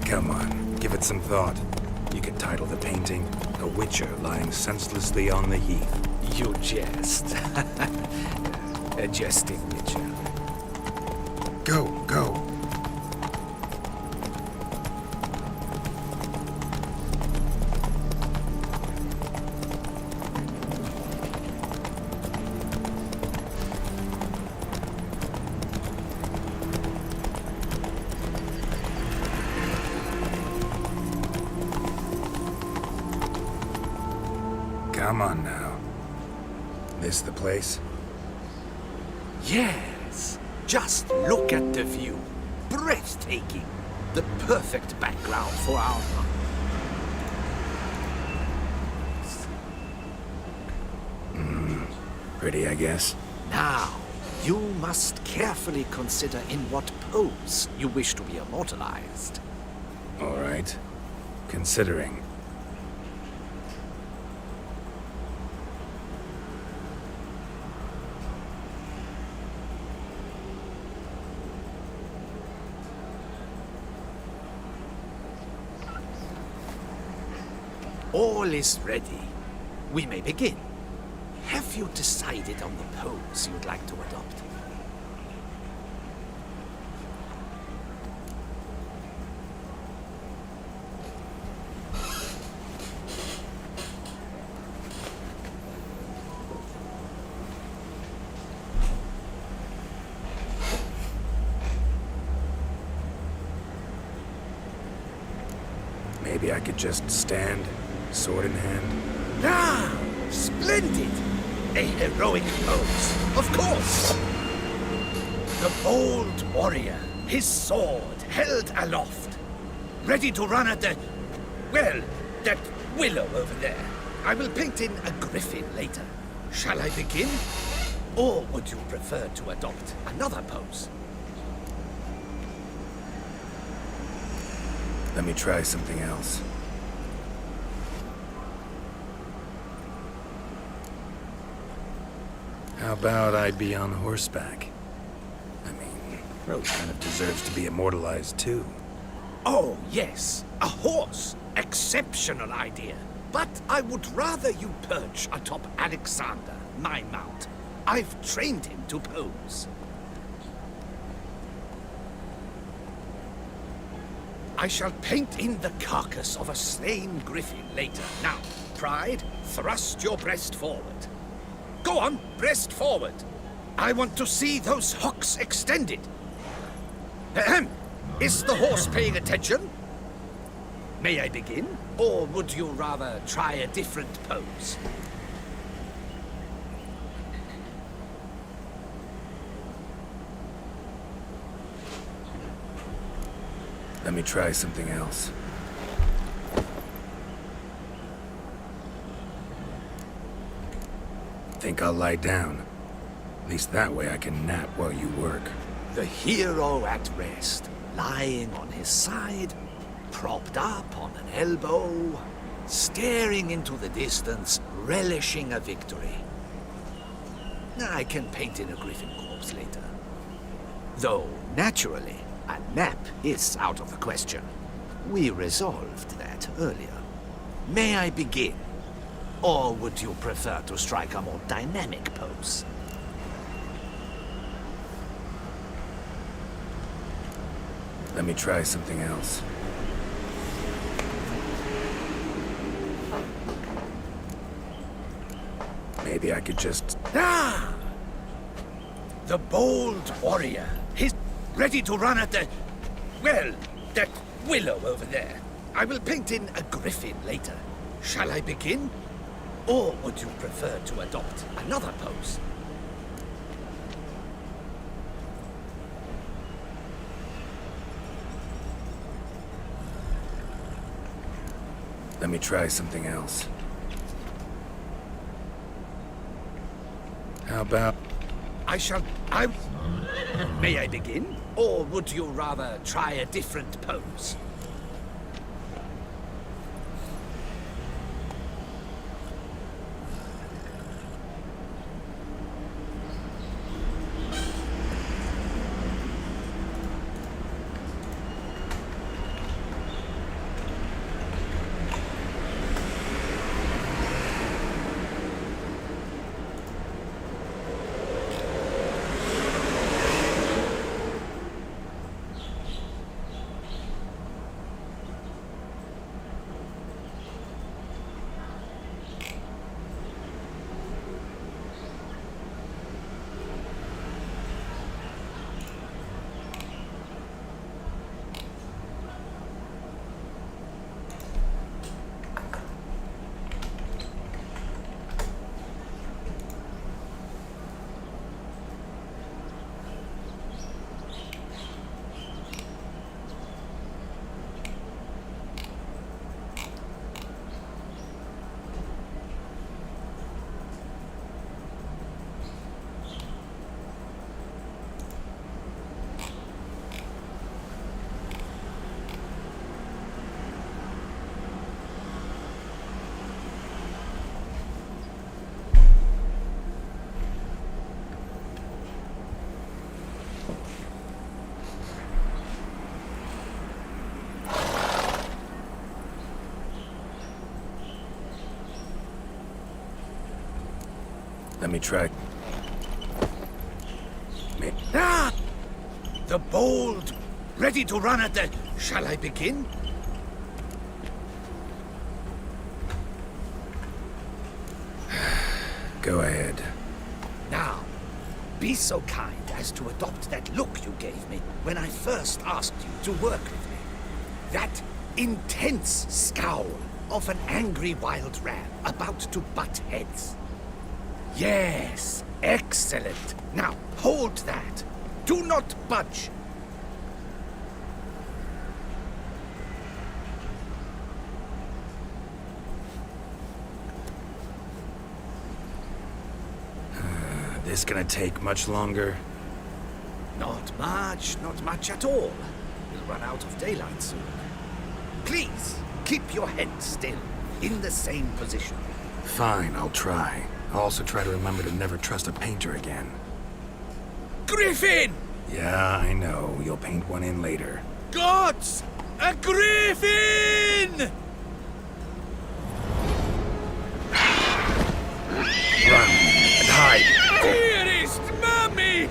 Come on, give it some thought. You could title the painting, A Witcher Lying Senselessly on the Heath. You jest. A jesting witcher. Go. Come on now. This the place? Yes. Just look at the view. Breathtaking. The perfect background for our... Pretty, I guess. Now, you must carefully consider in what pose you wish to be immortalized. All right. Considering. All is ready. we may begin. Have you decided on the pose you'd like to adopt? Maybe I could just stand, sword in hand. Ah, splendid! A heroic pose, of course! The bold warrior, his sword held aloft, ready to run at well, that willow over there. I will paint in a griffin later. Shall I begin? Or would you prefer to adopt another pose? Let me try something else. How about I be on horseback? I mean, Rose kind of deserves to be immortalized too. Oh, yes. A horse. Exceptional idea. But I would rather you perch atop Alexander, my mount. I've trained him to pose. I shall paint in the carcass of a slain griffin later. Now, Pride, thrust your breast forward. Go on, breast forward. I want to see those hocks extended. Ahem. Is the horse paying attention? May I begin? Or would you rather try a different pose? Let me try something else. Think I'll lie down. At least that way I can nap while you work. The hero at rest, lying on his side, propped up on an elbow, staring into the distance, relishing a victory. I can paint in a griffin corpse later. Though, naturally, a nap is out of the question. We resolved that earlier. May I begin? Or would you prefer to strike a more dynamic pose? Let me try something else. Maybe I could just... Ah! The bold warrior. He's ready to run at well, that willow over there. I will paint in a griffin later. Shall I begin? Or would you prefer to adopt another pose? Let me try something else. How about... May I begin? Or would you rather try a different pose? Let me try. Ah! The bold, ready to run at the... Shall I begin? Go ahead. Now, be so kind as to adopt that look you gave me when I first asked you to work with me. That intense scowl of an angry wild ram about to butt heads. Yes, excellent. Now, hold that. Do not budge. This gonna take much longer? Not much at all. We'll run out of daylight soon. Please, keep your head still, in the same position. Fine, I'll try. I'll also try to remember to never trust a painter again. Griffin! Yeah, I know. You'll paint one in later. Gods! A griffin! Run and hide! Dearest Mummy!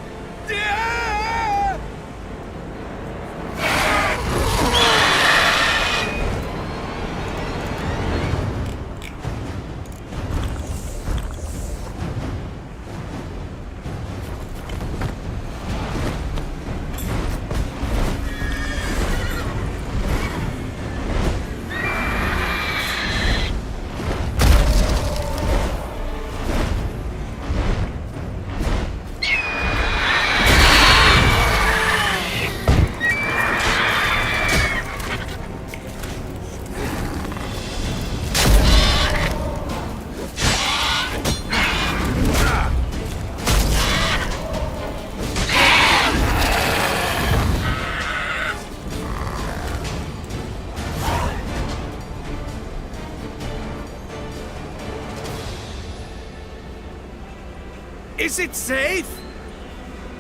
Is it safe?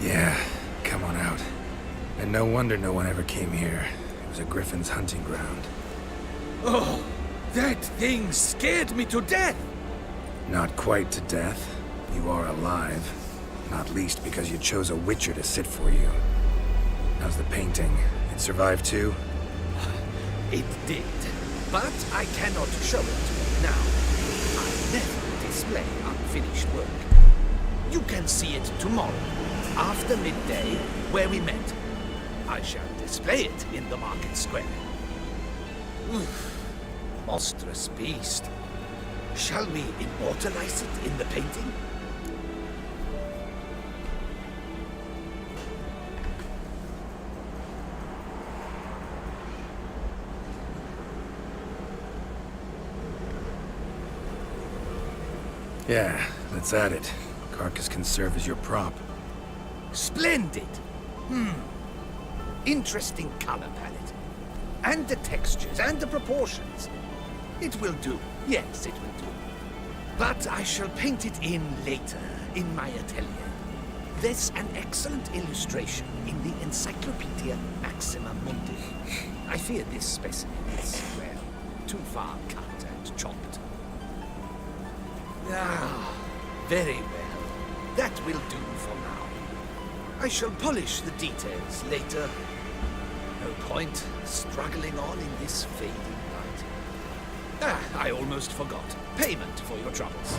Yeah, come on out. And no wonder no one ever came here. It was a griffin's hunting ground. Oh, that thing scared me to death! Not quite to death. You are alive. Not least because you chose a witcher to sit for you. How's the painting? It survived too? It did. But I cannot show it now. I never display unfinished work. You can see it tomorrow, after midday, where we met. I shall display it in the market square. Oof, monstrous beast. Shall we immortalize it in the painting? Yeah, let's add it. Carcass can serve as your prop. Splendid! Interesting color palette. And the textures and the proportions. It will do. Yes, it will do. But I shall paint it in later, in my atelier. There's an excellent illustration in the Encyclopedia Maxima Mundi. I fear this specimen is, well, too far cut and chopped. Ah, very well. That will do for now. I shall polish the details later. No point struggling on in this fading light. Ah, I almost forgot. Payment for your troubles.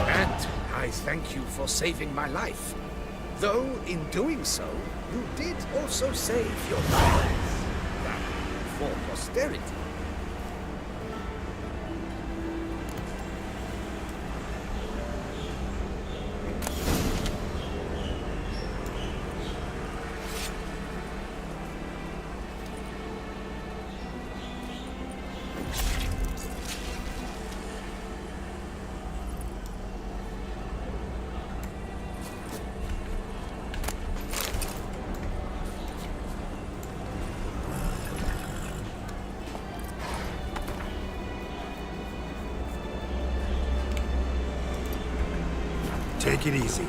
And I thank you for saving my life. Though, in doing so, you did also save your life. For posterity. Take it easy.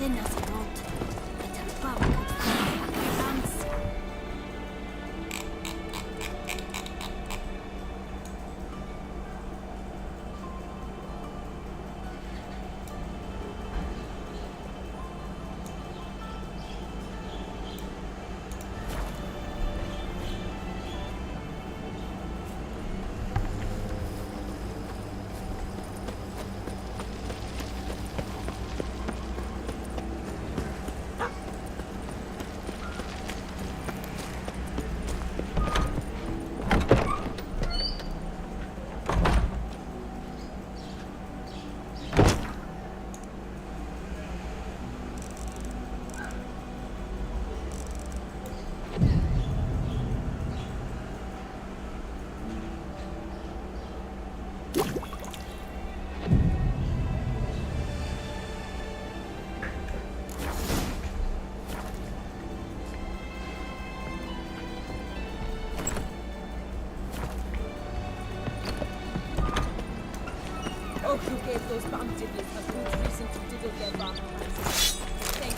apenas not. Peter Pan Franz. Oh, who gave those bountifully a good reason to diddle their bark prices. Thank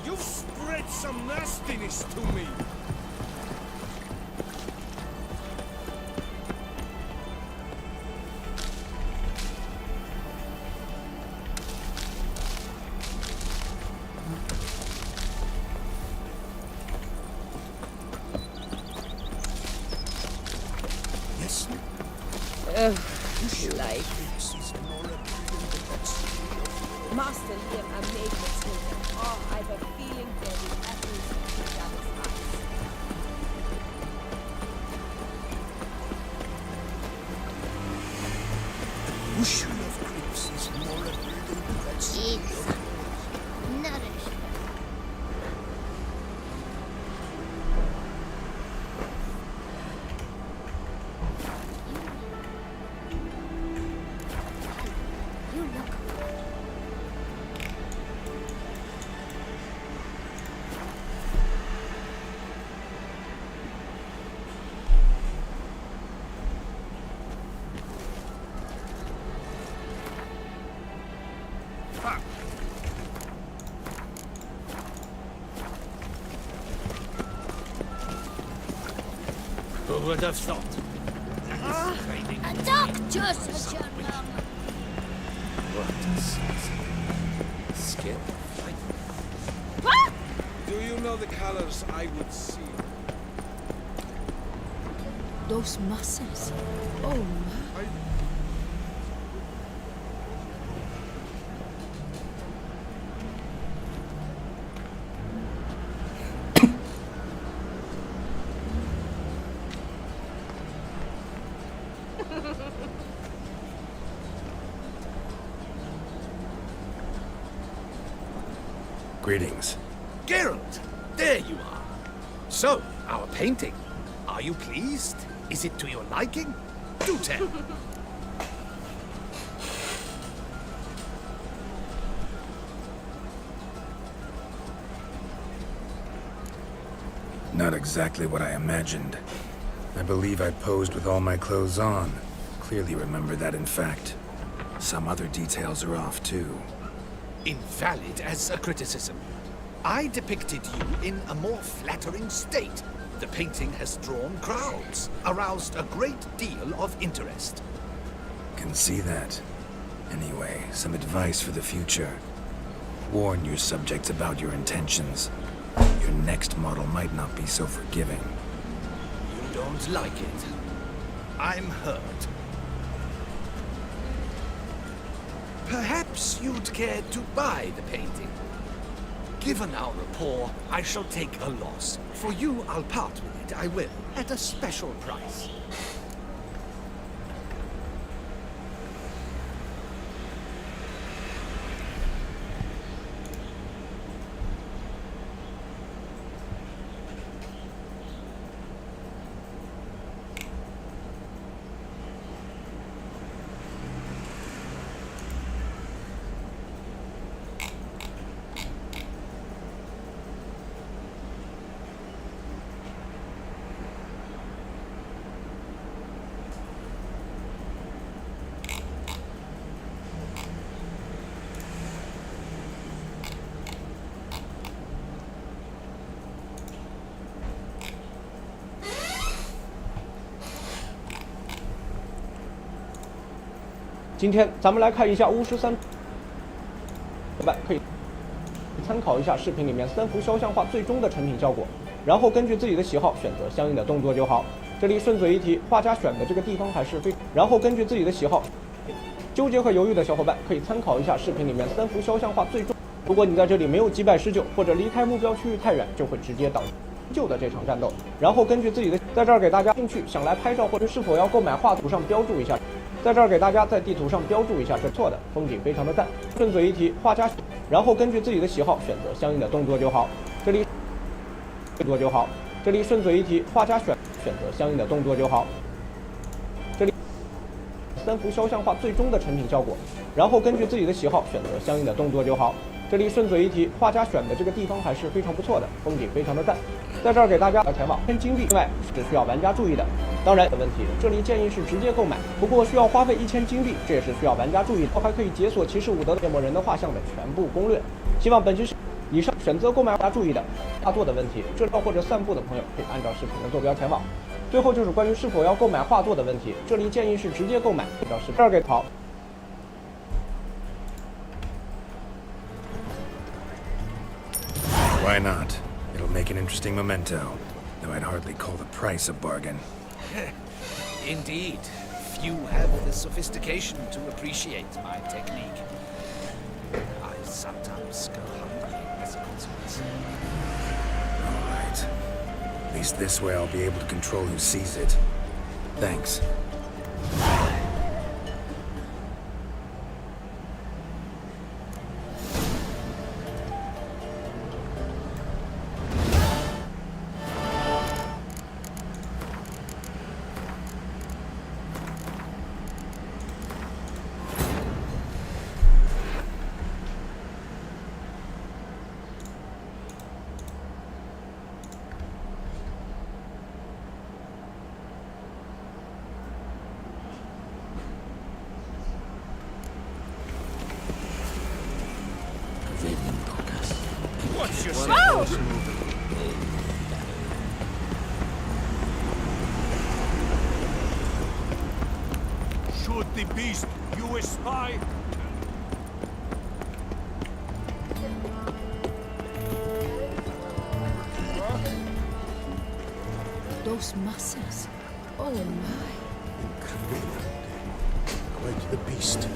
you. You've spread some nastiness to me. Like Master Liam, I made mistakes. Oh, I have a feeling there is apples in each other's eyes. Bushel of grapes is more a burden than that sea of yours. Nourish. You look. Who would have thought? A doctor, Sir John. What a season. Skin fight. What? Do you know the colors I would see? Those muscles. Oh, my. Greetings. Geralt, there you are. So, our painting. Are you pleased? Is it to your liking? Do tell. Not exactly what I imagined. I believe I posed with all my clothes on. Clearly remember that, in fact. Some other details are off, too. Invalid as a criticism. I depicted you in a more flattering state. The painting has drawn crowds, aroused a great deal of interest. Can see that. Anyway, some advice for the future. Warn your subjects about your intentions. Your next model might not be so forgiving. You don't like it. I'm hurt. Perhaps you'd care to buy the painting. Given our rapport, I shall take a loss. For you, I'll part with it, I will, at a special price. 今天咱们来看一下巫师3，可以参考一下视频里面3幅肖像画最终的成品效果，然后根据自己的喜好选择相应的动作就好。这里顺嘴一提，画家选的这个地方还是然后根据自己的喜好，纠结和犹豫的小伙伴可以参考一下视频里面3幅肖像画最终。如果你在这里没有击败19，或者离开目标区域太远，就会直接导致旧的这场战斗。然后根据自己的，在这儿给大家兴趣想来拍照或者是否要购买画图上标注一下。在这儿给大家在地图上标注一下，这错的风景非常的赞。顺嘴一提，画家，然后根据自己的喜好选择相应的动作就好。这里顺嘴一提，画家选择相应的动作就好。这里3幅肖像画最终的成品效果，然后根据自己的喜好选择相应的动作就好。这里顺嘴一提，画家选的这个地方还是非常不错的，风景非常的赞。在这儿给大家前往1000金币，另外是需要玩家注意的。当然的问题，这里建议是直接购买，不过需要花费1000金币，这也是需要玩家注意的。还可以解锁骑士伍德的猎魔人的画像的全部攻略。希望本期以上选择购买大家注意的画作的问题，这或者散步的朋友可以按照视频的坐标前往。最后就是关于是否要购买画作的问题，这里建议是直接购买，按照视频这儿给好。Why not? It'll make an interesting memento, though I'd hardly call the price a bargain. Indeed. Few have the sophistication to appreciate my technique. I sometimes go hungry as a consequence. All right. At least this way I'll be able to control who sees it. Thanks. Watch yourself! Whoa! Shoot the beast, you spy! Those muscles. Oh my. Quite the beast.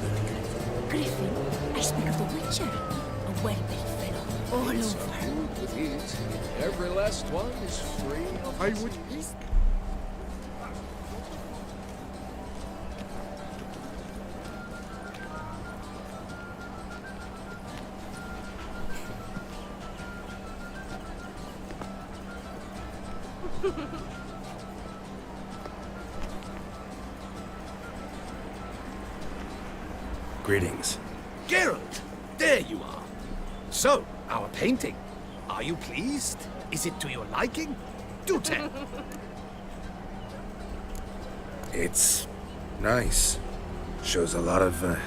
Griffin, I speak of the Witcher. A well-built fellow. All over. It is. Every last one is free of I would... Greetings. Geralt, there you are. So, our painting. Are you pleased? Is it to your liking? Do tell. It's nice. Shows a lot of,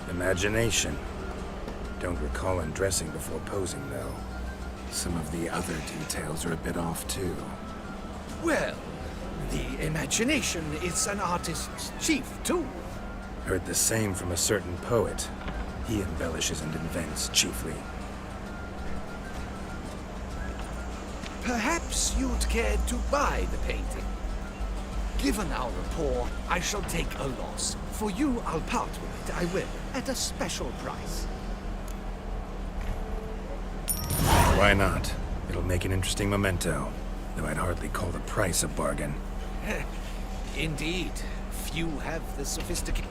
imagination. Don't recall undressing before posing, though. Some of the other details are a bit off, too. Well, the imagination is an artist's chief tool. Heard the same from a certain poet. He embellishes and invents, chiefly. Perhaps you'd care to buy the painting. Given our rapport, I shall take a loss. For you, I'll part with it, I will, at a special price. Why not? It'll make an interesting memento, though I'd hardly call the price a bargain. Indeed. Few have the sophistication.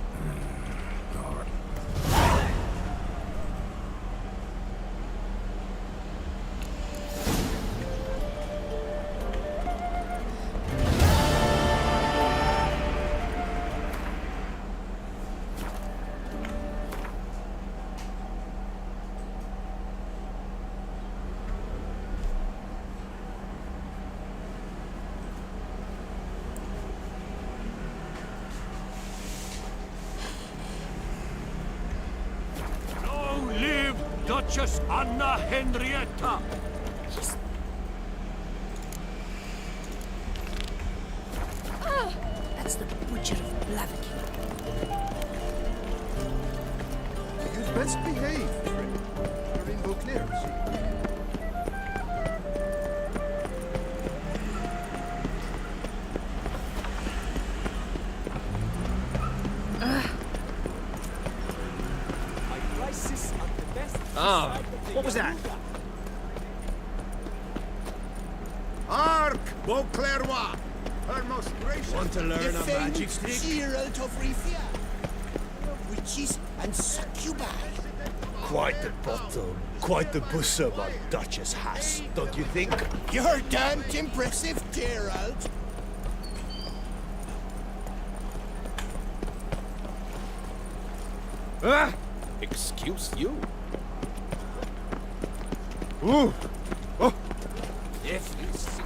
Duchess Anna Henrietta! That's the Butcher of Blaviken. Let's behave, friend. You're in Beauclair, see? Ah, what was that? Arc, Beauclairois! Her most gracious... Want to learn a magic trick? Geralt of Rivia. Witches and succubi. Quite the bottom, quite the bosom our Duchess has, don't you think? You're damned impressive, Geralt. Ah! Excuse you? Ooh! Oh! Yes, yes.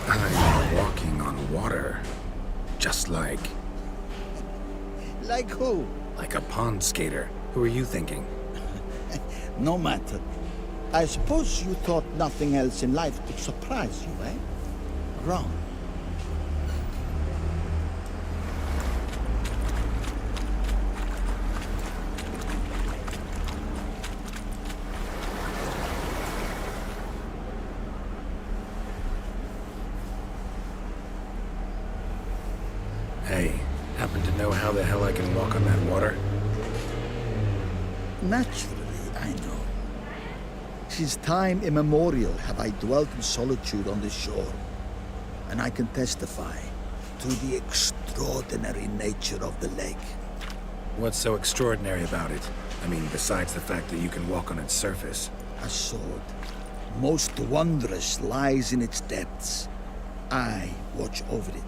I'm walking on water. Just like... Like who? like a pond skater. Who are you thinking? No matter. I suppose you thought nothing else in life could surprise you, eh? Wrong. Hey, happen to know how the hell I can walk on that water? Naturally, I know. Since time immemorial have I dwelt in solitude on this shore, and I can testify to the extraordinary nature of the lake. What's so extraordinary about it? I mean, besides the fact that you can walk on its surface. A sword, most wondrous, lies in its depths. I watch over it.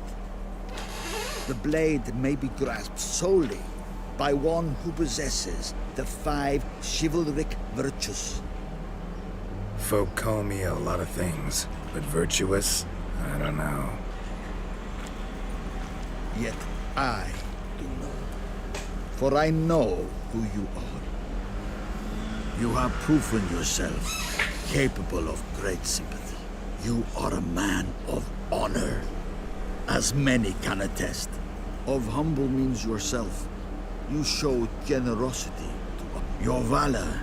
The blade may be grasped solely by one who possesses the 5 chivalric virtues. Folk call me a lot of things, but virtuous? I don't know. Yet I do know. For I know who you are. You have proven yourself capable of great sympathy. You are a man of honor, as many can attest. Of humble means yourself. You show generosity to your valor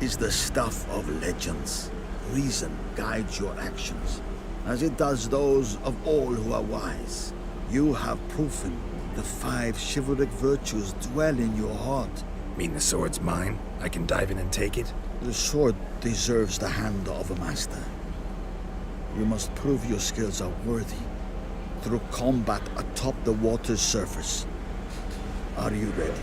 is the stuff of legends. Reason guides your actions, as it does those of all who are wise. You have proven the 5 chivalric virtues dwell in your heart. Mean the sword's mine? I can dive in and take it? The sword deserves the hand of a master. You must prove your skills are worthy through combat atop the water's surface. Are you ready?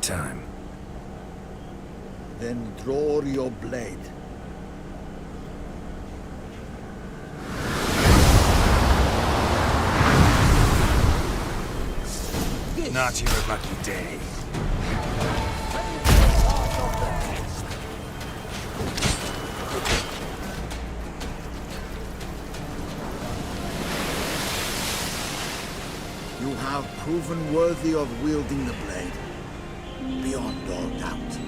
time. Then draw your blade. Not your lucky day. You have proven worthy of wielding the blade, beyond all doubt.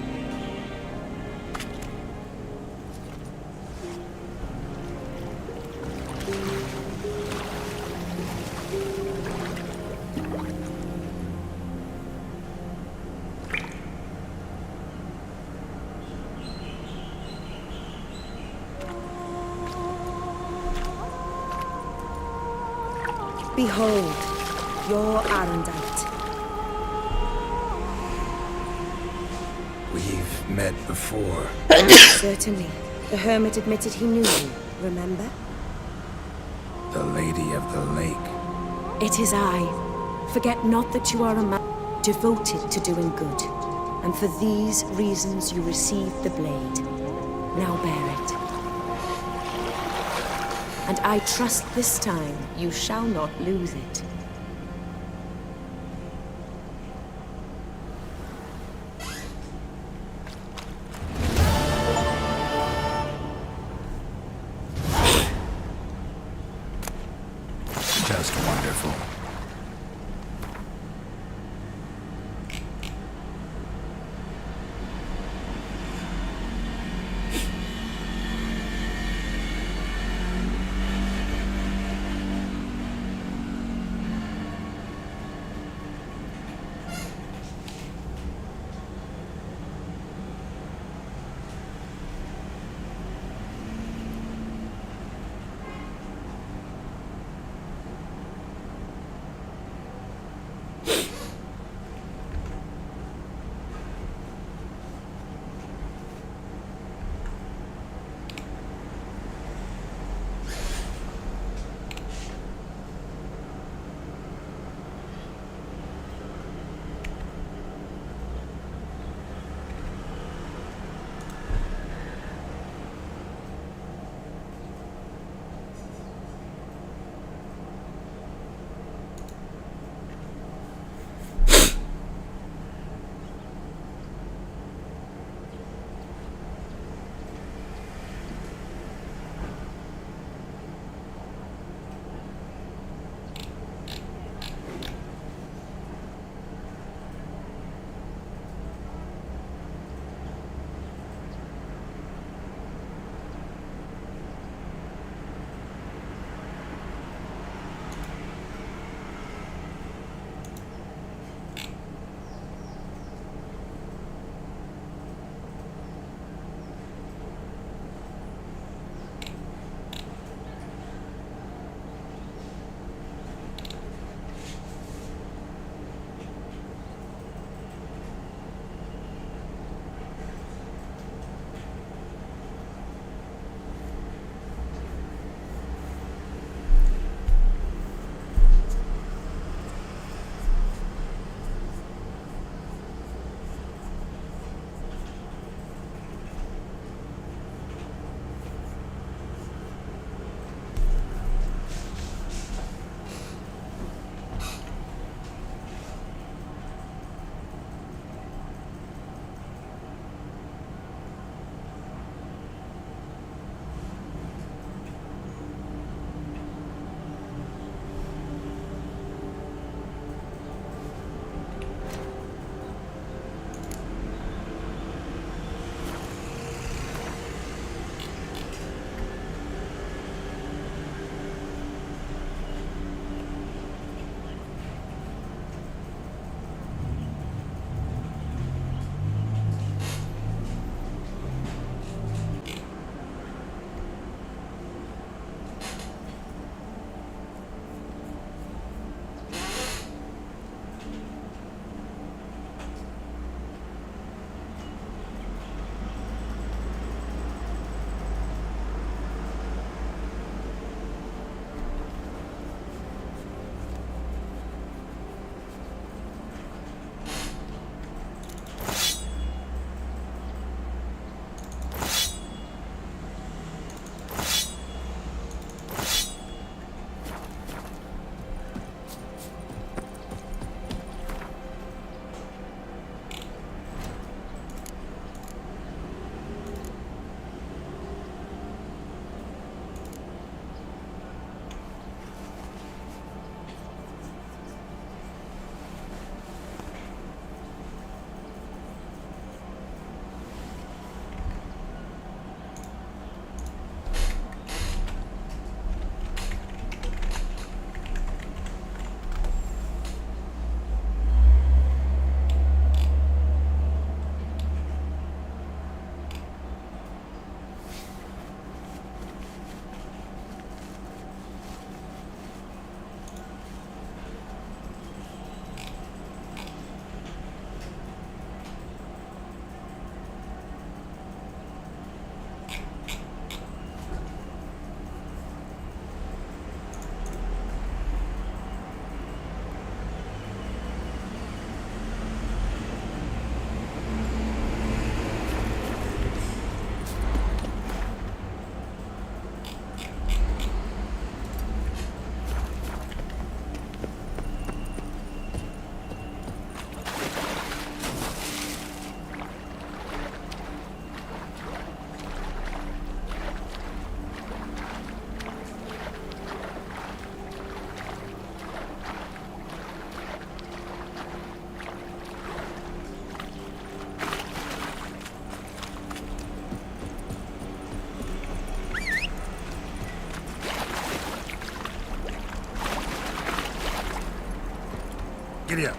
Behold, your Arendite. We've met before. Certainly. The hermit admitted he knew you, remember? The Lady of the Lake. It is I. Forget not that you are a man devoted to doing good. And for these reasons you received the blade. Now bear it. And I trust this time you shall not lose it. Just wonderful. Giddy up.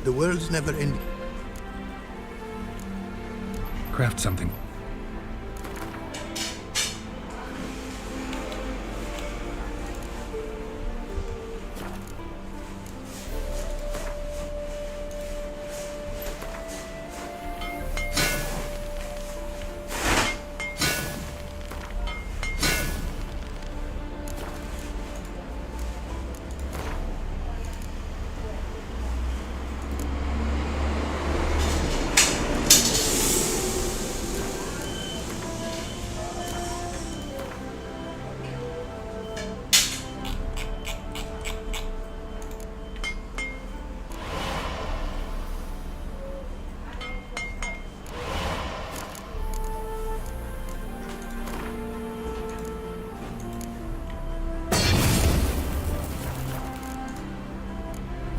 The world's never ending. Craft something.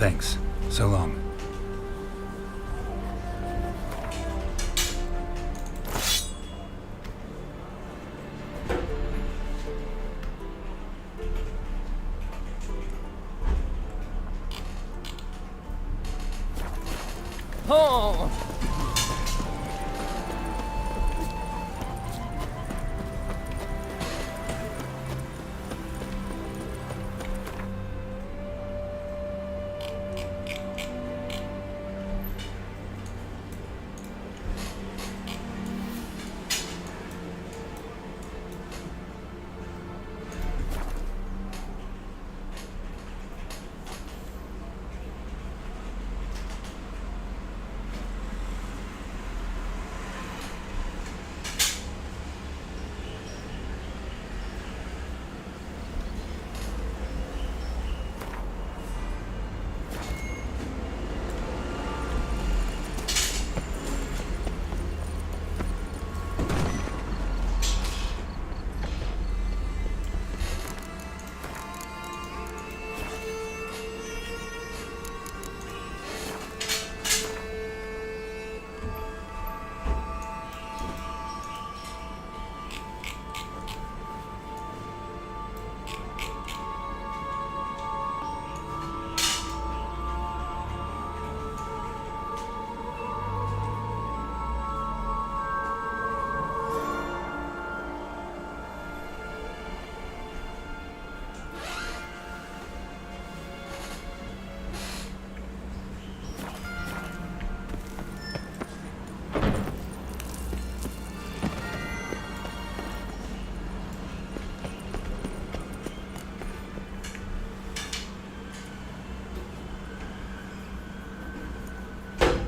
Thanks. So long. Oh!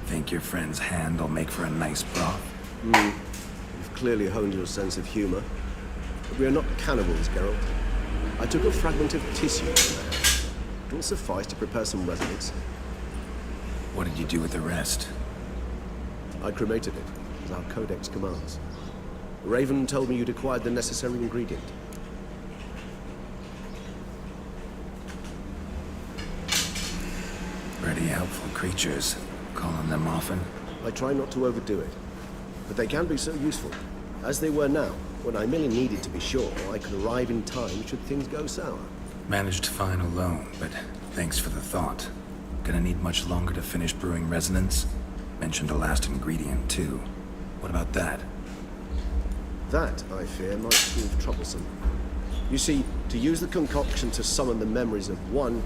Think your friend's hand will make for a nice broth? You've clearly honed your sense of humor. But we are not cannibals, Geralt. I took a fragment of tissue from there. It will suffice to prepare some resonance. What did you do with the rest? I cremated it, as our codex commands. Raven told me you'd acquired the necessary ingredient. Ready? Pretty helpful creatures. Call on them often? I try not to overdo it, but they can be so useful, as they were now, when I merely needed to be sure I could arrive in time should things go sour. Managed fine alone, but thanks for the thought. Gonna need much longer to finish brewing resonance? Mentioned a last ingredient, too. What about that? That, I fear, might prove troublesome. You see, to use the concoction to summon the memories of one,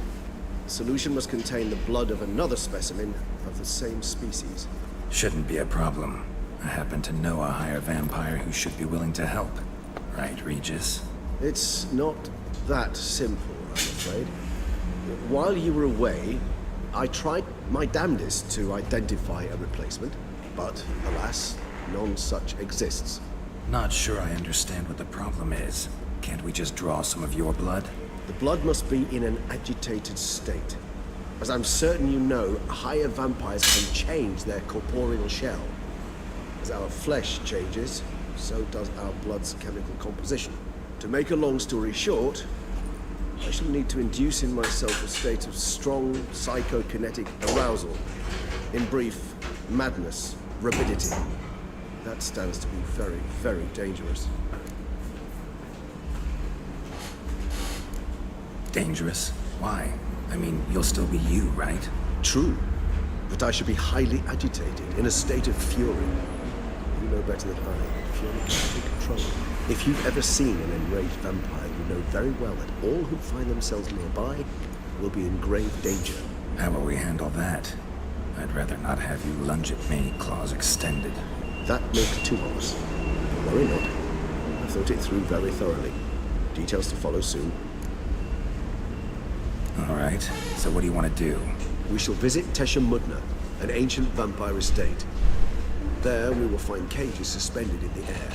the solution must contain the blood of another specimen of the same species. Shouldn't be a problem. I happen to know a higher vampire who should be willing to help. Right, Regis? It's not that simple, I'm afraid. While you were away, I tried my damnedest to identify a replacement, but alas, none such exists. Not sure I understand what the problem is. Can't we just draw some of your blood? The blood must be in an agitated state. As I'm certain you know, higher vampires can change their corporeal shell. As our flesh changes, so does our blood's chemical composition. To make a long story short, I shall need to induce in myself a state of strong psychokinetic arousal. In brief, madness, rapidity. That stands to be very, very dangerous. Dangerous? Why? I mean, you'll still be you, right? True. But I should be highly agitated, in a state of fury. You know better than I, fury can be controlled. If you've ever seen an enraged vampire, you know very well that all who find themselves nearby will be in grave danger. How will we handle that? I'd rather not have you lunge at me, claws extended. That makes two of us. But worry not. I've thought it through very thoroughly. Details to follow soon. All right, so what do you want to do? We shall visit Tesha Mudna, an ancient vampire estate. There we will find cages suspended in the air.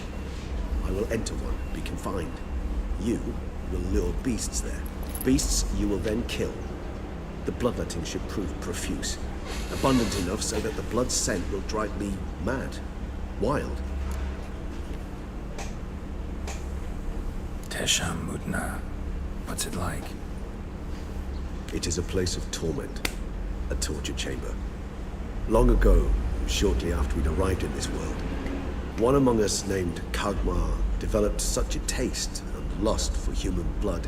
I will enter one, be confined. You will lure beasts there. Beasts you will then kill. The bloodletting should prove profuse. Abundant enough so that the blood scent will drive me mad. Wild. Tesha Mudna. What's it like? It is a place of torment. A torture chamber. Long ago, shortly after we'd arrived in this world, one among us named Kagmar developed such a taste and lust for human blood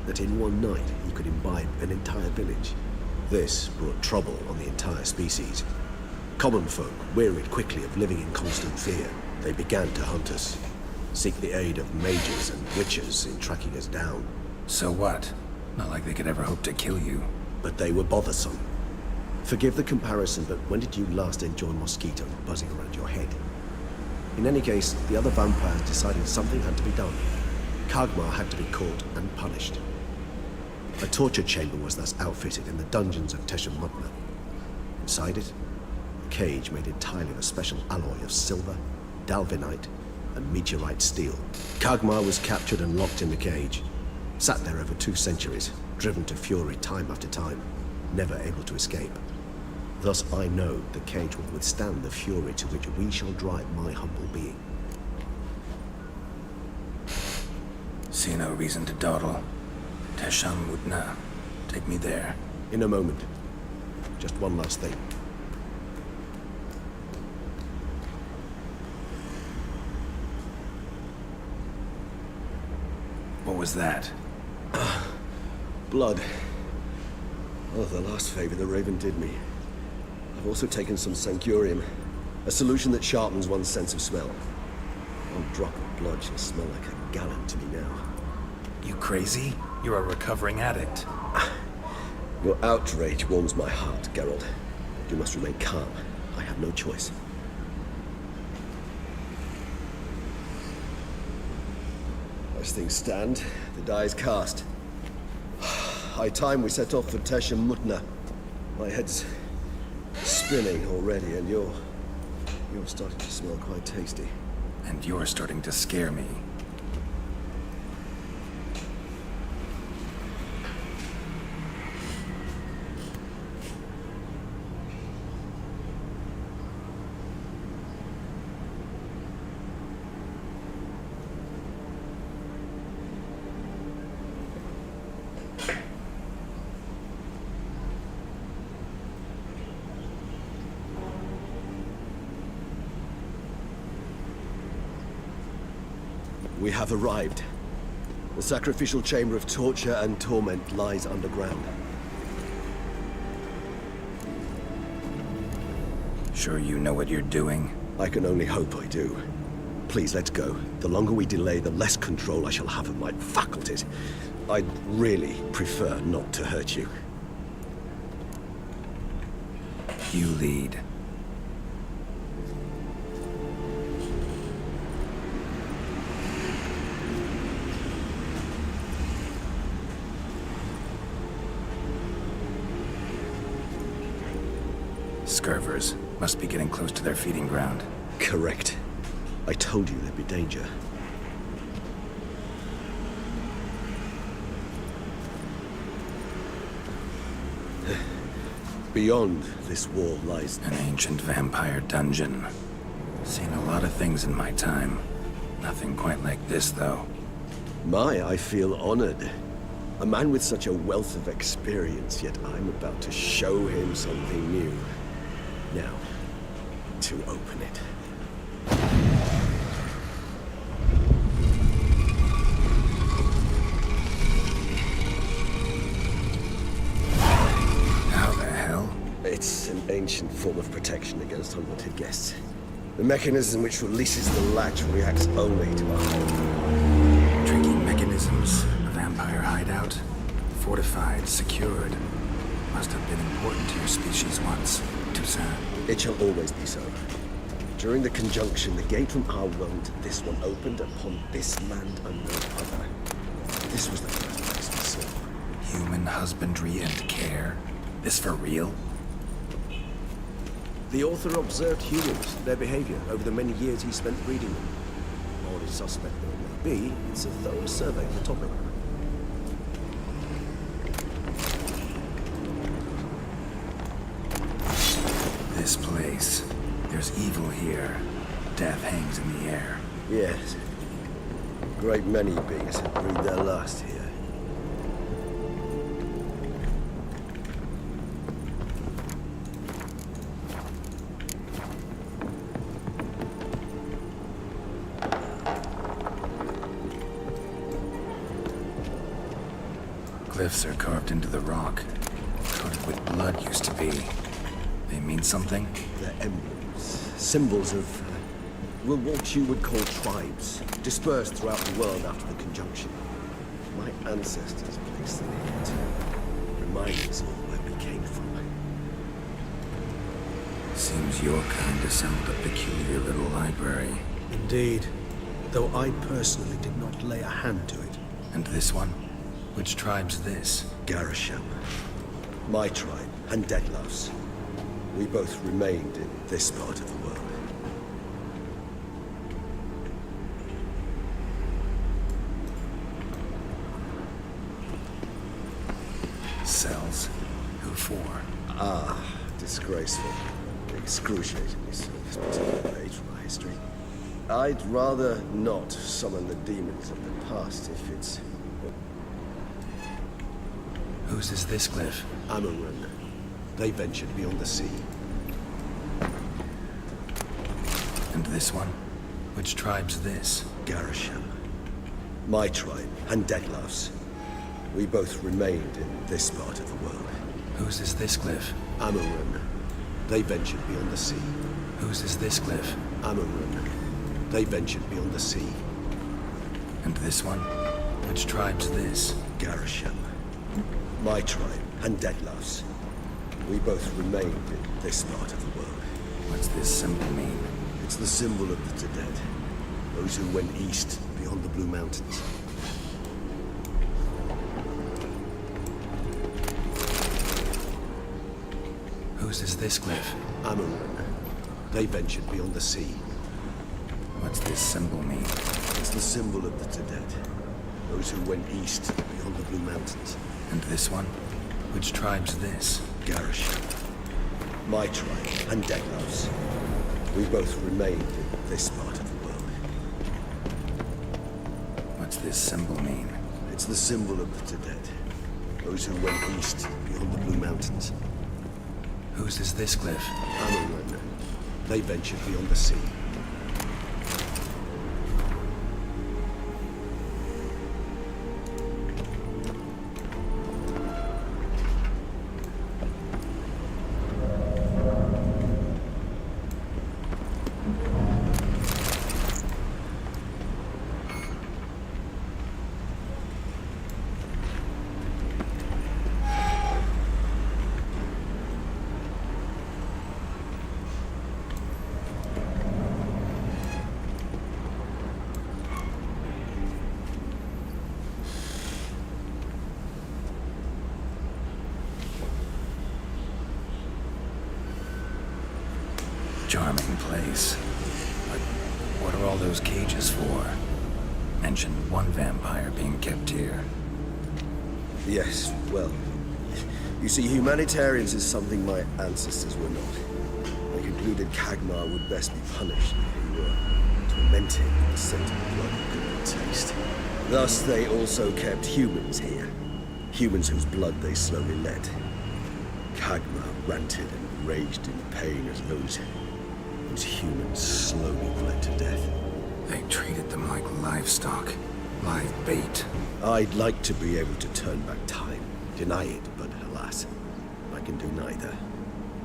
that in one night he could imbibe an entire village. This brought trouble on the entire species. Common folk wearied quickly of living in constant fear. They began to hunt us, seek the aid of mages and witches in tracking us down. So what? Not like they could ever hope to kill you. But they were bothersome. Forgive the comparison, but when did you last enjoy mosquitoes buzzing around your head? In any case, the other vampires decided something had to be done. Kagmar had to be caught and punished. A torture chamber was thus outfitted in the dungeons of Tesha Mudna. Inside it, a cage made entirely of a special alloy of silver, dalvinite, and meteorite steel. Kagmar was captured and locked in the cage. Sat there over 2 centuries, driven to fury time after time, never able to escape. Thus I know the cage will withstand the fury to which we shall drive my humble being. See no reason to dawdle. Tesha Mudna. Take me there. In a moment. Just one last thing. What was that? Blood. Oh, the last favor the Raven did me. I've also taken some sancurium, a solution that sharpens one's sense of smell. One drop of blood shall smell like a gallon to me now. You crazy? You're a recovering addict. Your outrage warms my heart, Geralt. You must remain calm. I have no choice. As things stand, the die is cast. High time we set off for Tesha Mudna. My head's spinning already, and you're starting to smell quite tasty. And you're starting to scare me. We have arrived. The sacrificial chamber of torture and torment lies underground. Sure you know what you're doing? I can only hope I do. Please, let's go. The longer we delay, the less control I shall have of my faculties. I'd really prefer not to hurt you. You lead. Scurvers must be getting close to their feeding ground. Correct. I told you there'd be danger. Beyond this wall lies an ancient vampire dungeon. Seen a lot of things in my time. Nothing quite like this, though. I feel honored. A man with such a wealth of experience, yet I'm about to show him something new. Now, to open it. How the hell? It's an ancient form of protection against unwanted guests. The mechanism which releases the latch reacts only to a hole. Tricky mechanisms. A vampire hideout. Fortified, secured. Must have been important to your species once. Toussaint. It shall always be so. During the conjunction, the gate from our world to this one opened upon this land and no other. This was the first place we saw. Human husbandry and care? This for real? The author observed humans, their behavior, over the many years he spent reading them. Morally suspect though it may be, it's a thorough survey of the topic. This place. There's evil here. Death hangs in the air. Yes. A great many beings have breathed their last here. Glyphs are carved into the rock. Coated with blood used to be. They mean something? They're emblems. Symbols of, what you would call tribes. Dispersed throughout the world after the conjunction. My ancestors placed them here to remind us all where we came from. Seems your kind assembled a peculiar little library. Indeed. Though I personally did not lay a hand to it. And this one? Which tribe's this? Garisham. My tribe, and Dlc. We both remained in this part of the world. Cells? Who for? Ah, disgraceful. Excruciatingly so, this particular page from our history. I'd rather not summon the demons of the past if it's... Whose is this glyph? Amaran. They ventured beyond the sea. And this one? Which tribe's this? Garisham. My tribe, and Dlc. We both remained in this part of the world. Whose is this glyph? Amaran. They ventured beyond the sea. Whose is this glyph? Amaran. They ventured beyond the sea. And this one? Which tribe's this? Garisham. My tribe, and Dlc. We both remained in this part of the world. What's this symbol mean? It's the symbol of the dead. Those who went east beyond the Blue Mountains. Whose is this glyph? Amaran. They ventured beyond the sea. What's this symbol mean? It's the symbol of the dead. Those who went east beyond the Blue Mountains. And this one? Which tribe's this? Garisham. My tribe, and Dlc. We both remained in this part of the world. What's this symbol mean? It's the symbol of the dead. Those who went east beyond the Blue Mountains. Whose is this glyph? Amaran. They ventured beyond the sea. charming place. But what are all those cages for? Mentioned one vampire being kept here. Yes, well, you see, humanitarians is something my ancestors were not. They concluded Kagmar would best be punished if he were tormented with the scent of blood he could not taste. Thus, they also kept humans here. Humans whose blood they slowly led. Kagmar ranted and raged in pain as those humans slowly bled to death. They treated them like livestock. Live bait. I'd like to be able to turn back time. Deny it, but alas, I can do neither.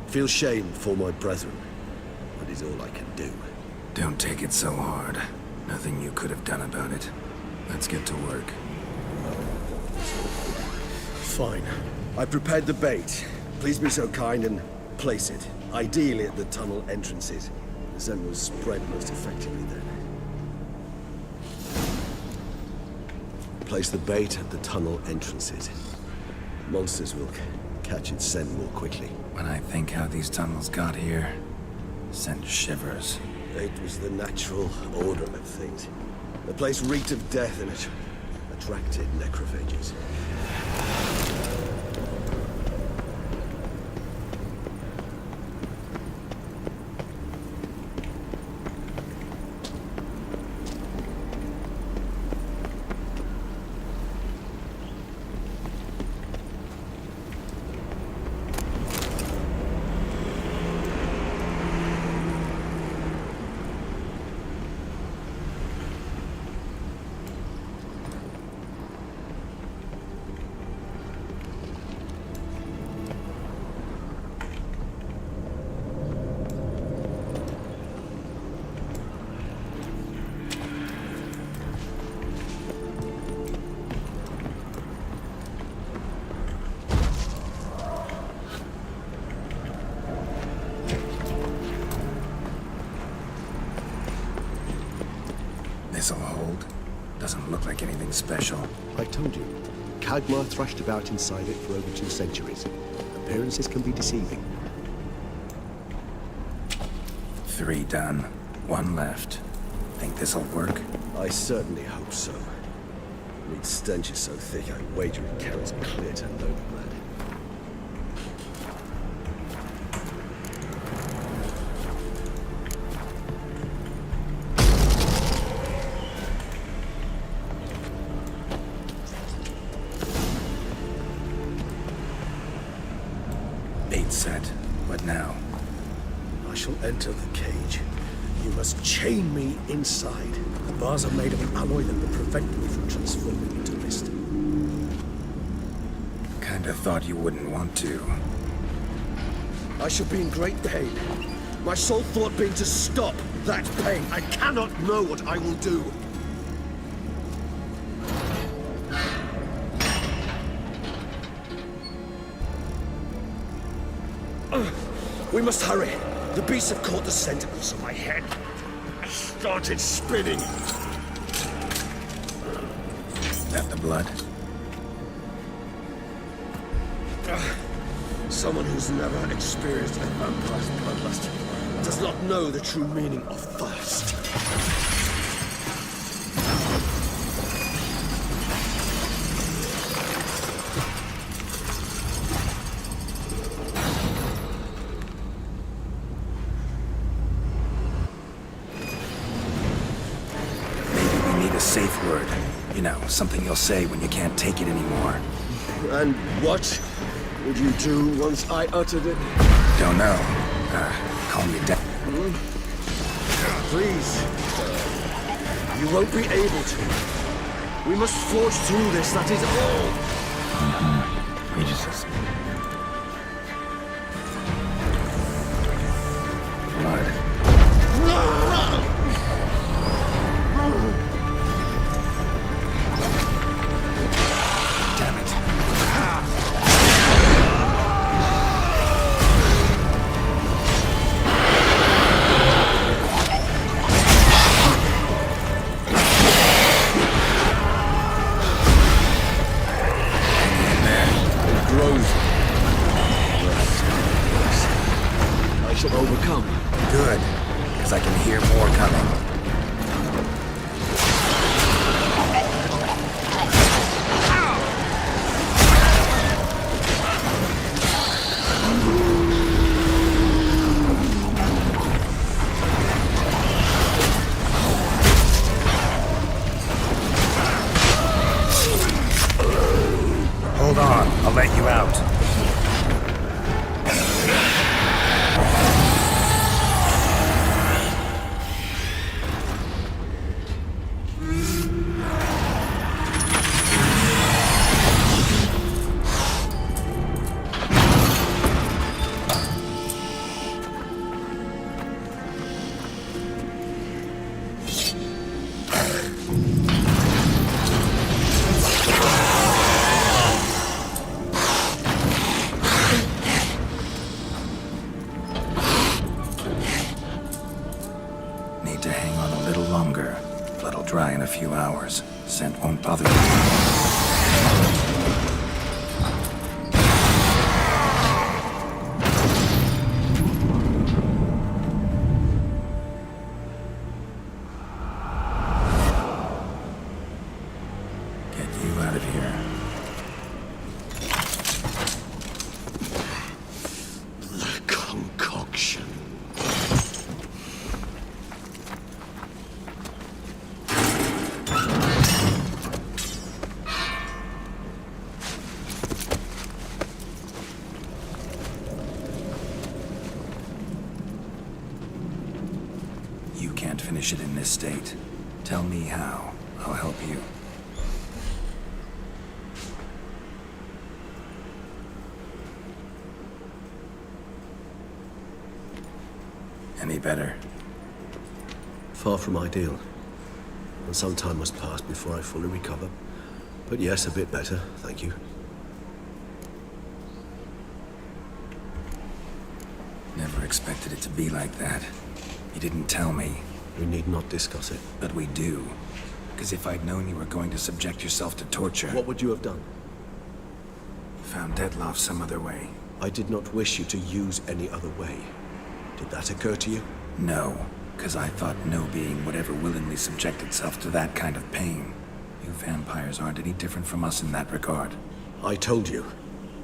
Feel shame for my brethren, but is all I can do. Don't take it so hard. Nothing you could have done about it. Let's get to work. Fine. I prepared the bait. Please be so kind and place it. Ideally at the tunnel entrances. The scent will spread most effectively then. Place the bait at the tunnel entrances. Monsters will catch its scent more quickly. When I think how these tunnels got here, sent shivers. It was the natural order of things. The place reeked of death and it attracted necrophages. This'll hold. Doesn't look like anything special. I told you. Kagmar thrashed about inside it for over 2 centuries. Appearances can be deceiving. 3 done. 1 left. Think this'll work? I certainly hope so. Its stench is so thick, I wager it carries clear to no blood. Bait set. What now? I shall enter the cage. You must chain me inside. The bars are made of an alloy that will prevent me from transforming into mist. Kinda thought you wouldn't want to. I shall be in great pain. My sole thought being to stop that pain. I cannot know what I will do. We must hurry. The beasts have caught the tentacles on my head. I started spinning. That the blood? Someone who's never experienced a vampire's bloodlust does not know the true meaning of thirst. Safe word. You know, something you'll say when you can't take it anymore. And what would you do once I uttered it? Don't know. Calm me down. Please. You won't be able to. We must forge through this, that is all. We just... Blood. Grows dry in a few hours. Scent won't bother you. Finish it in this state. Tell me how. I'll help you. Any better? Far from ideal. And some time must pass before I fully recover. But yes, a bit better, thank you. Never expected it to be like that. You didn't tell me. We need not discuss it. But we do. Because if I'd known you were going to subject yourself to torture... What would you have done? Found Detloff some other way. I did not wish you to use any other way. Did that occur to you? No, because I thought no being would ever willingly subject itself to that kind of pain. You vampires aren't any different from us in that regard. I told you,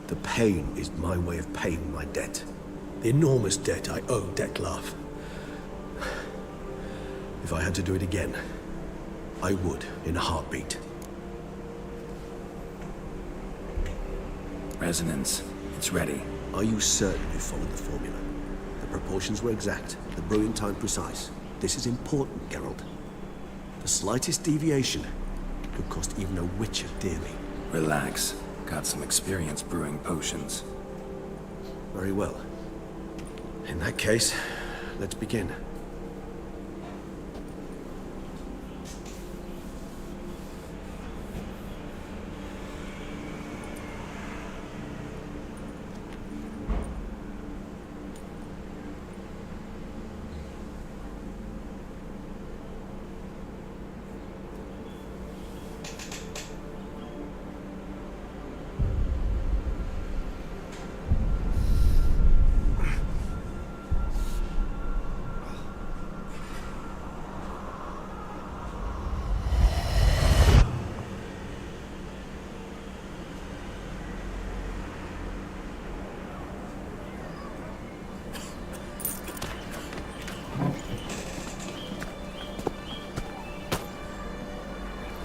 the pain is my way of paying my debt. The enormous debt I owe Detloff. If I had to do it again, I would, in a heartbeat. Resonance. It's ready. Are you certain you followed the formula? The proportions were exact, the brewing time precise. This is important, Geralt. The slightest deviation could cost even a witcher dearly. Relax. Got some experience brewing potions. Very well. In that case, let's begin.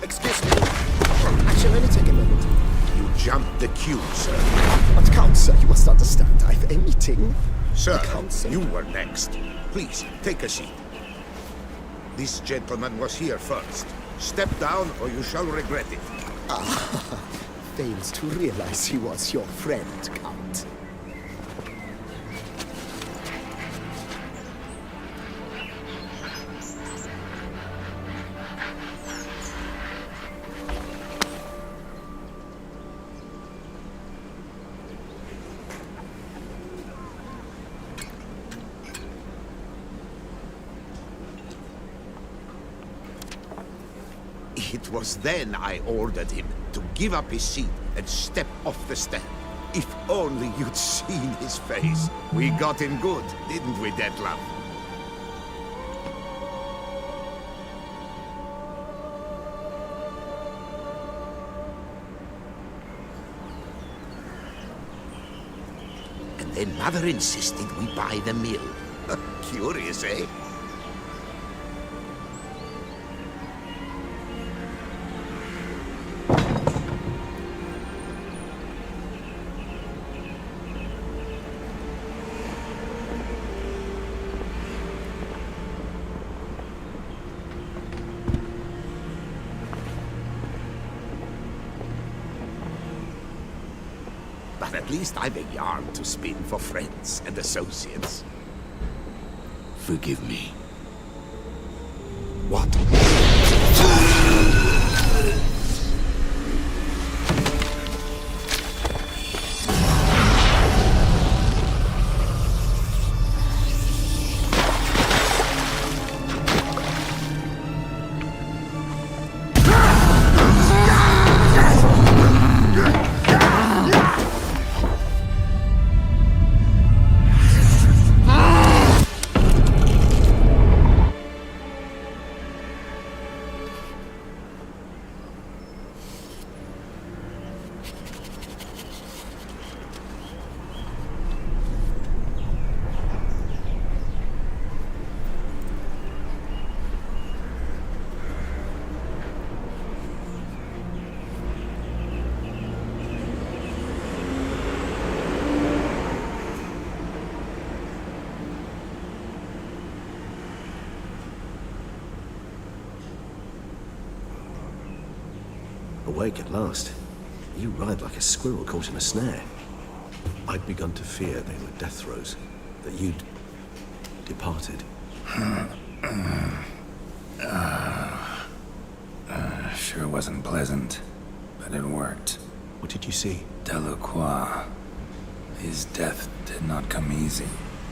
Excuse me. Actually, let me take a moment. You jumped the queue, sir. But Count, sir, you must understand. I've a meeting. Sir, you were next. Please, take a seat. This gentleman was here first. Step down or you shall regret it. Ah, fails to realize he was your friend, Count. It was then I ordered him to give up his seat and step off the stand. If only you'd seen his face. We got him good, didn't we, Detloff? And then Mother insisted we buy the mill. Curious, eh? But at least I've a yarn to spin for friends and associates. Forgive me. What? Awake at last. You ride like a squirrel caught in a snare. I'd begun to fear they were death throes, that you'd departed. Sure wasn't pleasant, but it worked. What did you see? Delacroix. His death did not come easy.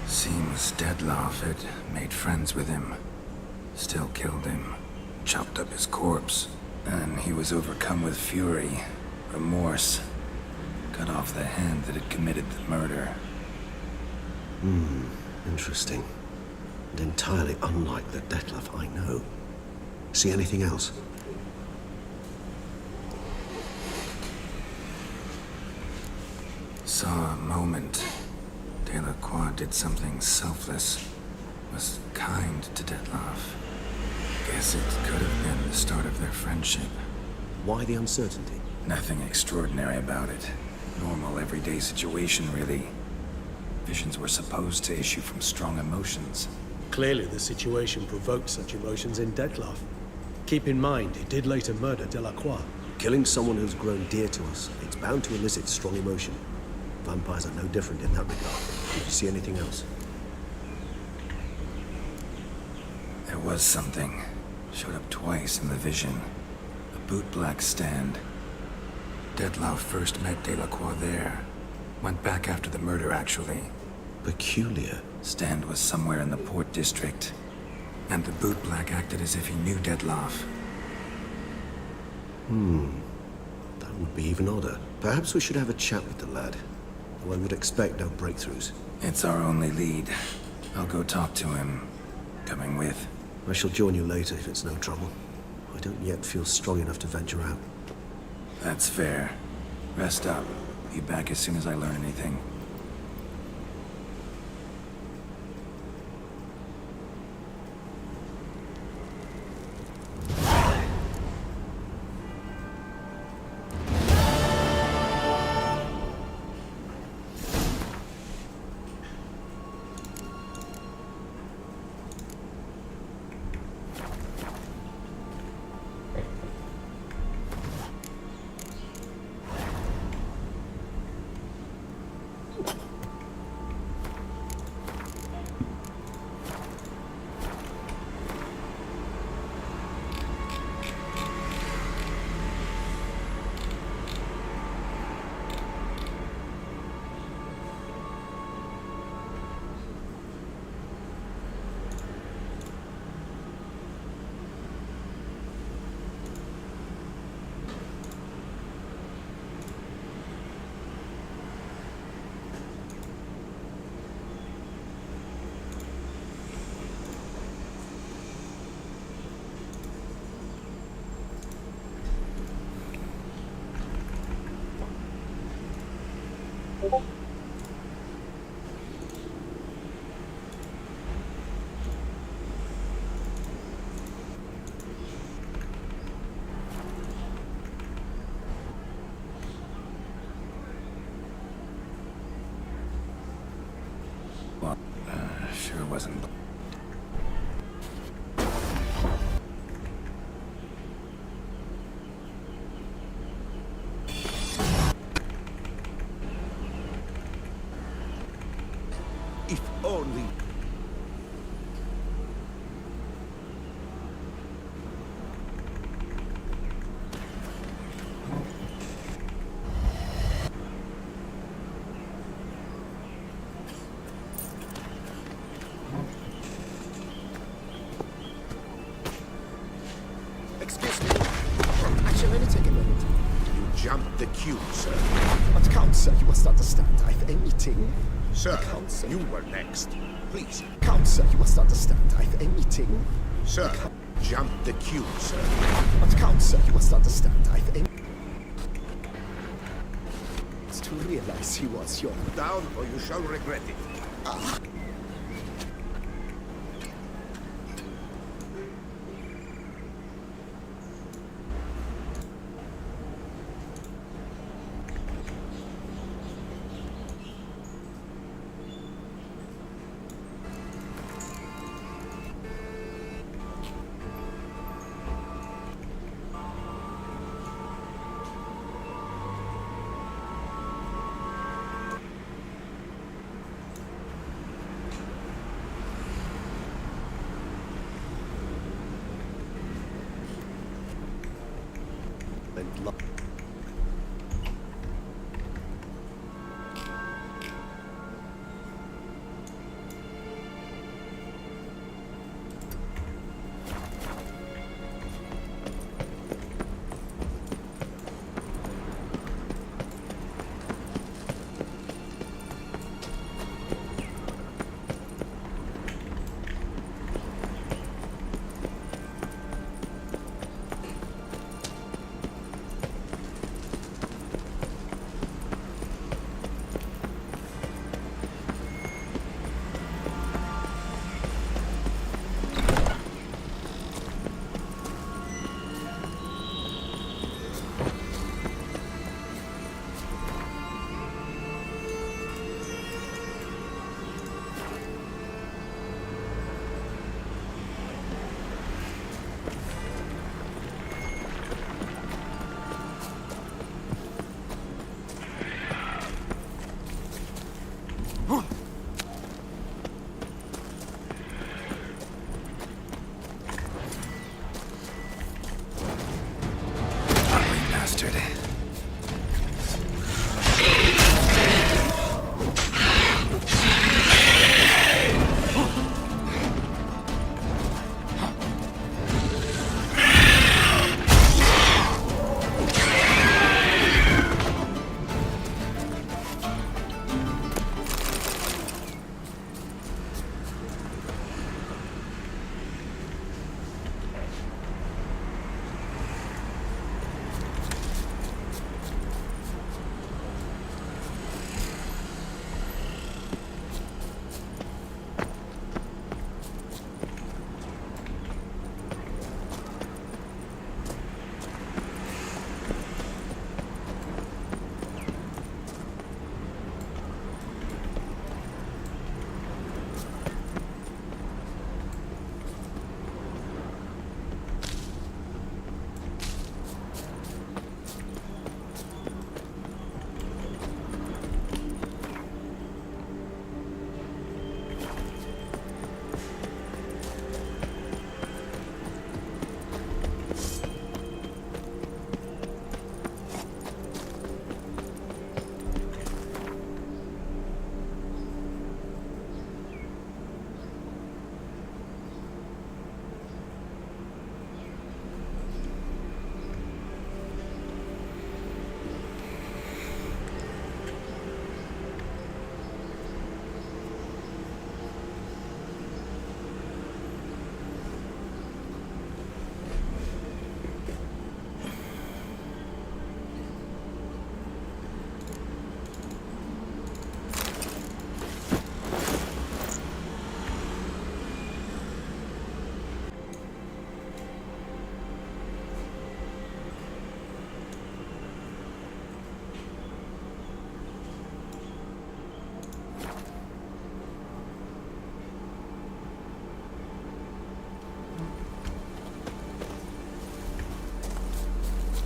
Seems Dettlaff had made friends with him. Still killed him. Chopped up his corpse. And he was overcome with fury, remorse. Cut off the hand that had committed the murder. Interesting. And entirely unlike the Dettlaff I know. See anything else? Saw a moment. Delacroix did something selfless. Was kind to Dettlaff. Guess it could have been the start of their friendship. Why the uncertainty? Nothing extraordinary about it. Normal, everyday situation, really. Visions were supposed to issue from strong emotions. Clearly the situation provoked such emotions in Dettlaff. Keep in mind, he did later murder Delacroix. Killing someone who's grown dear to us, it's bound to elicit strong emotion. Vampires are no different in that regard. Did you see anything else? There was something. Showed up twice in the vision. A bootblack stand. Dettlaff first met Delacroix there. Went back after the murder, actually. Peculiar. Stand was somewhere in the Port District. And the bootblack acted as if he knew Dettlaff. That would be even odder. Perhaps we should have a chat with the lad. Though I would expect no breakthroughs. It's our only lead. I'll go talk to him. Coming with. I shall join you later if it's no trouble. I don't yet feel strong enough to venture out. That's fair. Rest up. Be back as soon as I learn anything. Sure wasn't. If only... Excuse me. Actually, let me take a minute. You jumped the queue, sir. But Count, sir, you must understand. I've a meeting. Sir, you were next. Please. Count, sir, you must understand. I've a meeting. Sir, jump the queue, sir. But Count, sir, you must understand. I've a... to realize he was your... Down, or you shall regret it. Ah. and love.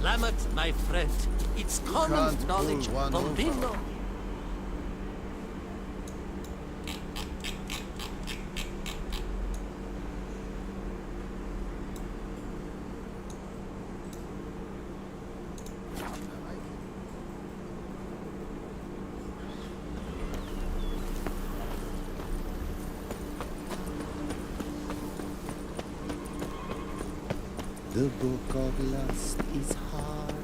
Lamet, my friend, it's common knowledge, Bombino. The book of lust is hard